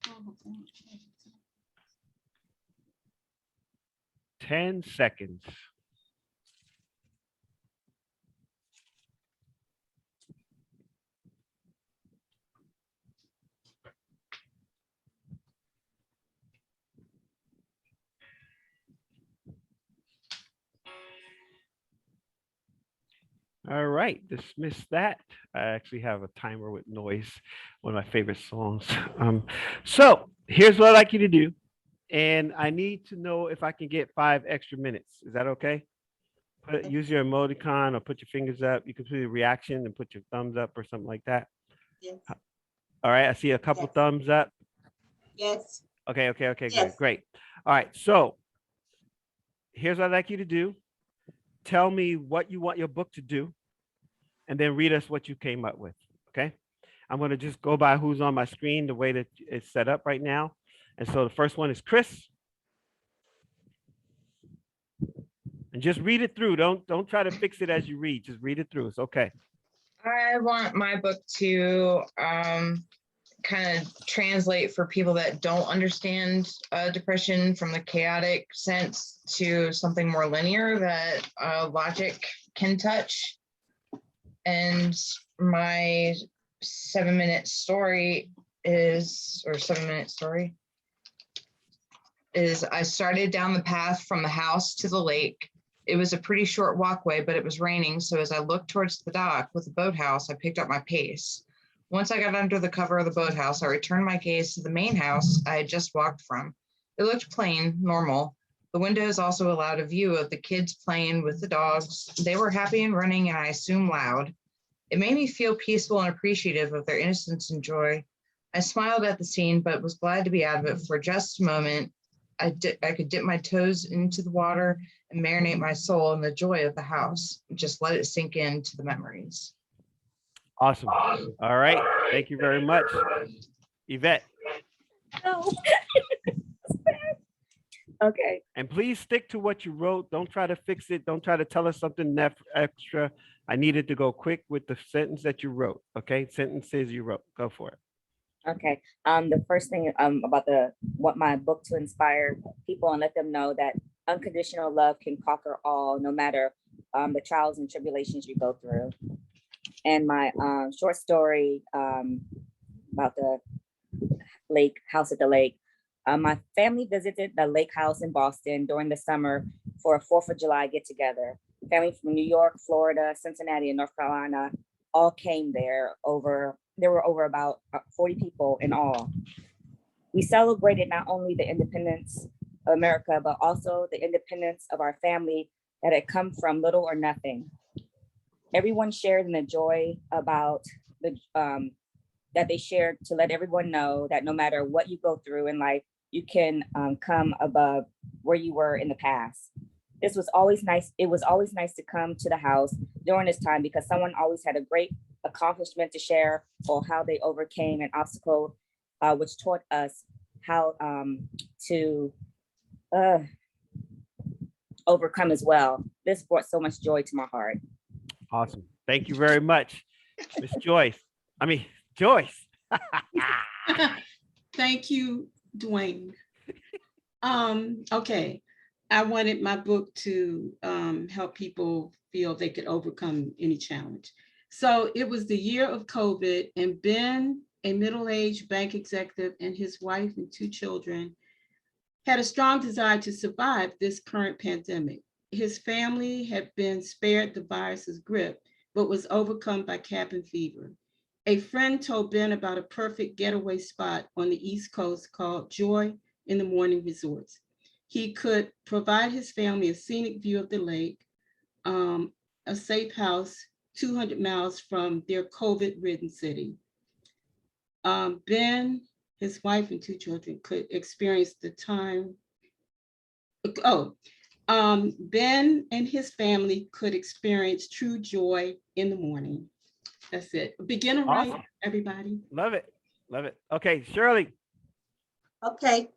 Oh, 10 seconds. All right, dismiss that. I actually have a timer with noise, one of my favorite songs. So here's what I'd like you to do. And I need to know if I can get 5 extra minutes. Is that okay? Use your emoticon or put your fingers up. You can put a reaction and put your thumbs up or something like that. Yes. All right, I see a couple Yes. thumbs up. Yes. Okay, Yes. good, great. All right, so here's what I'd like you to do. Tell me what you want your book to do, and then read us what you came up with, okay? I'm gonna just go by who's on my screen, the way that it's set up right now. And so the first one is Chris. And just read it through. Don't try to fix it as you read. Just read it through. It's okay. I want my book to kind of translate for people that don't understand depression from the chaotic sense to something more linear that logic can touch. And my 7-minute story is, or 7-minute story is, I started down the path from the house to the lake. It was a pretty short walkway, but it was raining. So as I looked towards the dock with the boathouse, I picked up my pace. Once I got under the cover of the boathouse, I returned my gaze to the main house I had just walked from. It looked plain, normal. The windows also allowed a view of the kids playing with the dogs. They were happy and running, and I assume loud. It made me feel peaceful and appreciative of their innocence and joy. I smiled at the scene, but was glad to be out of it for just a moment. I could dip my toes into the water and marinate my soul in the joy of the house. Just let it sink into the memories. Awesome. All right. Thank you very much. Yvette. No. Okay. And please stick to what you wrote. Don't try to fix it. Don't try to tell us something extra. I needed to go quick with the sentence that you wrote. Okay. Sentences you wrote. Go for it. Okay. The first thing about want my book to inspire people and let them know that unconditional love can conquer all, no matter the trials and tribulations you go through. And my short story about the lake, house at the lake. My family visited the lake house in Boston during the summer for a 4th of July get together. Family from New York, Florida, Cincinnati, and North Carolina all came there. There were over about 40 people in all. We celebrated not only the independence of America, but also the independence of our family that had come from little or nothing. Everyone shared in the joy about that they shared to let everyone know that no matter what you go through in life, you can come above where you were in the past. This was always nice. It was always nice to come to the house during this time because someone always had a great accomplishment to share or how they overcame an obstacle, which taught us how to overcome as well. This brought so much joy to my heart. Awesome. Thank you very much, Miss Joyce. Joyce. Thank you, Dwayne. Okay. I wanted my book to help people feel they could overcome any challenge. So it was the year of COVID, and Ben, a middle-aged bank executive, and his wife and two children had a strong desire to survive this current pandemic. His family had been spared the virus's grip, but was overcome by cabin fever. A friend told Ben about a perfect getaway spot on the East Coast called Joy in the Morning Resorts. He could provide his family a scenic view of the lake, a safe house 200 miles from their COVID-ridden city. Ben, his wife, and two children could experience the time. Oh, Ben and his family could experience true joy in the morning. That's it. Beginner right, Awesome. everybody. Love it. Love it. Okay, Shirley. Okay,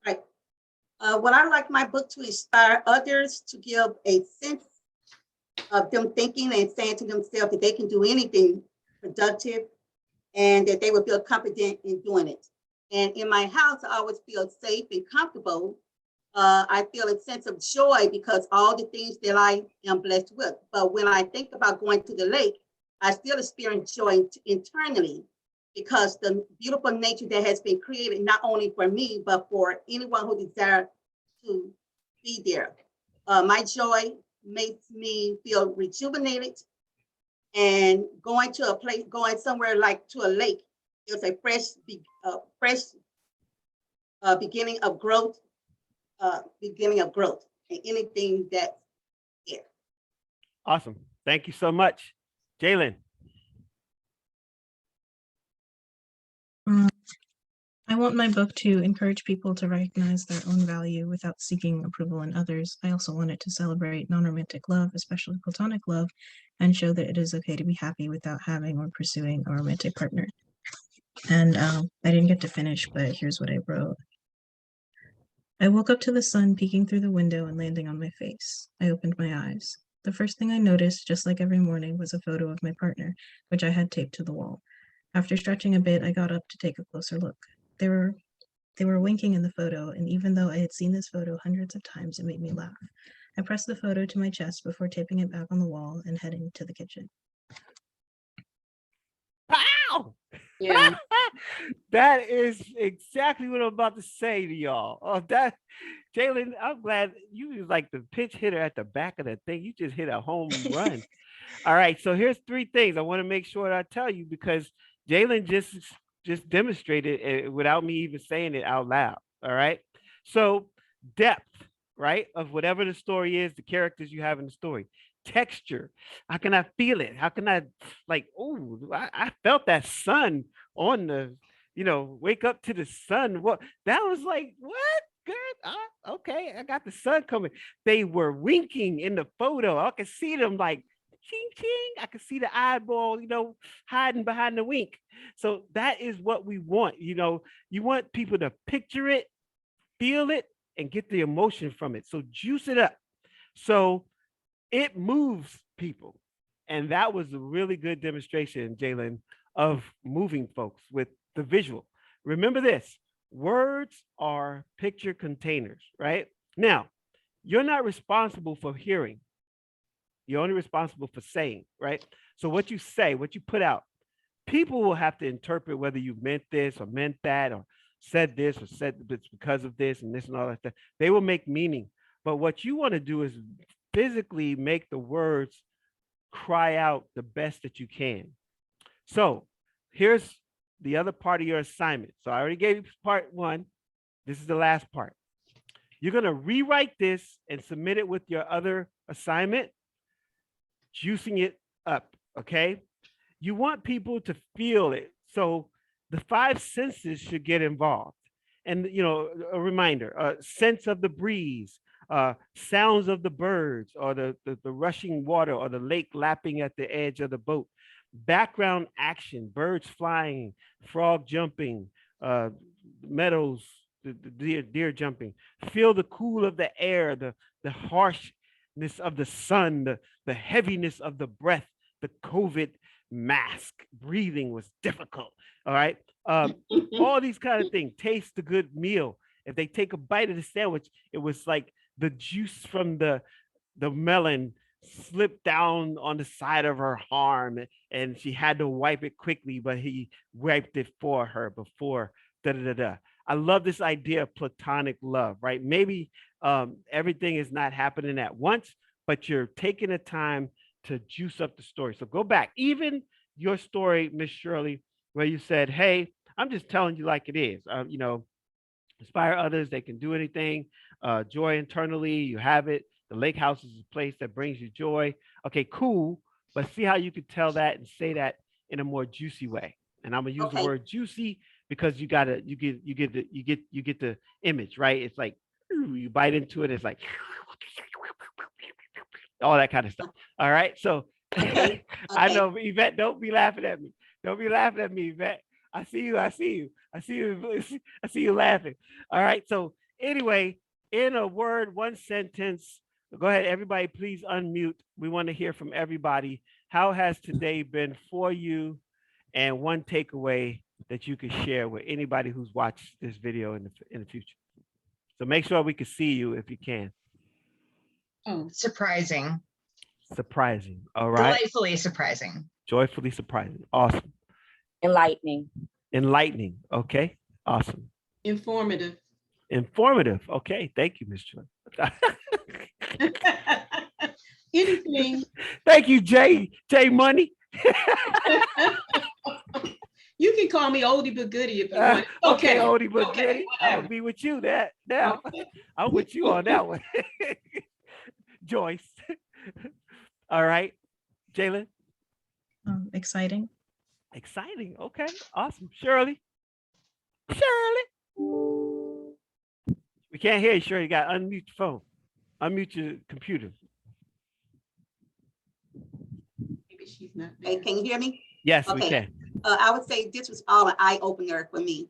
right. What I like my book to inspire others to give a sense of them thinking and saying to themselves that they can do anything productive and that they will feel confident in doing it. And in my house, I always feel safe and comfortable. I feel a sense of joy because all the things that I am blessed with. But when I think about going to the lake, I still experience joy internally because the beautiful nature that has been created, not only for me, but for anyone who desires to be there. My joy makes me feel rejuvenated, and going to a place, going somewhere like to a lake, it's a fresh beginning of growth, and anything that's there. Awesome. Thank you so much. Jalen. I want my book to encourage people to recognize their own value without seeking approval in others. I also want it to celebrate non-romantic love, especially platonic love, and show that it is okay to be happy without having or pursuing a romantic partner. And I didn't get to finish, but here's what I wrote. I woke up to the sun peeking through the window and landing on my face. I opened my eyes. The first thing I noticed, just like every morning, was a photo of my partner, which I had taped to the wall. After stretching a bit, I got up to take a closer look. They were winking in the photo, and even though I had seen this photo hundreds of times, it made me laugh. I pressed the photo to my chest before taping it back on the wall and heading to the kitchen. Wow. Yeah. That is exactly what I'm about to say to y'all. Oh, that Jalen, I'm glad you was like the pinch hitter at the back of the thing. You just hit a home run. All right. So here's three things I want to make sure that I tell you because Jalen just demonstrated it without me even saying it out loud. All right. So depth, right, of whatever the story is, the characters you have in the story. Texture. How can I feel it? How can I like, oh, I felt that sun on the, wake up to the sun. What that was like, what? Good. Okay, I got the sun coming. They were winking in the photo. I could see them like ching ching. I could see the eyeball, hiding behind the wink. So that is what we want. You want people to picture it, feel it, and get the emotion from it. So juice it up. So it moves people. And that was a really good demonstration, Jalen, of moving folks with the visual. Remember this, words are picture containers, right? Now, you're not responsible for hearing. You're only responsible for saying, right? So what you say, what you put out, people will have to interpret whether you meant this or meant that or said this or said it's because of this and all that stuff. They will make meaning. But what you want to do is physically make the words cry out the best that you can. So here's the other part of your assignment. So I already gave you part one. This is the last part. You're going to rewrite this and submit it with your other assignment, juicing it up, okay? You want people to feel it. So the five senses should get involved. And, a reminder, sense of the breeze, sounds of the birds or the rushing water or the lake lapping at the edge of the boat, background action, birds flying, frog jumping, meadows, the deer jumping, feel the cool of the air, the harshness of the sun, the heaviness of the breath, the COVID mask. Breathing was difficult. All right. All these kind of things. Taste a good meal. If they take a bite of the sandwich, it was like the juice from the melon slipped down on the side of her arm and she had to wipe it quickly, but he wiped it for her before da da da da. I love this idea of platonic love, right? Maybe everything is not happening at once, but you're taking the time to juice up the story. So go back, even your story, Miss Shirley, where you said, "Hey, I'm just telling you like it is." Inspire others. They can do anything. Joy internally, you have it. The lake house is a place that brings you joy. Okay, cool. But see how you could tell that and say that in a more juicy way. And I'm gonna use the Okay. word juicy because you gotta you get the image, right? It's like you bite into it, it's like all that kind of stuff. All right. So Okay. I Okay. know, Yvette, don't be laughing at me. Don't be laughing at me, Yvette. I see you. I see you. I see you. I see you laughing. All right. So anyway, in a word, one sentence, go ahead. Everybody, please unmute. We want to hear from everybody. How has today been for you? And one takeaway that you could share with anybody who's watched this video in the future. So make sure we can see you if you can. Oh, Surprising, Surprising. All right. delightfully surprising. Joyfully surprising. Awesome. Enlightening. Enlightening. Okay. Awesome. informative. Informative. Okay. Thank you, Miss Joy. Anything. Thank you, Jay. Jay Money. You can call me oldie but goodie if you Uh, want. okay, oldie but okay, goodie. I'll whatever. be with you that now. Okay. I'm with you on that one. Joyce. All right. Jalen. Exciting. Exciting. Okay. Awesome. Shirley. Shirley. We can't hear you, Shirley. You got to unmute your phone. Unmute your computer. Maybe she's not Hey, there. can you hear me? Yes, we Okay. can. I would say this was all an eye opener for me.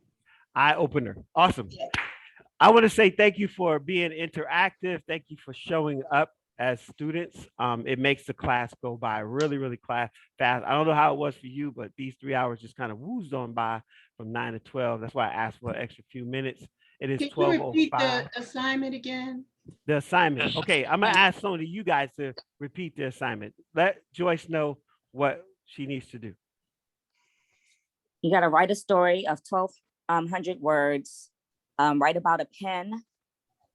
Eye opener. Awesome. Yeah. I want to say thank you for being interactive. Thank you for showing up as students. It makes the class go by really, really fast. I don't know how it was for you, but these 3 hours just kind of woozed on by from 9 to 12. That's why I asked for an extra few minutes. It is Can you repeat 12:05. the assignment again? The assignment. Okay, I'm gonna ask some of you guys to repeat the assignment. Let Joyce know what she needs to do. You got to write a story of 1,200 words. Write about a pen.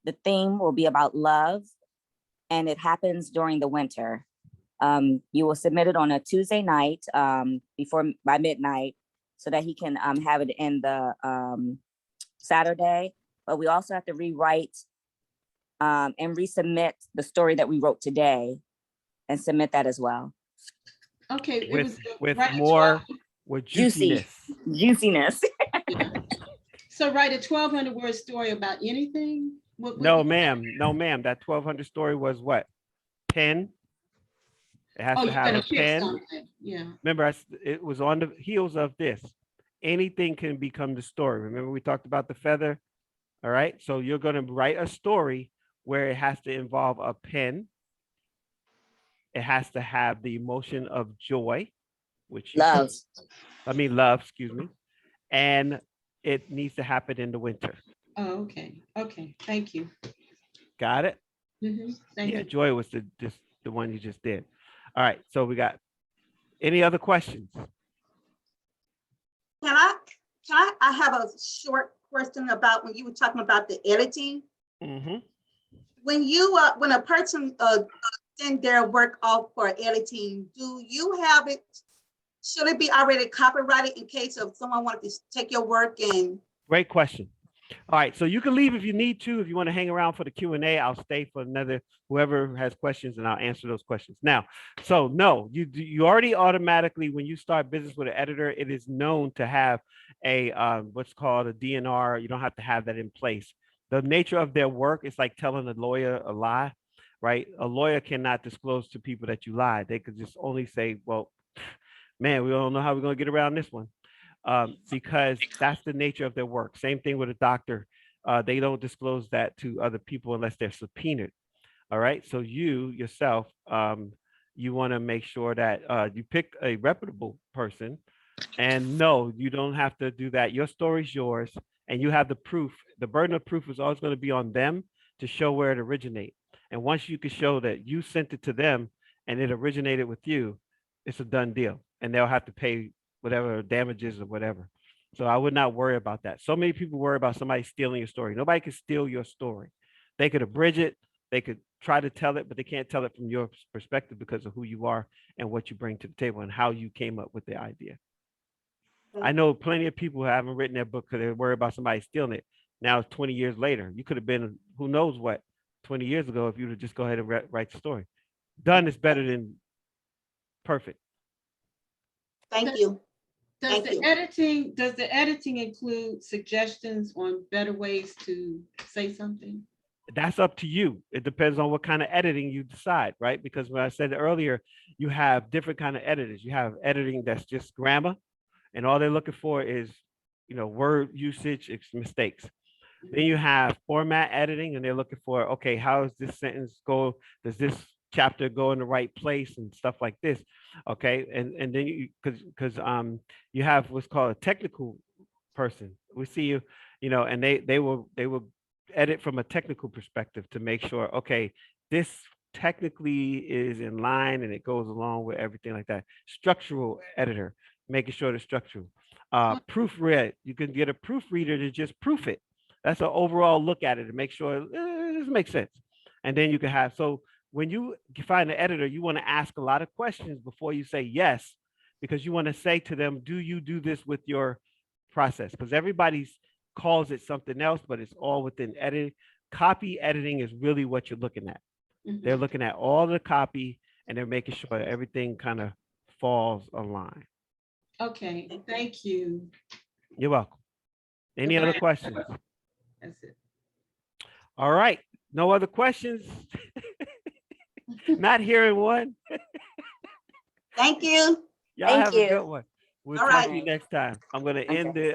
The theme will be about love, and it happens during the winter. You will submit it on a Tuesday night by midnight, so that he can have it in the Saturday. But we also have to rewrite and resubmit the story that we wrote today, and submit that as well. Okay. It With was with write a more with Juicy. juiciness. Juiciness. Yeah. So write a 1,200 word story about anything? What would No, you- ma'am. No, ma'am. That 1200 story was what? Pen. It has Oh, to you're have gonna a pick pen. something. Yeah. Remember, it was on the heels of this. Anything can become the story. Remember, we talked about the feather. All right. So you're going to write a story where it has to involve a pen. It has to have the emotion of joy, which you Love. love, excuse me. And it needs to happen in the winter. Oh, okay. Okay. Thank you. Got it? Thank Yeah, you. joy was the one you just did. All right. So we got any other questions? I have a short question about when you were talking about the editing. Mm-hmm. When a person send their work off for editing, do you have it? Should it be already copyrighted in case of someone wanted to take your work and? Great question. All right, so you can leave if you need to. If you want to hang around for the Q&A, I'll stay for whoever has questions, and I'll answer those questions. Now, so no, you already automatically, when you start business with an editor, it is known to have a what's called a DNR. You don't have to have that in place. The nature of their work is like telling a lawyer a lie, right? A lawyer cannot disclose to people that you lied. They could just only say, well, man, we don't know how we're going to get around this one. Because that's the nature of their work. Same thing with a doctor. They don't disclose that to other people unless they're subpoenaed. All right. So you yourself, you want to make sure that you pick a reputable person. And no, you don't have to do that. Your story's yours, and you have the proof. The burden of proof is always going to be on them to show where it originated. And once you can show that you sent it to them and it originated with you, it's a done deal. And they'll have to pay whatever damages or whatever. So I would not worry about that. So many people worry about somebody stealing your story. Nobody can steal your story. They could abridge it. They could try to tell it, but they can't tell it from your perspective because of who you are and what you bring to the table and how you came up with the idea. I know plenty of people who haven't written their book because they worry about somebody stealing it. Now it's 20 years later. You could have been who knows what 20 years ago if you would just go ahead and write the story. Done is better than perfect. Thank you. Does Thank the editing include suggestions on better ways to say something? That's up to you. It depends on what kind of editing you decide, right? Because when I said earlier, you have different kind of editors. You have editing that's just grammar, and all they're looking for is, word usage, mistakes. Then you have format editing, and they're looking for, okay, how does this sentence go? Does this chapter go in the right place and stuff like this? Okay, and then because you have what's called a technical person. We see you, and they will edit from a technical perspective to make sure, okay, this technically is in line and it goes along with everything like that. Structural editor, making sure the structural. Proofread, you can get a proofreader to just proof it. That's an overall look at it to make sure this makes sense. And then you can have, so when you find an editor, you want to ask a lot of questions before you say yes, because you want to say to them, do you do this with your process? Because everybody calls it something else, but it's all within editing. Copy editing is really what you're looking at. They're looking at all the copy and they're making sure that everything kind of falls aligned. Okay, thank you. You're welcome. Any other questions? That's it. All right. No other questions? Not hearing one. Thank you. Y'all Thank have a you. good one. We'll All talk right. to you next time. I'm going to end the